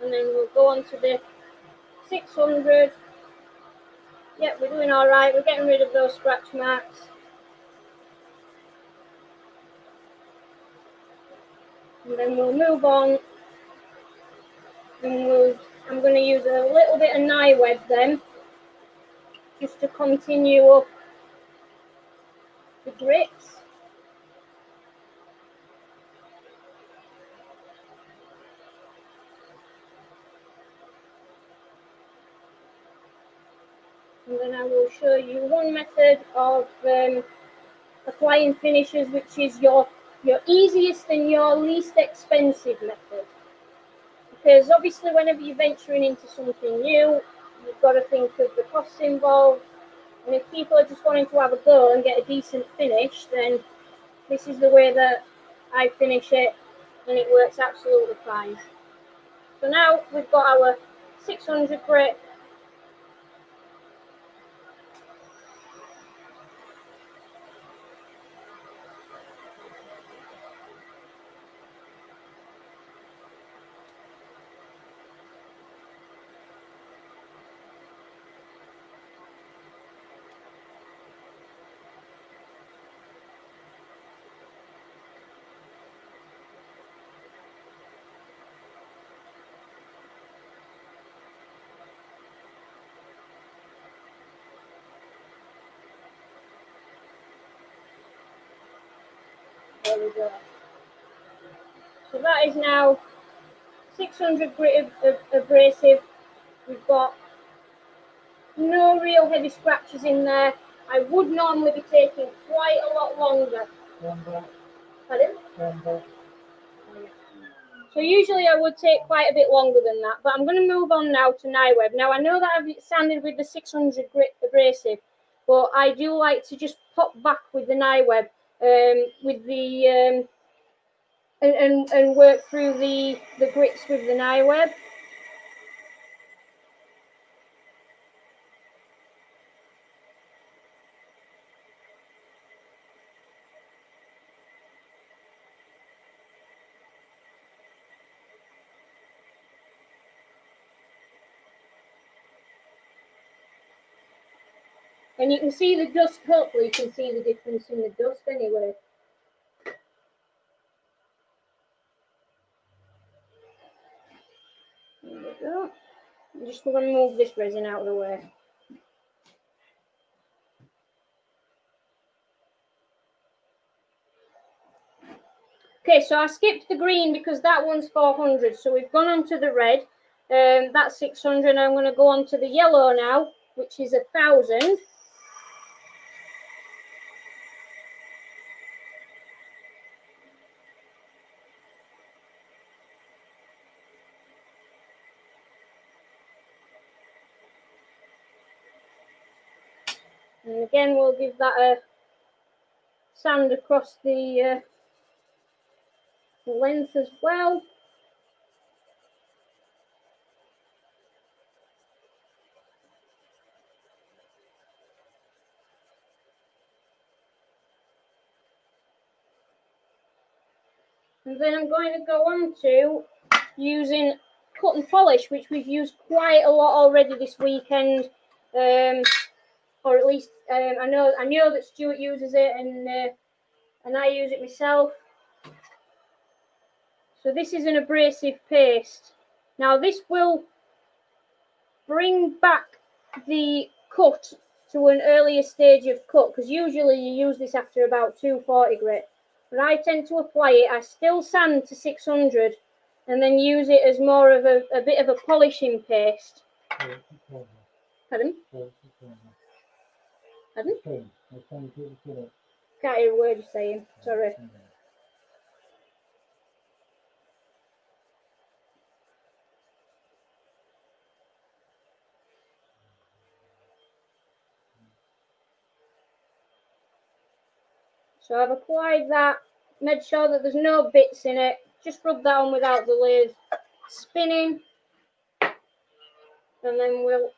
And then we'll go on to the 600. Yep, we're doing all right. We're getting rid of those scratch marks. And then we'll move on. And I'm going to use a little bit of nye web then, just to continue up the grits. And then I will show you one method of applying finishes, which is your easiest and your least expensive method. Because obviously whenever you're venturing into something new, you've got to think of the costs involved. And if people are just wanting to have a go and get a decent finish, then this is the way that I finish it, and it works absolutely fine. So now we've got our 600 grit. There we go. So that is now 600 grit of abrasive. We've got no real heavy scratches in there. I would normally be taking quite a lot longer. Pardon? So usually I would take quite a bit longer than that, but I'm going to move on now to nye web. Now I know that I've sanded with the 600 grit abrasive, but I do like to just pop back with the nye web with the and work through the grits with the nye web. And you can see the dust, hopefully you can see the difference in the dust anyway. There we go. I'm just going to move this resin out of the way. Okay, so I skipped the green because that one's 400. So we've gone on to the red. That's 600. I'm going to go on to the yellow now, which is 1,000. And again, we'll give that a sand across the length as well. And then I'm going to go on to using cut and polish, which we've used quite a lot already this weekend. least I know that Stewart uses it, and I use it myself. So this is an abrasive paste. Now this will bring back the cut to an earlier stage of cut, because usually you use this after about 240 grit. But I tend to apply it. I still sand to 600 and then use it as more of a bit of a polishing paste. Pardon? Pardon? Can't hear a word you're saying. Sorry. So I've applied that, made sure that there's no bits in it. Just rub that on without the lathe spinning, and then we'll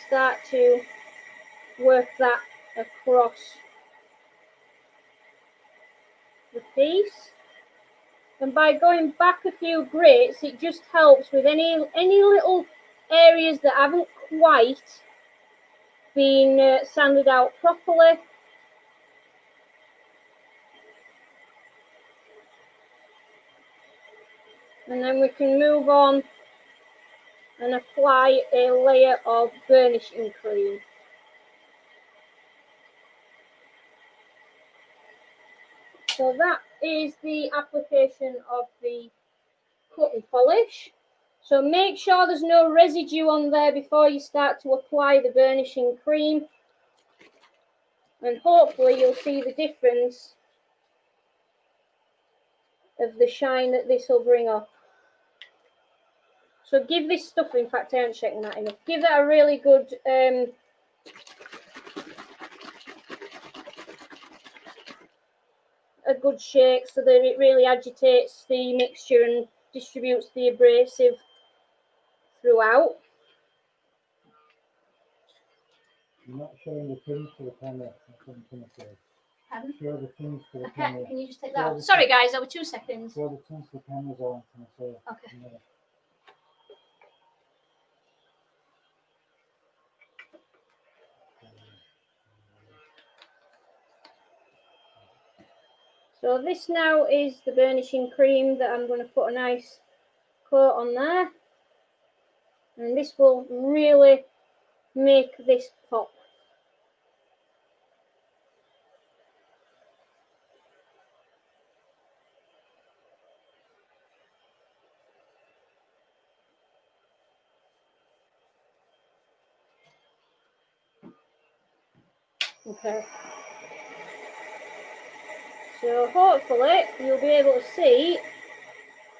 start to work that across the piece. And by going back a few grits, it just helps with any little areas that haven't quite been sanded out properly. And then we can move on and apply a layer of burnishing cream. So that is the application of the cut and polish. So make sure there's no residue on there before you start to apply the burnishing cream. And hopefully you'll see the difference of the shine that this will bring up. So give this stuff, in fact I haven't shaken that enough, give that a really good shake so that it really agitates the mixture and distributes the abrasive throughout. You're not showing the pins to the camera. Pardon? Show the pins to the Okay, camera. can you just take that out? Sorry guys, over 2 seconds. Show the pins to the cameras on. Okay. Yeah. So this now is the burnishing cream that I'm going to put a nice coat on there. And this will really make this pop. Okay. So hopefully you'll be able to see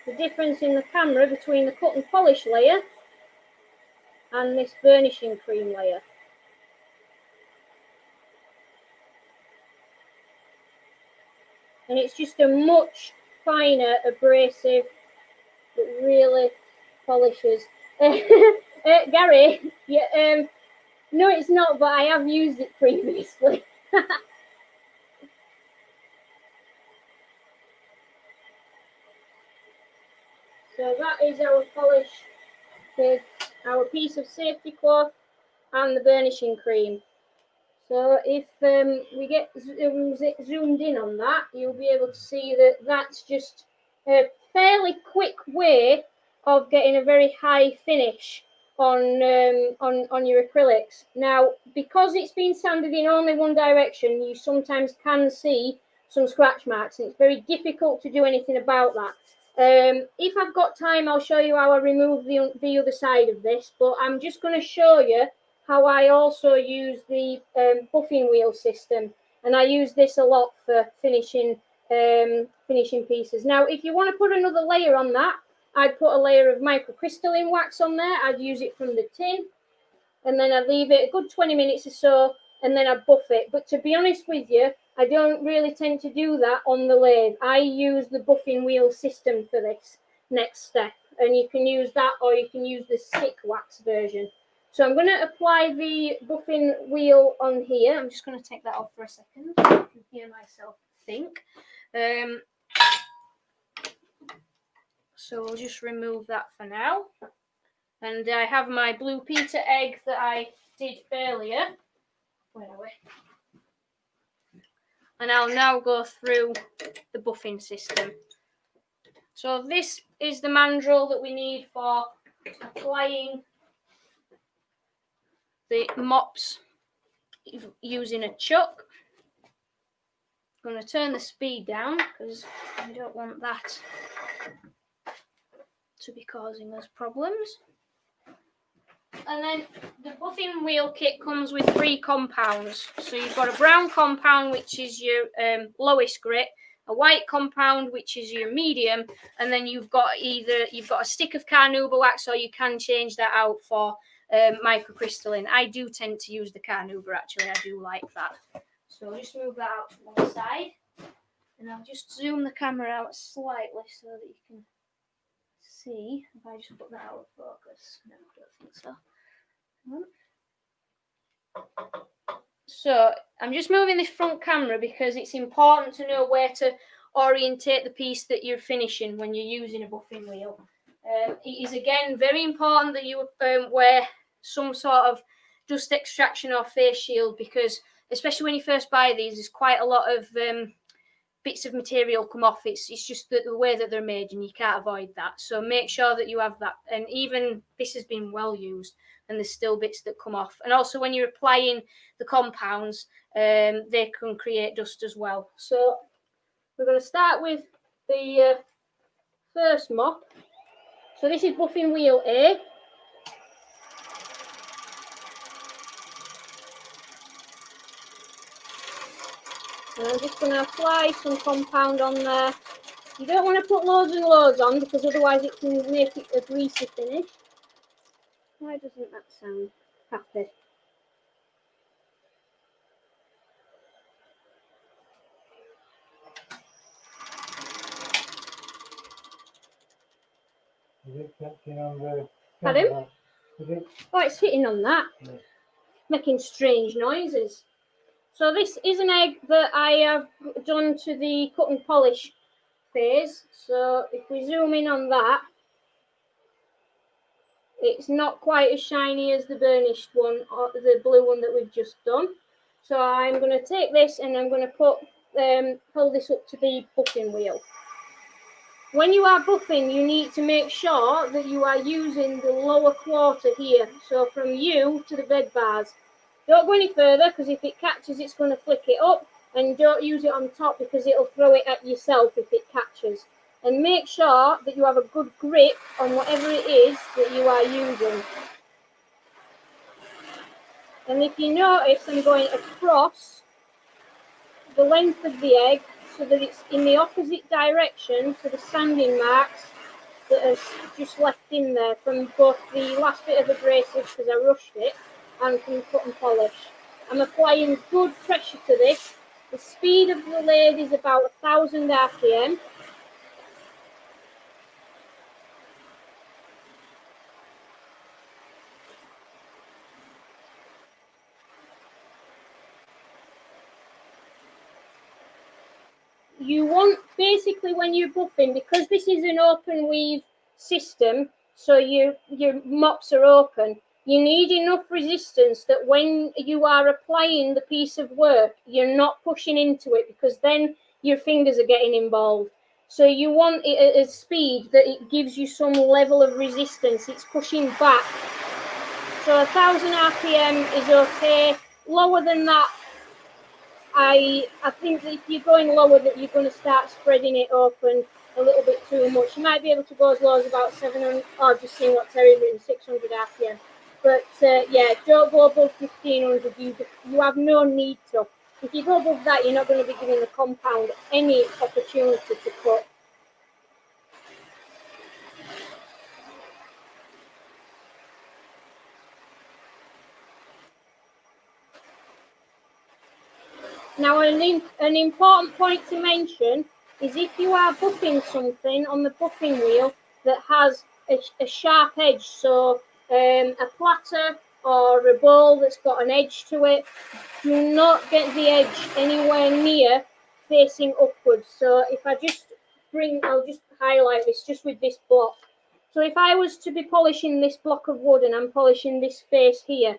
the difference in the camera between the cut and polish layer and this burnishing cream layer. And it's just a much finer abrasive that really polishes. Gary, yeah, no it's not, but I have used it previously. So that is our polish with our piece of safety cloth and the burnishing cream. So if we get zoomed in on that, you'll be able to see that that's just a fairly quick way of getting a very high finish on your acrylics. Now, because it's been sanded in only one direction, you sometimes can see some scratch marks, and it's very difficult to do anything about that. If I've got time, I'll show you how I remove the other side of this, but I'm just going to show you how I also use the buffing wheel system, and I use this a lot for finishing pieces. Now, if you want to put another layer on that, I'd put a layer of microcrystalline wax on there. I'd use it from the tin, and then I'd leave it a good 20 minutes or so, and then I'd buff it. But to be honest with you, I don't really tend to do that on the lathe. I use the buffing wheel system for this next step, and you can use that, or you can use the stick wax version. So I'm going to apply the buffing wheel on here. I'm just going to take that off for a second so I can hear myself think. So we'll just remove that for now. And I have my Blue Peter egg that I did earlier. Where are we? And I'll now go through the buffing system. So this is the mandrel that we need for applying the mops using a chuck. I'm going to turn the speed down because I don't want that to be causing us problems. And then the buffing wheel kit comes with 3 compounds. So you've got a brown compound, which is your lowest grit, a white compound, which is your medium, and then you've got a stick of carnauba wax, or you can change that out for microcrystalline. I do tend to use the carnauba, actually. I do like that. So I'll just move that out to one side, and I'll just zoom the camera out slightly so that you can see. If I just put that out of focus, no, I don't think so. So I'm just moving this front camera because it's important to know where to orientate the piece that you're finishing when you're using a buffing wheel. It is again very important that you wear some sort of dust extraction or face shield, because especially when you first buy these, there's quite a lot of bits of material come off. It's just the way that they're made, and you can't avoid that. So make sure that you have that. And even this has been well used, and there's still bits that come off. And also when you're applying the compounds, they can create dust as well. So we're going to start with the first mop. So this is buffing wheel A. And I'm just going to apply some compound on there. You don't want to put loads and loads on, because otherwise it can make it a greasy finish. Why doesn't that sound happy? Is it catching on the Pardon? camera? Is it? Oh, it's hitting on that. Yeah. Making strange noises. So this is an egg that I have done to the cut and polish phase. So if we zoom in on that, it's not quite as shiny as the burnished one, or the blue one that we've just done. So I'm going to take this and I'm going to hold this up to the buffing wheel. When you are buffing, you need to make sure that you are using the lower quarter here. So from you to the bed bars. Don't go any further, because if it catches, it's going to flick it up. And don't use it on top, because it'll throw it at yourself if it catches. And make sure that you have a good grip on whatever it is that you are using. And if you notice, I'm going across the length of the egg so that it's in the opposite direction to the sanding marks that are just left in there from both the last bit of abrasive, because I rushed it, and from cut and polish. I'm applying good pressure to this. The speed of the lathe is about 1000 RPM. You want, basically, when you're buffing, because this is an open weave system, so your mops are open, you need enough resistance that when you are applying the piece of work, you're not pushing into it, because then your fingers are getting involved. So you want it at a speed that it gives you some level of resistance. It's pushing back. So 1000 RPM is okay. Lower than that, I think that if you're going lower, that you're going to start spreading it open a little bit too much. You might be able to go as low as about 700, or just seeing what Terry written, 600 RPM. But yeah, don't go above 1500. You have no need to. If you go above that, you're not going to be giving the compound any opportunity to cut. Now, an important point to mention is if you are buffing something on the buffing wheel that has a sharp edge, so a platter or a bowl that's got an edge to it, do not get the edge anywhere near facing upwards. So if I just I'll just highlight this just with this block. So if I was to be polishing this block of wood and I'm polishing this face here,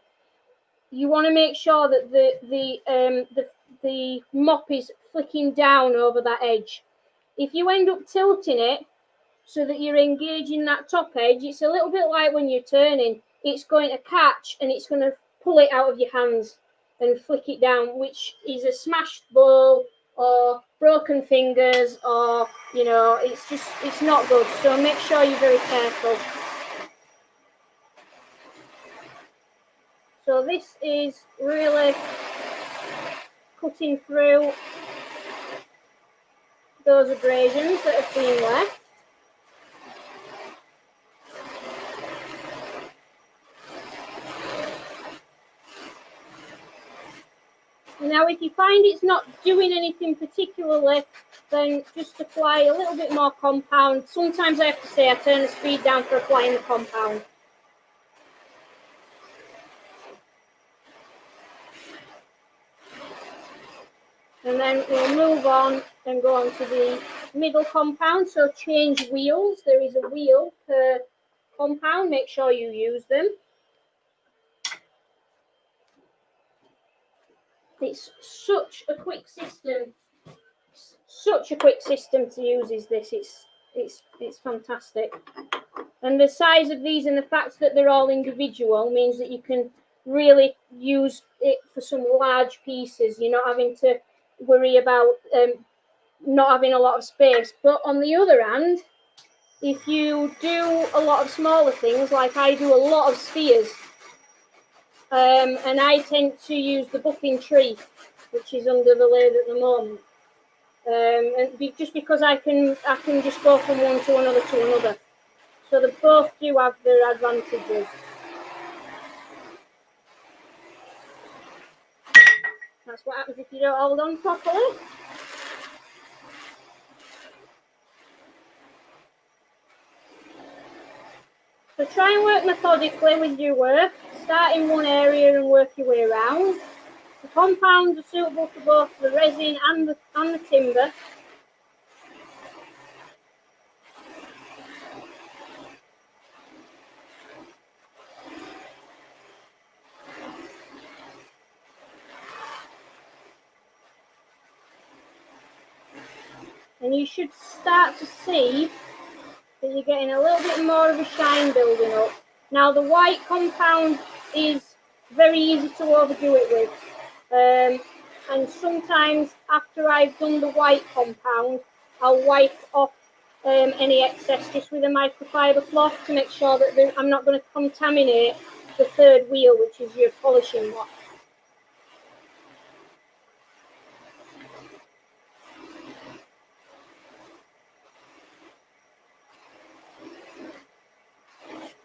you want to make sure that the mop is flicking down over that edge. If you end up tilting it so that you're engaging that top edge, it's a little bit like when you're turning. It's going to catch and it's going to pull it out of your hands and flick it down, which is a smashed bowl or broken fingers, or, you know, it's not good. So make sure you're very careful. So this is really cutting through those abrasions that have been left. Now, if you find it's not doing anything particularly, then just apply a little bit more compound. Sometimes I have to say I turn the speed down for applying the compound. And then we'll move on and go on to the middle compound. So change wheels. There is a wheel per compound. Make sure you use them. It's such a quick system. Such a quick system to use is this. It's fantastic. And the size of these and the fact that they're all individual means that you can really use it for some large pieces. You're not having to worry about not having a lot of space. But on the other hand, if you do a lot of smaller things, like I do a lot of spheres, and I tend to use the buffing tree, which is under the lathe at the moment. And just because I can just go from one to another. So they both do have their advantages. That's what happens if you don't hold on properly. So try and work methodically with your work. Start in one area and work your way around. The compounds are suitable for both the resin and the timber. And you should start to see that you're getting a little bit more of a shine building up. Now the white compound is very easy to overdo it with. And sometimes after I've done the white compound, I'll wipe off any excess just with a microfiber cloth to make sure that I'm not going to contaminate the third wheel, which is your polishing wax.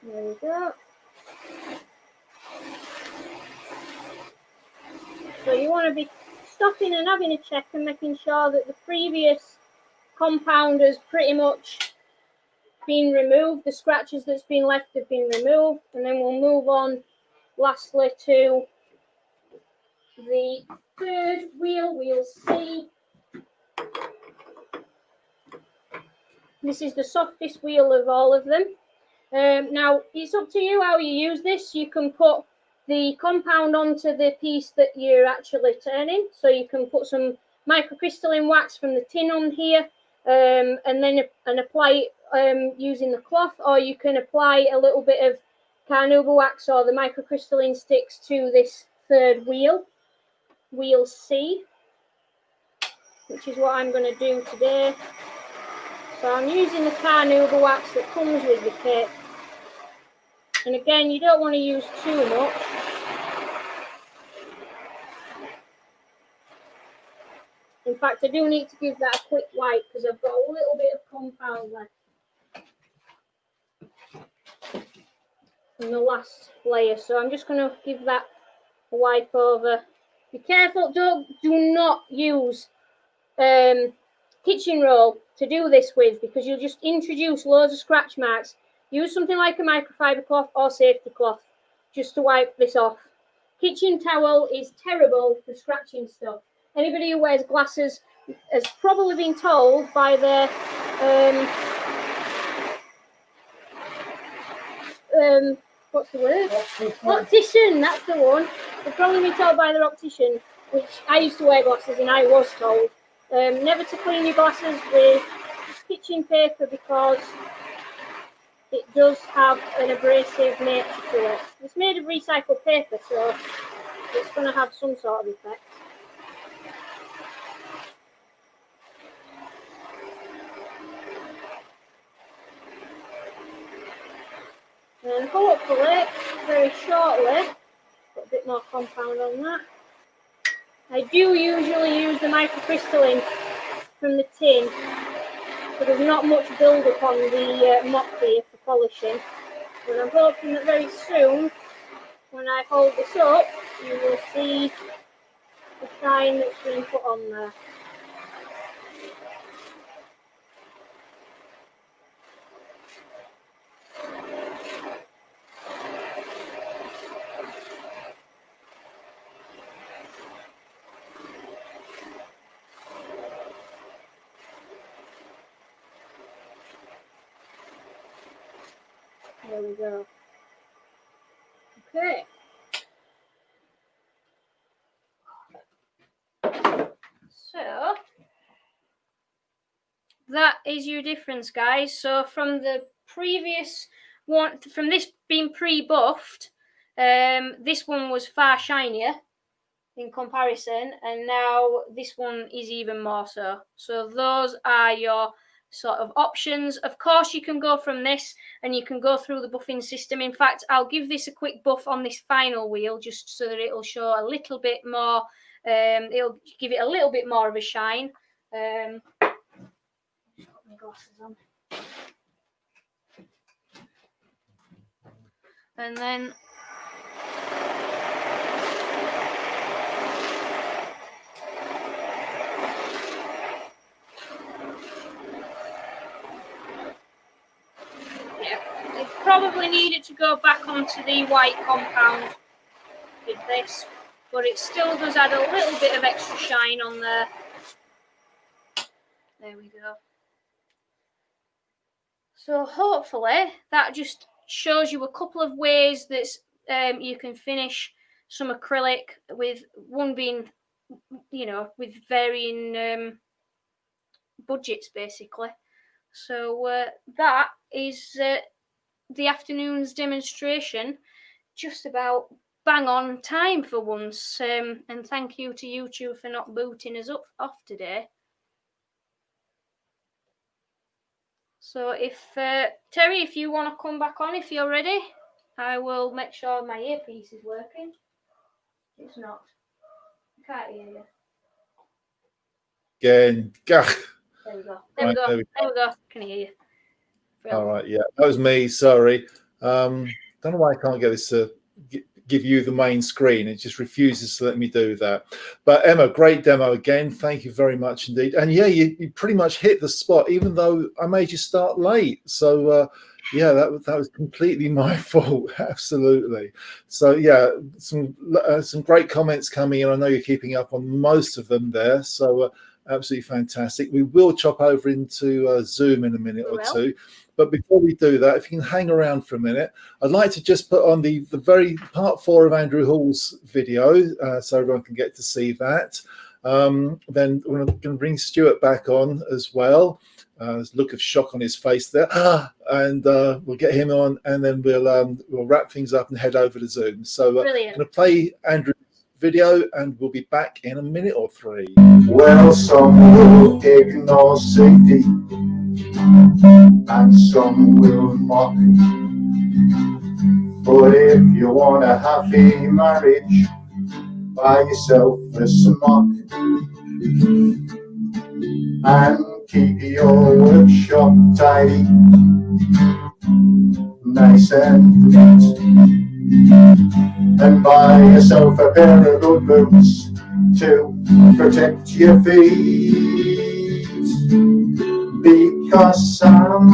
There we go. So you want to be stopping and having a check and making sure that the previous compound has pretty much been removed. The scratches that's been left have been removed. And then we'll move on lastly to the third wheel, wheel C. This is the softest wheel of all of them. Now, it's up to you how you use this. You can put the compound onto the piece that you're actually turning. So you can put some microcrystalline wax from the tin on here and apply it using the cloth, or you can apply a little bit of carnauba wax or the microcrystalline sticks to this third wheel, wheel C, which is what I'm going to do today. So I'm using the carnauba wax that comes with the kit. And again, you don't want to use too much. In fact, I do need to give that a quick wipe because I've got a little bit of compound left from the last layer. So I'm just going to give that a wipe over. Be careful, do not use kitchen roll to do this with, because you'll just introduce loads of scratch marks. Use something like a microfiber cloth or safety cloth just to wipe this off. Kitchen towel is terrible for scratching stuff. Anybody who wears glasses has probably been told by their what's the word? Optician, that's the one. They've probably been told by their optician, which I used to wear glasses and I was told, never to clean your glasses with kitchen paper because it does have an abrasive nature to it. It's made of recycled paper, so it's going to have some sort of effect. And hopefully, very shortly, put a bit more compound on that. I do usually use the microcrystalline from the tin, but there's not much build up on the mop here for polishing. But I'm hoping that very soon, when I hold this up, you will see the shine that's been put on there. There we go. Okay. So that is your difference, guys. So from the previous one, from this being pre-buffed, this one was far shinier in comparison, and now this one is even more so. So those are your sort of options. Of course, you can go from this and you can go through the buffing system. In fact, I'll give this a quick buff on this final wheel just so that it'll show a little bit more, it'll give it a little bit more of a shine. Put my glasses on. And then probably needed to go back onto the white compound with this, but it still does add a little bit of extra shine on there. There we go. So hopefully that just shows you a couple of ways that you can finish some acrylic, with one being, you know, with varying budgets basically. So that is the afternoon's demonstration, just about bang on time for once, and thank you to YouTube for not booting us off today. So if Terry, if you want to come back on, if you're ready, I will make sure my earpiece is working. It's not. I can't hear you. Again, There we go. There we go. There we go. Can I hear you? All right, yeah, that was me. Sorry. Don't know why I can't get this to give you the main screen. It just refuses to let me do that. But Emma, great demo again. Thank you very much indeed. And yeah, you pretty much hit the spot, even though I made you start late. So yeah, that was completely my fault. Absolutely. So yeah, some great comments coming in. I know you're keeping up on most of them there. So absolutely fantastic. We will chop over into Zoom in a minute or two. But before we do that, if you can hang around for a minute, I'd like to just put on the very part 4 of Andrew Hall's video so everyone can get to see that. Then we're going to bring Stewart back on as well. There's a look of shock on his face there. And we'll get him on, and then we'll wrap things up and head over to Zoom. So I'm going to play Andrew's video, and we'll be back in a minute or 3. Well, some will ignore safety, and some will mock. But if you want a happy marriage, buy yourself a smock and keep your workshop tidy, nice and neat. And buy yourself a pair of good boots to protect your feet, because I'm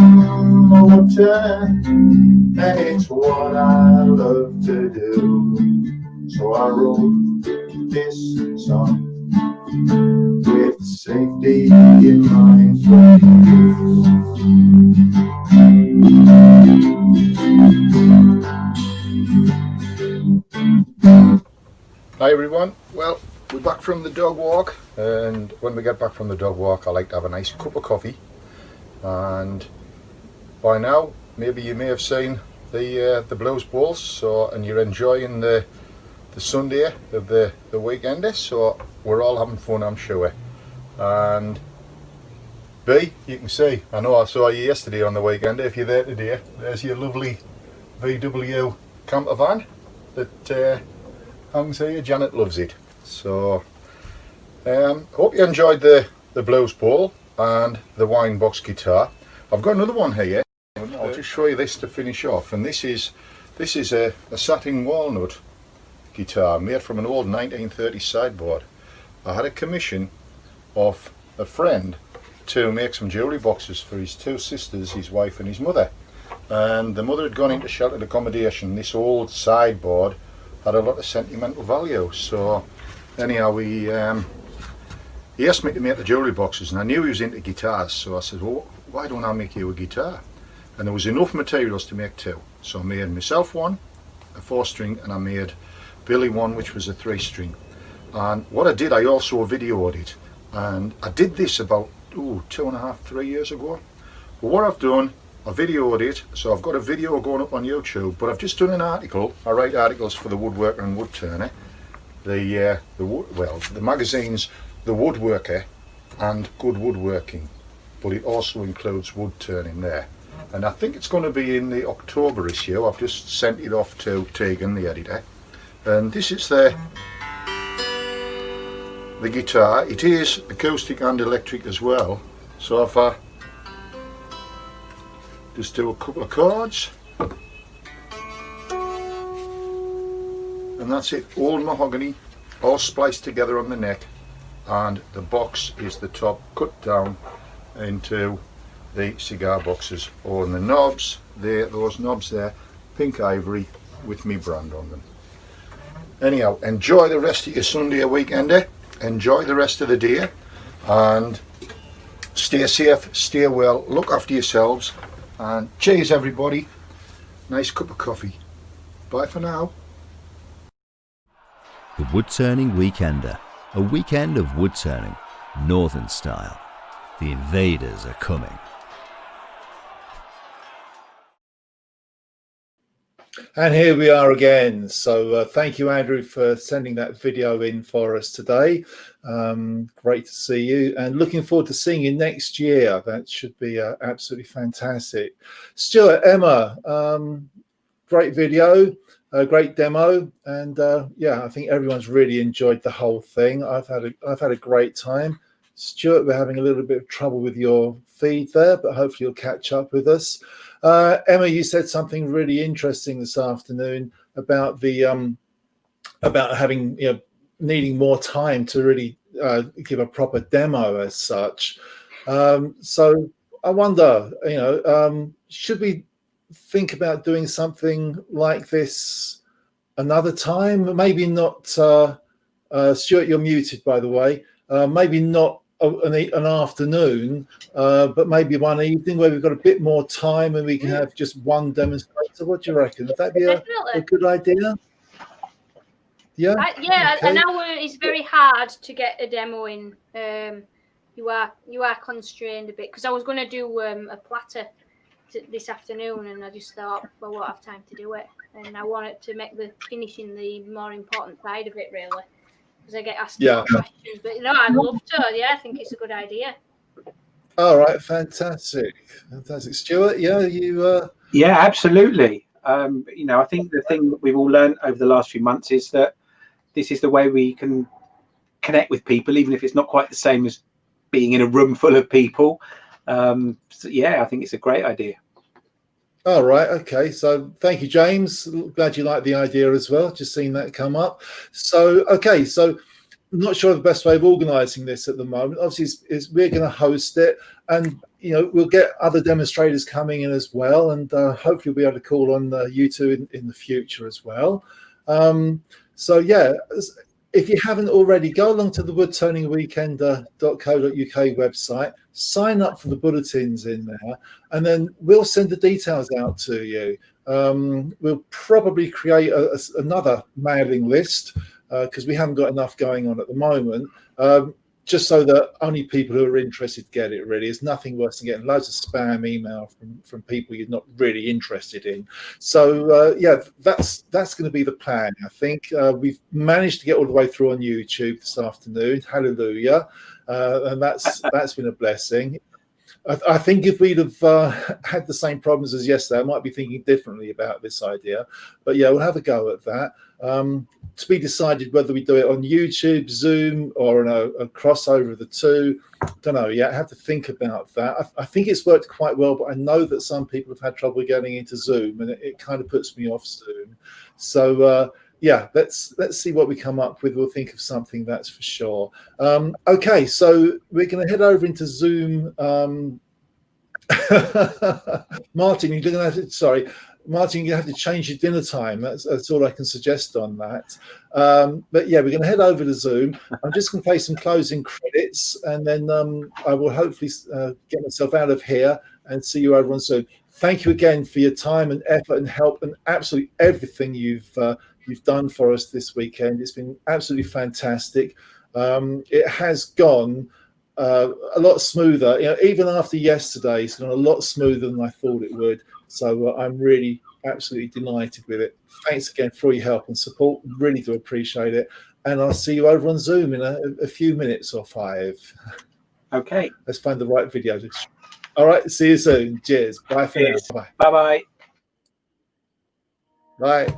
a woodturner and it's what I love to do. So I wrote this song with safety in mind. Hi everyone, well, we're back from the dog walk, and when we get back from the dog walk I like to have a nice cup of coffee, and by now maybe you may have seen the Blues Bowls, so, and you're enjoying the Sunday of the weekend, so we're all having fun, I'm sure. And B, you can see, I know I saw you yesterday on the weekend, if you're there today, there's your lovely VW camper van that I can see Janet loves it. So hope you enjoyed the Blues Bowl and the wine box guitar. I've got another one here. I'll just show you this to finish off, and this is a satin walnut guitar made from an old 1930s sideboard. I had a commission of a friend to make some jewellery boxes for his two sisters, his wife and his mother, and the mother had gone into sheltered accommodation. This old sideboard had a lot of sentimental value, so anyhow he asked me to make the jewellery boxes, and I knew he was into guitars, so I said, well, why don't I make you a guitar? And there was enough materials to make two, so I made myself one, a 4-string, and I made Billy one, which was a 3-string. And what I did, I also videoed it, and I did this about 2.5-3 years ago. But what I've done, I videoed it, so I've got a video going up on YouTube, but I've just done an article. I write articles for the Woodworker and Wood Turner, the magazines The Woodworker and Good Woodworking, but it also includes wood turning there. And I think it's going to be in the October issue. I've just sent it off to Tegan, the editor, and this is the guitar. It is acoustic and electric as well, so if I just do a couple of chords, and that's it. Old mahogany, all spliced together on the neck, and the box is the top cut down into the cigar boxes, and the knobs there, those knobs there, pink ivory with me brand on them. Anyhow, enjoy the rest of your Sunday weekender, enjoy the rest of the day, and stay safe, stay well, look after yourselves, and cheers everybody. Nice cup of coffee. Bye for now. The Wood Turning Weekender, a weekend of wood turning, northern style. The invaders are coming. And here we are again. So thank you, Andrew, for sending that video in for us today. Great to see you, and looking forward to seeing you next year. That should be absolutely fantastic. Stewart, Emma, great video, great demo, and yeah, I think everyone's really enjoyed the whole thing. I've had a great time. Stewart, we're having a little bit of trouble with your feed there, but hopefully you'll catch up with us. Emma, you said something really interesting this afternoon about the about having, needing more time to really give a proper demo as such. So I wonder, should we think about doing something like this another time? Maybe not. Stuart, you're muted, by the way. Maybe not an afternoon, but maybe one evening where we've got a bit more time and we can have just one demonstrator. What do you reckon? Would that be a good idea? Yeah. Okay. An hour is very hard to get a demo in. You are constrained a bit, because I was going to do a platter this afternoon, and I just thought, well, I won't have time to do it, and I wanted to make the finishing the more important side of it, really. Because I get asked more questions, but I'd love to. Yeah, I think it's a good idea. All right, fantastic. Stuart, you. Yeah, absolutely. I think the thing that we've all learned over the last few months is that this is the way we can connect with people, even if it's not quite the same as being in a room full of people. So yeah, I think it's a great idea. All right. Okay. So thank you, James. Glad you like the idea as well. Just seen that come up. So, okay. So I'm not sure of the best way of organising this at the moment. Obviously, is we're going to host it, and we'll get other demonstrators coming in as well, and hopefully we'll be able to call on you two in the future as well. So yeah, if you haven't already, go along to the woodturningweekender.co.uk website, sign up for the bulletins in there, and then we'll send the details out to you. We'll probably create another mailing list because we haven't got enough going on at the moment. Just so that only people who are interested get it, really. It's nothing worse than getting loads of spam email from people you're not really interested in. So, yeah, that's going to be the plan, I think. We've managed to get all the way through on YouTube this afternoon. Hallelujah. And that's been a blessing. I think if we'd have had the same problems as yesterday, I might be thinking differently about this idea. But, yeah, we'll have a go at that. To be decided whether we do it on YouTube, Zoom, or a crossover of the two. Don't know yet. I have to think about that. I think it's worked quite well, but I know that some people have had trouble getting into Zoom, and it kind of puts me off Zoom. So yeah, let's see what we come up with. We'll think of something, that's for sure. Okay, so we're going to head over into Zoom. Martin, you're going to have to, sorry. Martin, you have to change your dinner time. That's all I can suggest on that. But yeah, we're going to head over to Zoom. I'm just going to play some closing credits, and then I will hopefully get myself out of here and see you over on Zoom. Thank you again for your time and effort and help and absolutely everything you've done for us this weekend. It's been absolutely fantastic. It has gone a lot smoother. You know, even after yesterday, it's gone a lot smoother than I thought it would. So I'm really absolutely delighted with it. Thanks again for your help and support. Really do appreciate it. And I'll see you over on Zoom in a few minutes or 5. Okay. Let's find the right video. All right. See you soon. Cheers. Bye for now. Bye. Bye-bye. Bye.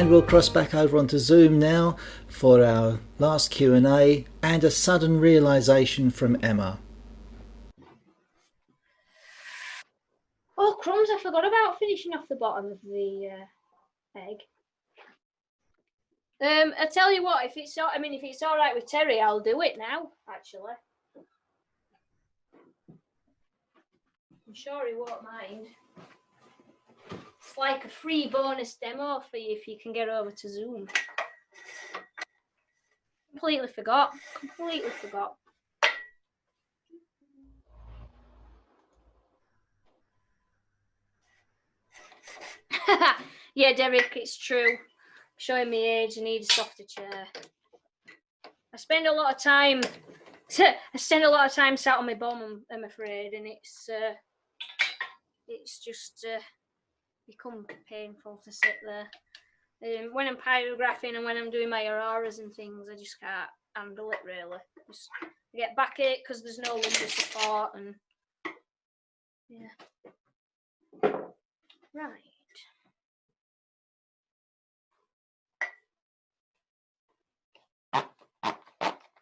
We'll cross back over onto Zoom now for our last Q&A and a sudden realisation from Emma. Oh, crumbs, I forgot about finishing off the bottom of the egg. I tell you what, if it's all right with Terry, I'll do it now, actually. I'm sure he won't mind. It's like a free bonus demo for you if you can get over to Zoom. Completely forgot. Yeah, Derek, it's true. Showing me age, I need a softer chair. I spend a lot of time sat on my bum, I'm afraid, and it's just become painful to sit there. When I'm pyrographing and when I'm doing my auroras and things, I just can't handle it, really. I get backache because there's no lumbar support, and yeah. Right.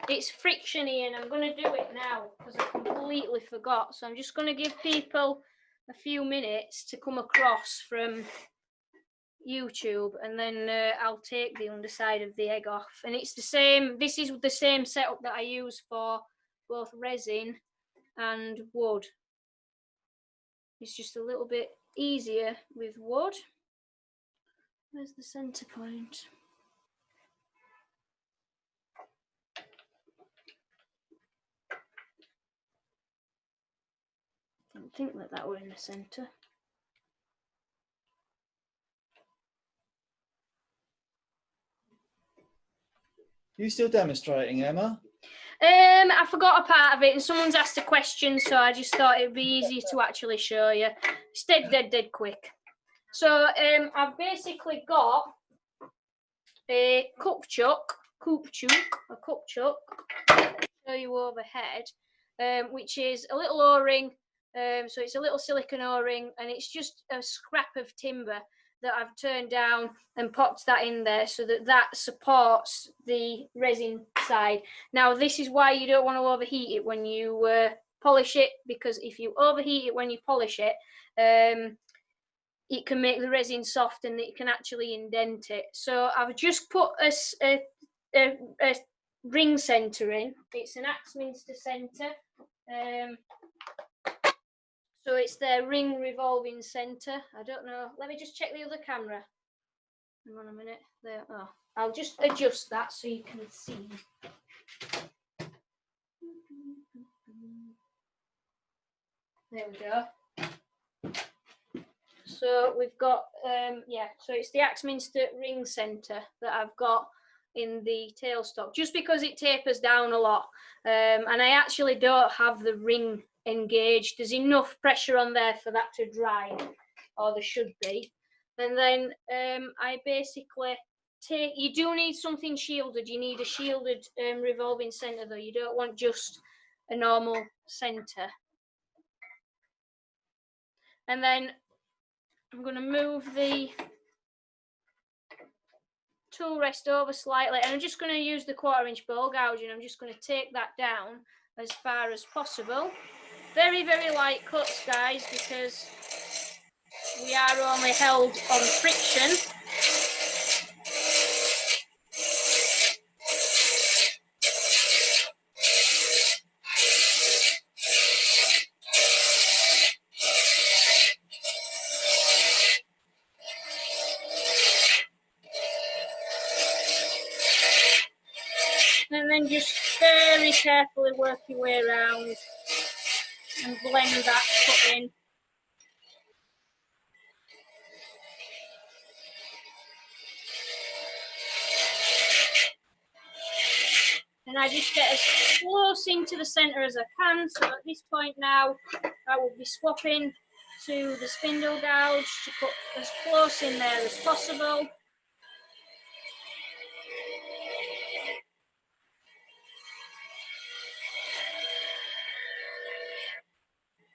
It's frictiony, and I'm going to do it now because I completely forgot. So I'm just going to give people a few minutes to come across from YouTube, and then I'll take the underside of the egg off. And it's the same. This is the same setup that I use for both resin and wood. It's just a little bit easier with wood. Where's the center point? Didn't think that were in the center. You still demonstrating, Emma? I forgot a part of it, and someone's asked a question, so I just thought it'd be easier to actually show you. It's dead quick. So I've basically got a cook chuck cup chuck, show you overhead, which is a little O-ring. So it's a little silicone O-ring, and it's just a scrap of timber that I've turned down and popped that in there so that that supports the resin side. Now, this is why you don't want to overheat it when you polish it, because if you overheat it when you polish it, it can make the resin soft and it can actually indent it. So I've just put a ring centre in. It's an Axminster centre. So it's their ring revolving centre. I don't know. Let me just check the other camera. Hang on a minute. There. Oh, I'll just adjust that so you can see. There we go. So we've got, so it's the Axminster ring centre that I've got in the tailstock, just because it tapers down a lot. And I actually don't have the ring engaged. There's enough pressure on there for that to dry, or there should be. And then I basically take, you do need something shielded. You need a shielded revolving centre though. You don't want just a normal centre. And then I'm going to move the tool rest over slightly, and I'm just going to use the 1/4 inch ball gouge, and I'm just going to take that down as far as possible. Very, very light cuts, guys, because we are only held on friction. And then just very carefully work your way around and blend that cut in. And I just get as close into the centre as I can. So at this point now, I will be swapping to the spindle gouge to put as close in there as possible.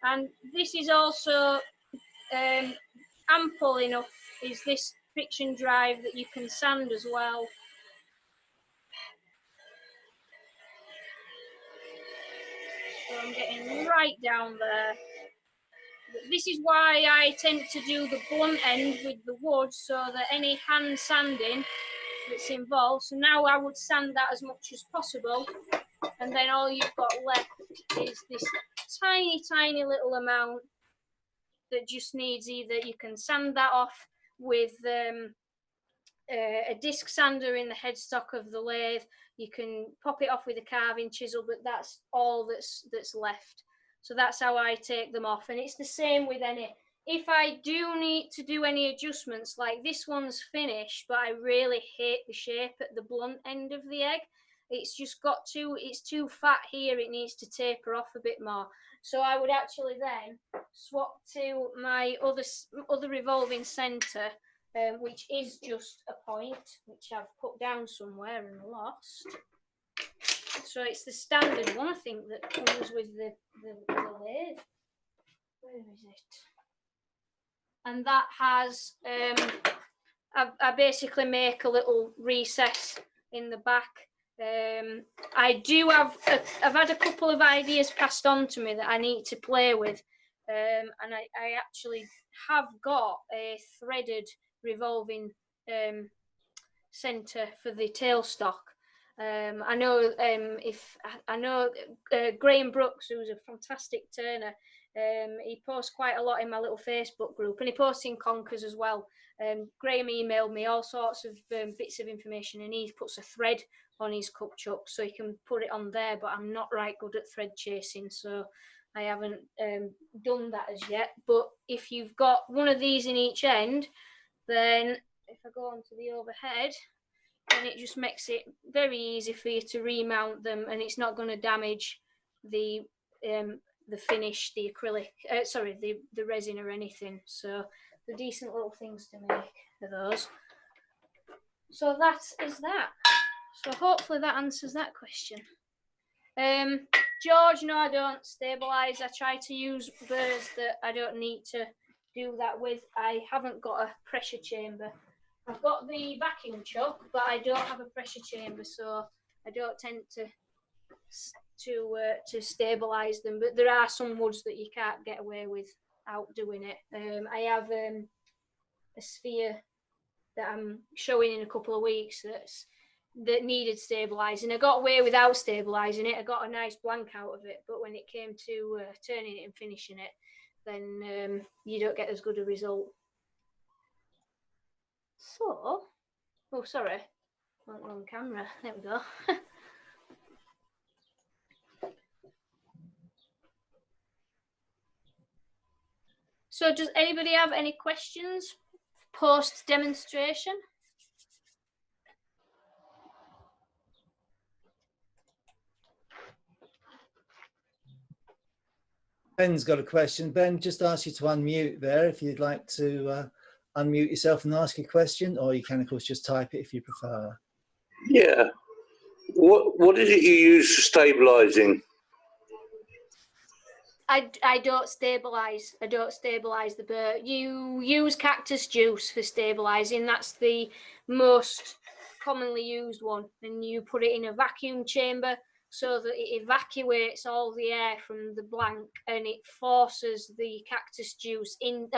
And this is also ample enough, is this friction drive, that you can sand as well. So I'm getting right down there. But this is why I tend to do the blunt end with the wood, so that any hand sanding that's involved, so now I would sand that as much as possible, and then all you've got left is this tiny, tiny little amount that just needs, either you can sand that off with a disc sander in the headstock of the lathe, you can pop it off with a carving chisel, but that's all that's left. So that's how I take them off, and it's the same with any. If I do need to do any adjustments, like this one's finished, but I really hate the shape at the blunt end of the egg. It's just got it's too fat here, it needs to taper off a bit more. So I would actually then swap to my other revolving centre, which is just a point, which I've put down somewhere and lost. So it's the standard one, I think, that comes with the lathe. Where is it? And that has, I basically make a little recess in the back. I do have, I've had a couple of ideas passed on to me that I need to play with. And I actually have got a threaded revolving centre for the tailstock. I know Graham Brooks, who's a fantastic turner, he posts quite a lot in my little Facebook group, and he posts in Conkers as well. Graham emailed me all sorts of bits of information, and he puts a thread on his cup chuck, so he can put it on there, but I'm not right good at thread chasing, so I haven't done that as yet. But if you've got one of these in each end, then if I go onto the overhead, then it just makes it very easy for you to remount them, and it's not going to damage the finish, the acrylic, the resin or anything. So they're decent little things to make are those. So that is that. So hopefully that answers that question. George, no, I don't stabilise. I try to use burrs that I don't need to do that with. I haven't got a pressure chamber. I've got the vacuum chuck, but I don't have a pressure chamber, so I don't tend to stabilise them. But there are some woods that you can't get away without doing it. I have a sphere that I'm showing in a couple of weeks that needed stabilising. I got away without stabilising it. I got a nice blank out of it, but when it came to turning it and finishing it, then you don't get as good a result. So, oh sorry, wrong camera. There we go. So does anybody have any questions post demonstration? Ben's got a question. Ben, just ask you to unmute there if you'd like to unmute yourself and ask a question, or you can, of course, just type it if you prefer. Yeah. What is it you use for stabilising? I don't stabilise. I don't stabilise the burr. You use cactus juice for stabilising. That's the most commonly used one. And you put it in a vacuum chamber so that it evacuates all the air from the blank and it forces the cactus juice in.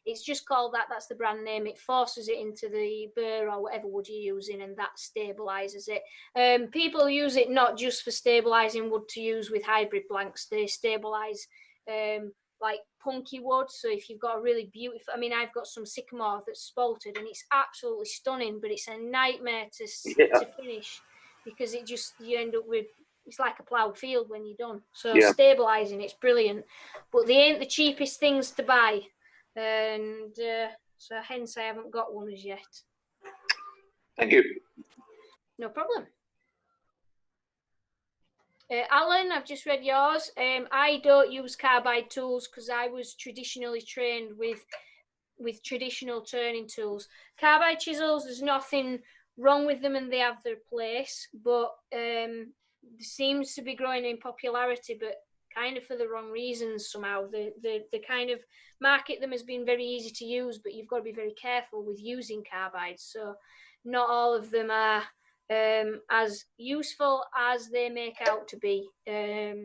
It's just called that. That's the brand name. It forces it into the burr or whatever wood you're using, and that stabilises it. People use it not just for stabilising wood to use with hybrid blanks. They stabilise like punky wood. So if you've got a really beautiful, I mean, I've got some sycamore that's spalted, and it's absolutely stunning, but it's a nightmare to finish because you end up with, it's like a ploughed field when you're done. So stabilising it's brilliant, but they ain't the cheapest things to buy. And so hence I haven't got one as yet. Thank you. No problem. Alan, I've just read yours. I don't use carbide tools because I was traditionally trained with traditional turning tools. Carbide chisels, there's nothing wrong with them and they have their place, but seems to be growing in popularity, but kind of for the wrong reasons somehow. They kind of market them as being very easy to use, but you've got to be very careful with using carbides. So not all of them are as useful as they make out to be.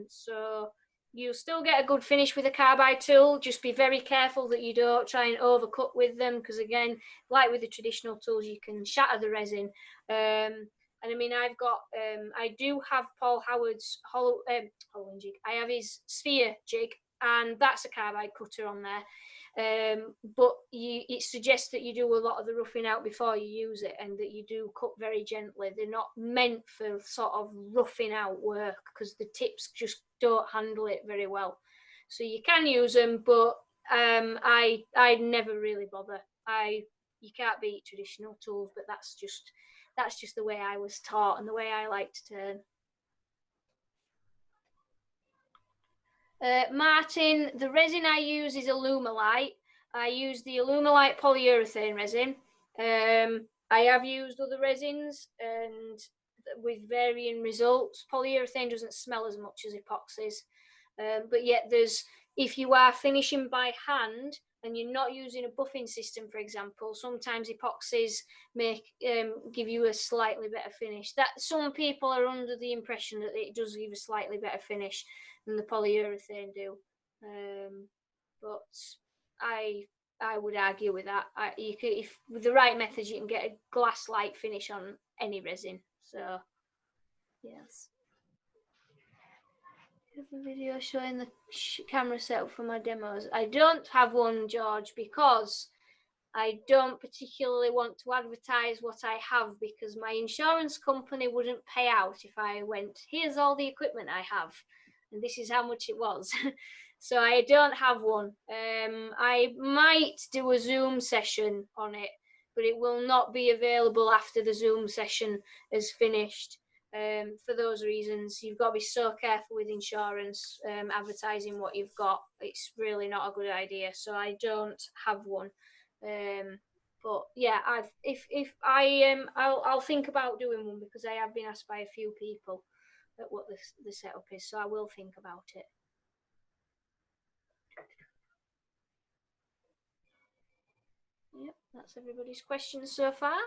So you'll still get a good finish with a carbide tool. Just be very careful that you don't try and overcut with them, because again, like with the traditional tools, you can shatter the resin. And I mean, I've got, I do have Paul Howard's hollow jig. I have his sphere jig, and that's a carbide cutter on there. But it suggests that you do a lot of the roughing out before you use it, and that you do cut very gently. They're not meant for sort of roughing out work because the tips just don't handle it very well. So you can use them, but I never really bother. You can't beat traditional tools, but that's just the way I was taught and the way I like to turn. Martin, the resin I use is Alumalite. I use the Alumalite polyurethane resin. I have used other resins and with varying results. Polyurethane doesn't smell as much as epoxies, but yet if you are finishing by hand and you're not using a buffing system, for example, sometimes epoxies give you a slightly better finish. That some people are under the impression that it does give a slightly better finish than the polyurethane do, but I would argue with that. If with the right methods, you can get a glass-like finish on any resin. So, yes. I have a video showing the camera setup for my demos. I don't have one, George, because I don't particularly want to advertise what I have, because my insurance company wouldn't pay out if I went, here's all the equipment I have, and this is how much it was. So I don't have one. I might do a Zoom session on it, but it will not be available after the Zoom session is finished. For those reasons, you've got to be so careful with insurance, advertising what you've got. It's really not a good idea. So I don't have one. But yeah, I'll think about doing one, because I have been asked by a few people at what the setup is, so I will think about it. Yep, that's everybody's questions so far.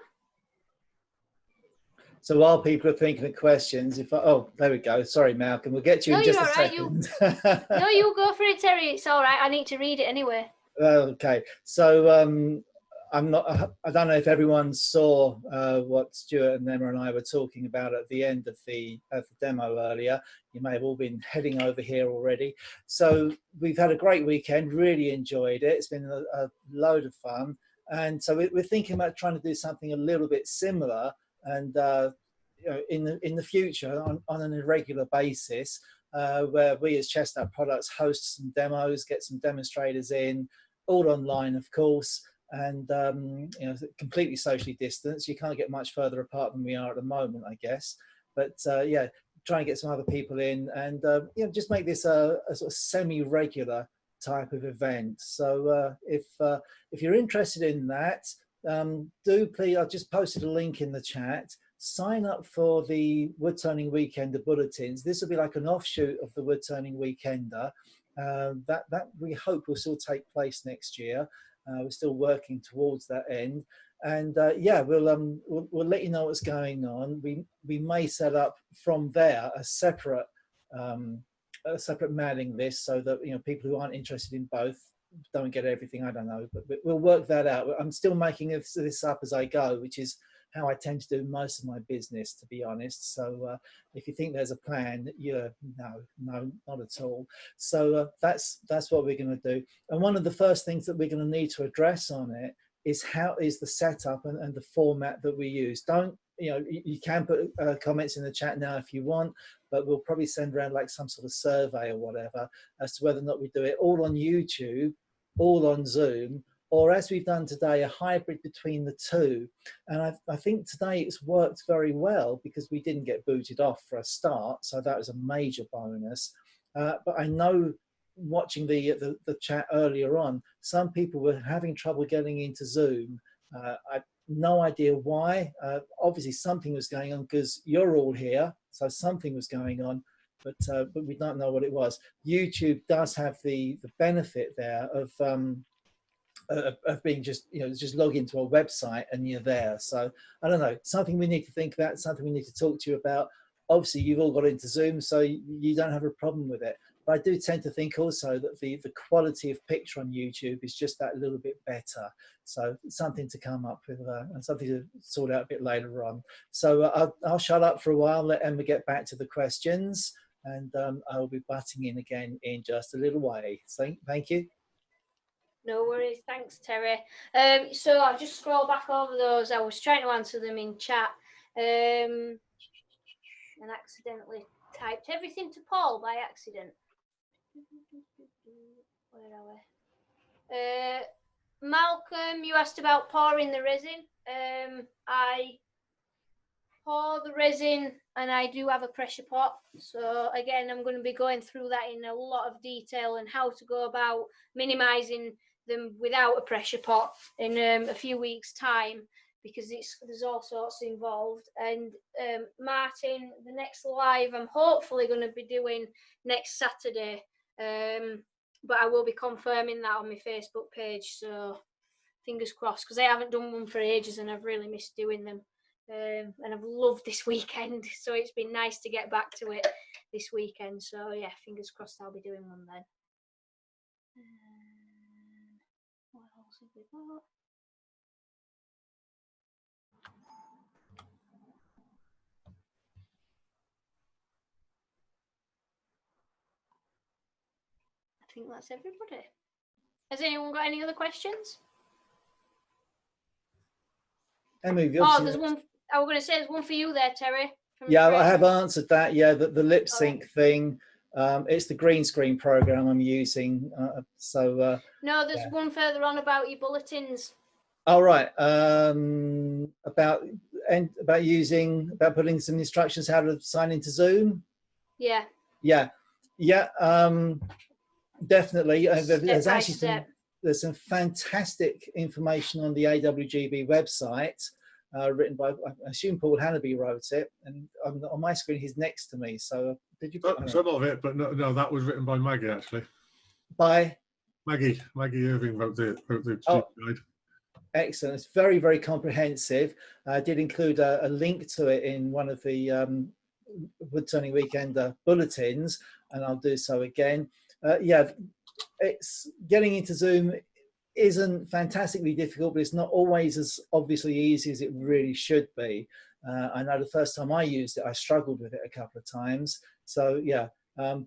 So while people are thinking of questions, oh, there we go. Sorry, Malcolm, we'll get you in just a second. No, you go for it, Terry. It's all right. I need to read it anyway. Okay, so I don't know if everyone saw what Stewart and Emma and I were talking about at the end of the demo earlier. You may have all been heading over here already. So we've had a great weekend, really enjoyed it. It's been a load of fun. And so we're thinking about trying to do something a little bit similar, and you know, in the future on an irregular basis, where we as Chestnut Products host some demos, get some demonstrators in, all online, of course, and you know, completely socially distanced. You can't get much further apart than we are at the moment, I guess. But yeah, try and get some other people in, and you know, just make this a sort of semi-regular type of event. So if you're interested in that, do please, I've just posted a link in the chat. Sign up for the Wood Turning Weekender bulletins. This will be like an offshoot of the Wood Turning Weekender. That we hope will still take place next year. We're still working towards that end, and yeah, we'll let you know what's going on. We may set up from there a separate mailing list, so that, you know, people who aren't interested in both don't get everything. I don't know, but we'll work that out. I'm still making this up as I go, which is how I tend to do most of my business, to be honest. So if you think there's a plan, no, not at all. So that's what we're going to do. And one of the first things that we're going to need to address on it is the setup and the format that we use. Don't, you know, you can put comments in the chat now if you want, but we'll probably send around like some sort of survey or whatever as to whether or not we do it all on YouTube, all on Zoom, or as we've done today, a hybrid between the two. And I think today it's worked very well, because we didn't get booted off for a start, so that was a major bonus. But I know, watching the chat earlier on, some people were having trouble getting into Zoom. I no idea why. Obviously something was going on, because you're all here, so something was going on, but we don't know what it was. YouTube does have the benefit there of being just log into a website and you're there. So I don't know, something we need to think about, something we need to talk to you about. Obviously you've all got into Zoom, so you don't have a problem with it. But I do tend to think also that the quality of picture on YouTube is just that little bit better. So something to come up with and something to sort out a bit later on. So I'll shut up for a while, let Emma get back to the questions, and I'll be butting in again in just a little way. So thank you. No worries, thanks, Terry. So I'll just scroll back over those. I was trying to answer them in chat, and accidentally typed everything to Paul by accident. Where are we? Malcolm, you asked about pouring the resin. I pour the resin, and I do have a pressure pot. So again, I'm going to be going through that in a lot of detail, and how to go about minimizing them without a pressure pot in a few weeks' time, because there's all sorts involved. And Martin, the next live I'm hopefully going to be doing next Saturday, but I will be confirming that on my Facebook page, so fingers crossed, because I haven't done one for ages and I've really missed doing them. And I've loved this weekend, so it's been nice to get back to it this weekend. So yeah, fingers crossed I'll be doing one then. What else have we got? I think that's everybody. Has anyone got any other questions? Emma, there's one. I was going to say there's one for you there, Terry. Yeah, I have answered that. Yeah, the lip sync thing. It's the green screen program I'm using. No, there's one further on about your bulletins. All right. About putting some instructions how to sign into Zoom. Yeah. Yeah. Definitely. There's actually there's some fantastic information on the AWGB website, written by, I assume Paul Hannaby wrote it, and on my screen he's next to me. So did you? Some of it, but no, that was written by Maggie actually. By Maggie Irving wrote the guide. Excellent. It's very, very comprehensive. I did include a link to it in one of the Wood Turning Weekend bulletins, and I'll do so again. Yeah, it's getting into Zoom isn't fantastically difficult, but it's not always as obviously easy as it really should be. I know the first time I used it, I struggled with it a couple of times. So yeah,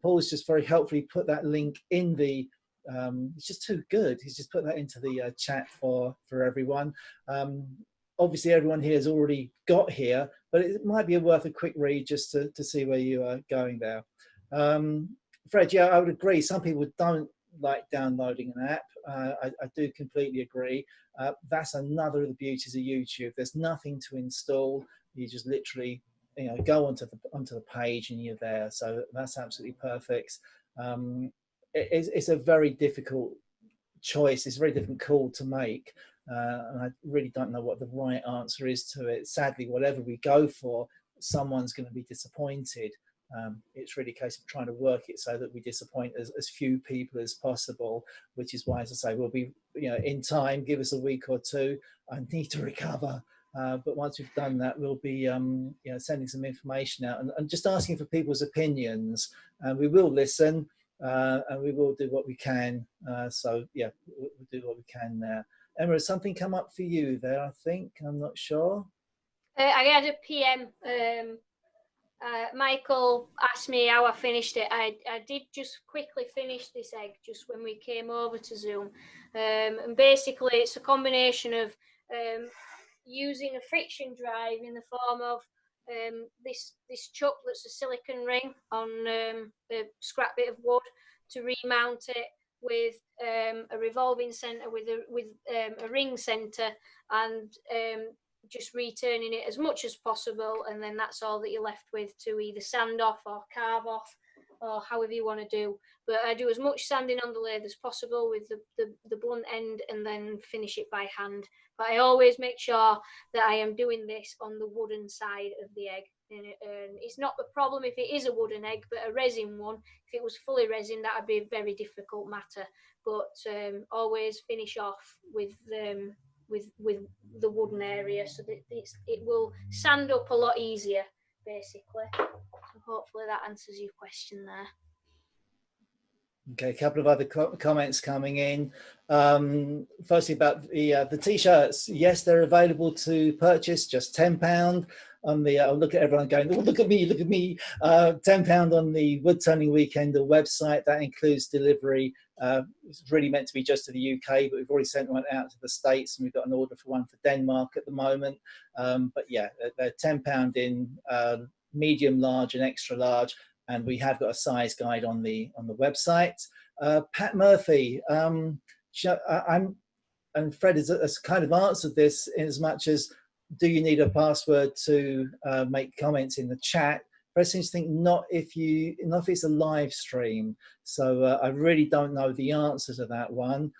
Paul's just very helpfully put that link in the, it's just too good. He's just put that into the chat for everyone. Obviously everyone here has already got here, but it might be worth a quick read just to see where you are going there. Fred, yeah, I would agree. Some people don't like downloading an app. I do completely agree. That's another of the beauties of YouTube. There's nothing to install. You just literally, go onto the page and you're there. So that's absolutely perfect. It's a very difficult choice. It's a very difficult call to make, and I really don't know what the right answer is to it. Sadly, whatever we go for, someone's going to be disappointed. It's really a case of trying to work it so that we disappoint as few people as possible, which is why, as I say, we'll be, in time, give us a week or two. I need to recover. But once we've done that, we'll be sending some information out and just asking for people's opinions. And we will listen, and we will do what we can. So yeah, we'll do what we can there. Emma, has something come up for you there? I think, I'm not sure. I had a PM. Michael asked me how I finished it. I did just quickly finish this egg just when we came over to Zoom. And basically it's a combination of using a friction drive in the form of this chuck that's a silicon ring on a scrap bit of wood to remount it with a revolving center with a ring center, and just returning it as much as possible, and then that's all that you're left with to either sand off or carve off, or however you want to do. But I do as much sanding on the lathe as possible with the blunt end, and then finish it by hand. But I always make sure that I am doing this on the wooden side of the egg. And it's not a problem if it is a wooden egg, but a resin one, if it was fully resin, that would be a very difficult matter. But always finish off with the wooden area, so that it will sand up a lot easier, basically. So hopefully that answers your question there. Okay, a couple of other comments coming in. Firstly, about the t-shirts. Yes, they're available to purchase, just £10 on the. I'll look at everyone going, oh, look at me, look at me. £10 on the Wood Turning Weekender website. That includes delivery. It's really meant to be just to the UK, but we've already sent one out to the States, and we've got an order for one for Denmark at the moment. But yeah, they're £10 in medium, large, and extra large. And we have got a size guide on the website. Pat Murphy, and Fred has kind of answered this in as much as, do you need a password to make comments in the chat? Fred seems to think not if it's a live stream. So I really don't know the answer to that one.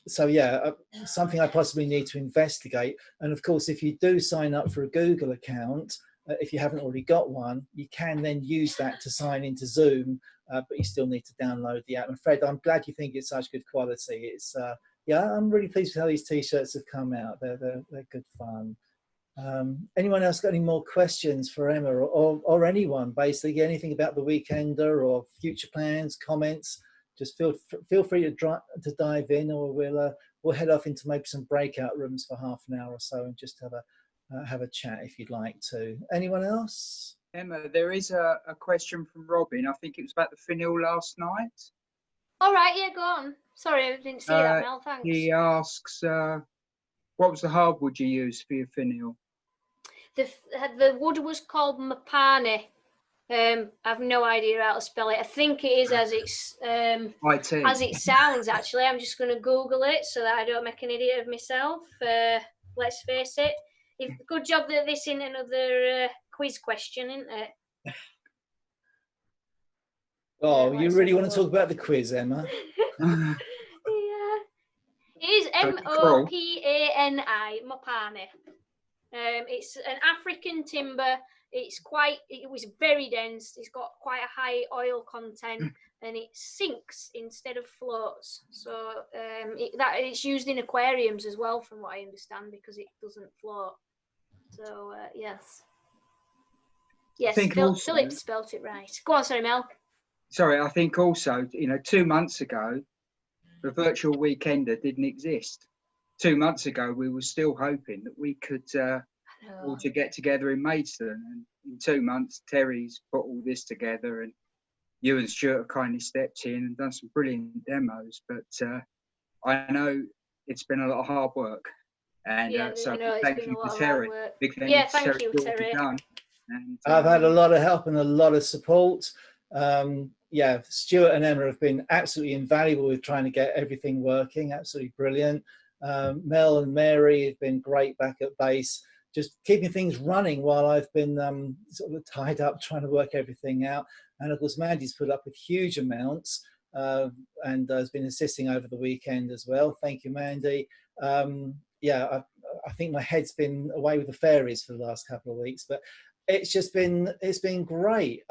So yeah, something I possibly need to investigate. And of course, if you do sign up for a Google account, if you haven't already got one, you can then use that to sign into Zoom, but you still need to download the app. And Fred, I'm glad you think it's such good quality. It's yeah, I'm really pleased with how these t-shirts have come out. They're good fun. Anyone else got any more questions for Emma or anyone, basically anything about the Weekender or future plans, comments? Just feel free to dive in, or we'll head off into maybe some breakout rooms for half an hour or so and just have a chat if you'd like to. Anyone else? Emma, there is a question from Robin. I think it was about the finial last night. All right, yeah, go on. Sorry, I didn't see that, Mel. Thanks. He asks, what was the hardwood you used for your finial? The wood was called Mapani. I've no idea how to spell it. I think it is as it sounds. Actually, I'm just going to Google it so that I don't make an idiot of myself. Let's face it. Good job that this isn't another quiz question, isn't it? Oh, you let's really have a want to talk about the quiz, Emma? Yeah. It is Mopani, Mopani. It's an African timber. It was very dense. It's got quite a high oil content, and it sinks instead of floats. So it's used in aquariums as well, from what I understand, because it doesn't float. So yes, think also- Philip spelt it right. Go on, sorry, Mel. Sorry, I think also, 2 months ago, the virtual weekender didn't exist. 2 months ago, we were still hoping that we could all to get together in Maidstone. And in 2 months, Terry's put all this together, and you and Stuart have kindly stepped in and done some brilliant demos. But I know it's been a lot of hard work. And so thank you to Terry. Big thank you to thank you, for what Terry. you've done. And, I've had a lot of help and a lot of support. Yeah, Stuart and Emma have been absolutely invaluable with trying to get everything working. Absolutely brilliant. Mel and Mary have been great back at base, just keeping things running while I've been sort of tied up trying to work everything out. And of course, Mandy's put up with huge amounts and has been assisting over the weekend as well. Thank you, Mandy. Yeah, I think my head's been away with the fairies for the last couple of weeks, but it's been great.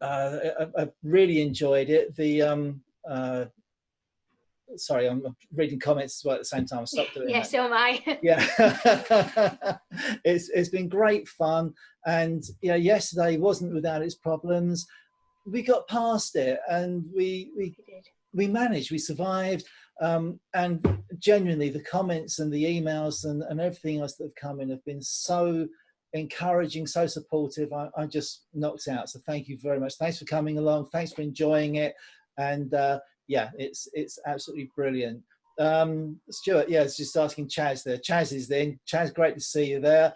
I've really enjoyed it. Sorry, I'm reading comments as well at the same time. Stop doing that. So am I. Yeah, it's been great fun, and yesterday wasn't without its problems. We got past it, and we managed. We survived, and genuinely, the comments and the emails and everything else that have come in have been so encouraging, so supportive. I'm just knocked out. So thank you very much. Thanks for coming along. Thanks for enjoying it. And yeah, it's absolutely brilliant. Stuart, yeah, it's just asking Chaz there. Chaz is in. Chaz, great to see you there.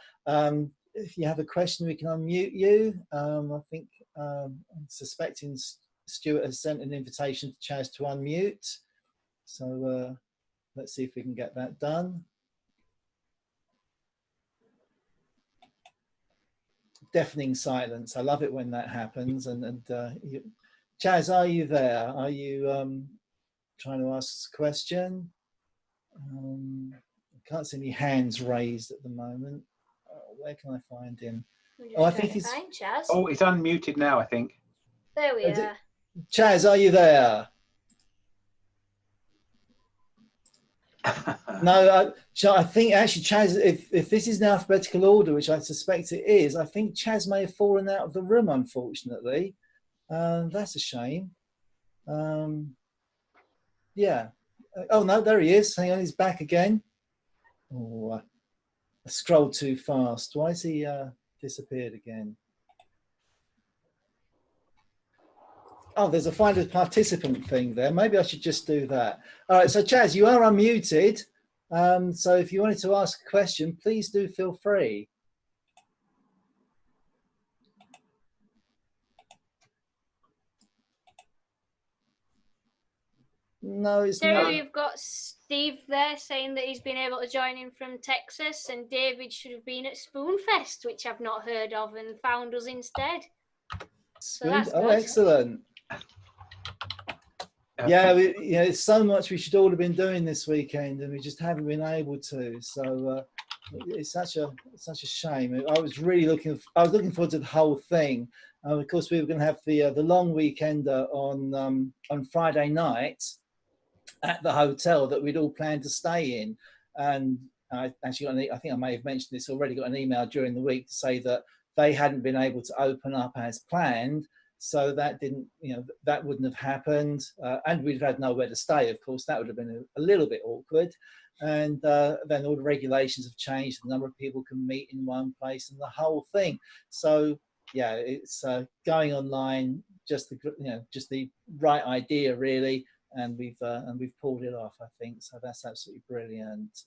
If you have a question, we can unmute you. I think I'm suspecting Stuart has sent an invitation to Chaz to unmute. So let's see if we can get that done. Deafening silence. I love it when that happens. And Chaz, are you there? Are you trying to ask a question? I can't see any hands raised at the moment. Where can I find him? Oh, I think he's. Chaz. Oh, it's unmuted now, I think. There we are. Chaz, are you there? No, I think actually Chaz, if this is in alphabetical order, which I suspect it is, I think Chaz may have fallen out of the room, unfortunately. That's a shame. Yeah. Oh, no, there he is. Hang on, he's back again. Oh, I scrolled too fast. Why has he disappeared again? Oh, there's a find a participant thing there. Maybe I should just do that. All right, so Chaz, you are unmuted. So if you wanted to ask a question, please do feel free. No, it's Terry, not. we've got Steve there saying that he's been able to join in from Texas, and David should have been at Spoonfest, which I've not heard of, and found us instead. So that's oh, good. Excellent. Yeah, it's so much we should all have been doing this weekend, and we just haven't been able to. So it's such a shame. I was looking forward to the whole thing. Of course, we were going to have the long weekend on Friday night at the hotel that we'd all planned to stay in, and I actually I think I may have mentioned this already. Got an email during the week to say that they hadn't been able to open up as planned. So that didn't, that wouldn't have happened, and we'd had nowhere to stay. Of course, that would have been a little bit awkward. And then all the regulations have changed. The number of people can meet in one place, and the whole thing. So yeah, it's going online. Just the right idea, really. And we've pulled it off, I think. So that's absolutely brilliant.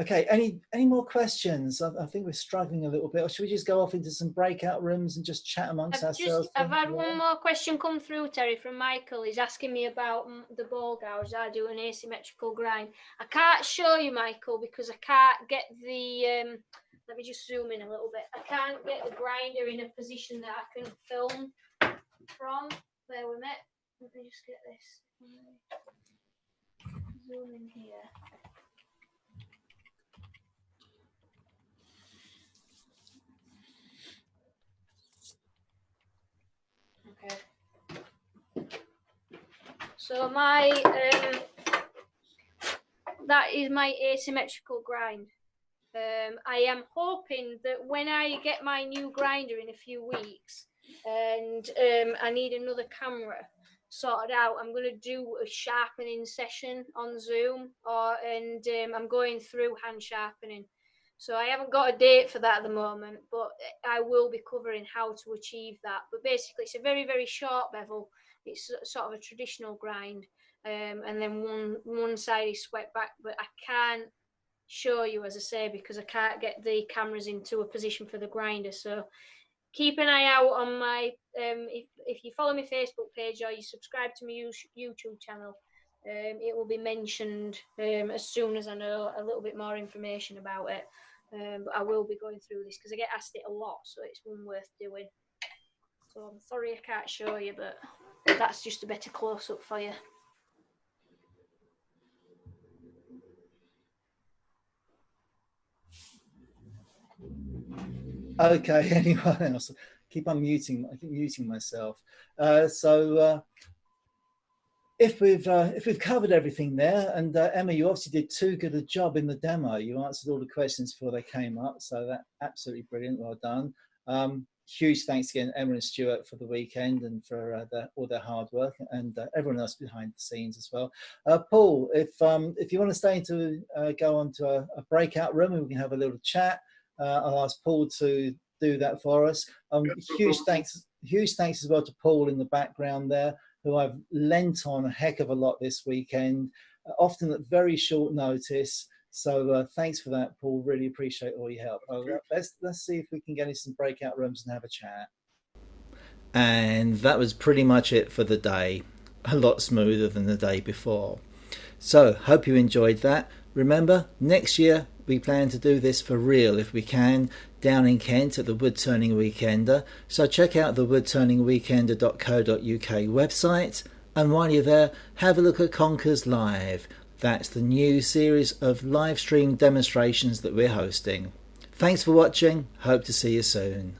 Okay, any more questions? I think we're struggling a little bit. Or should we just go off into some breakout rooms and just chat amongst ourselves? I've had one more question come through, Terry, from Michael. He's asking me about the ball gouge. I do an asymmetrical grind. I can't show you, Michael, because I can't get the... let me just zoom in a little bit. I can't get the grinder in a position that I can film. from. Bear with me. Let me just get this. Zoom in here. Okay. So my that is my asymmetrical grind. I am hoping that when I get my new grinder in a few weeks, and I need another camera sorted out, I'm going to do a sharpening session on Zoom, and I'm going through hand sharpening. So I haven't got a date for that at the moment, but I will be covering how to achieve that. But basically, it's a very, very short bevel. It's sort of a traditional grind, and then one side is swept back, but I can't show you, as I say, because I can't get the cameras into a position for the grinder. So keep an eye out on my if you follow my Facebook page or you subscribe to my YouTube channel, it will be mentioned as soon as I know a little bit more information about it. But I will be going through this because I get asked it a lot, so it's one worth doing. So I'm sorry I can't show you, but that's just a better close-up for you. Okay, anyone else? I keep muting myself. If we've covered everything there, and Emma, you obviously did too good a job in the demo. You answered all the questions before they came up, so that's absolutely brilliant. Well done. Huge thanks again, Emma and Stewart, for the weekend and for all their hard work, and everyone else behind the scenes as well. Paul, if you want to stay to go on to a breakout room and we can have a little chat, I'll ask Paul to do that for us. Huge thanks as well to Paul in the background there, who I've lent on a heck of a lot this weekend, often at very short notice. So thanks for that, Paul. Really appreciate all your help. Let's see if we can get in some breakout rooms and have a chat. And that was pretty much it for the day. A lot smoother than the day before. So hope you enjoyed that. Remember, next year we plan to do this for real if we can, down in Kent at the Wood Turning Weekender. So check out the woodturningweekender.co.uk website, and while you're there, have a look at Conkers Live. That's the new series of live stream demonstrations that we're hosting. Thanks for watching. Hope to see you soon.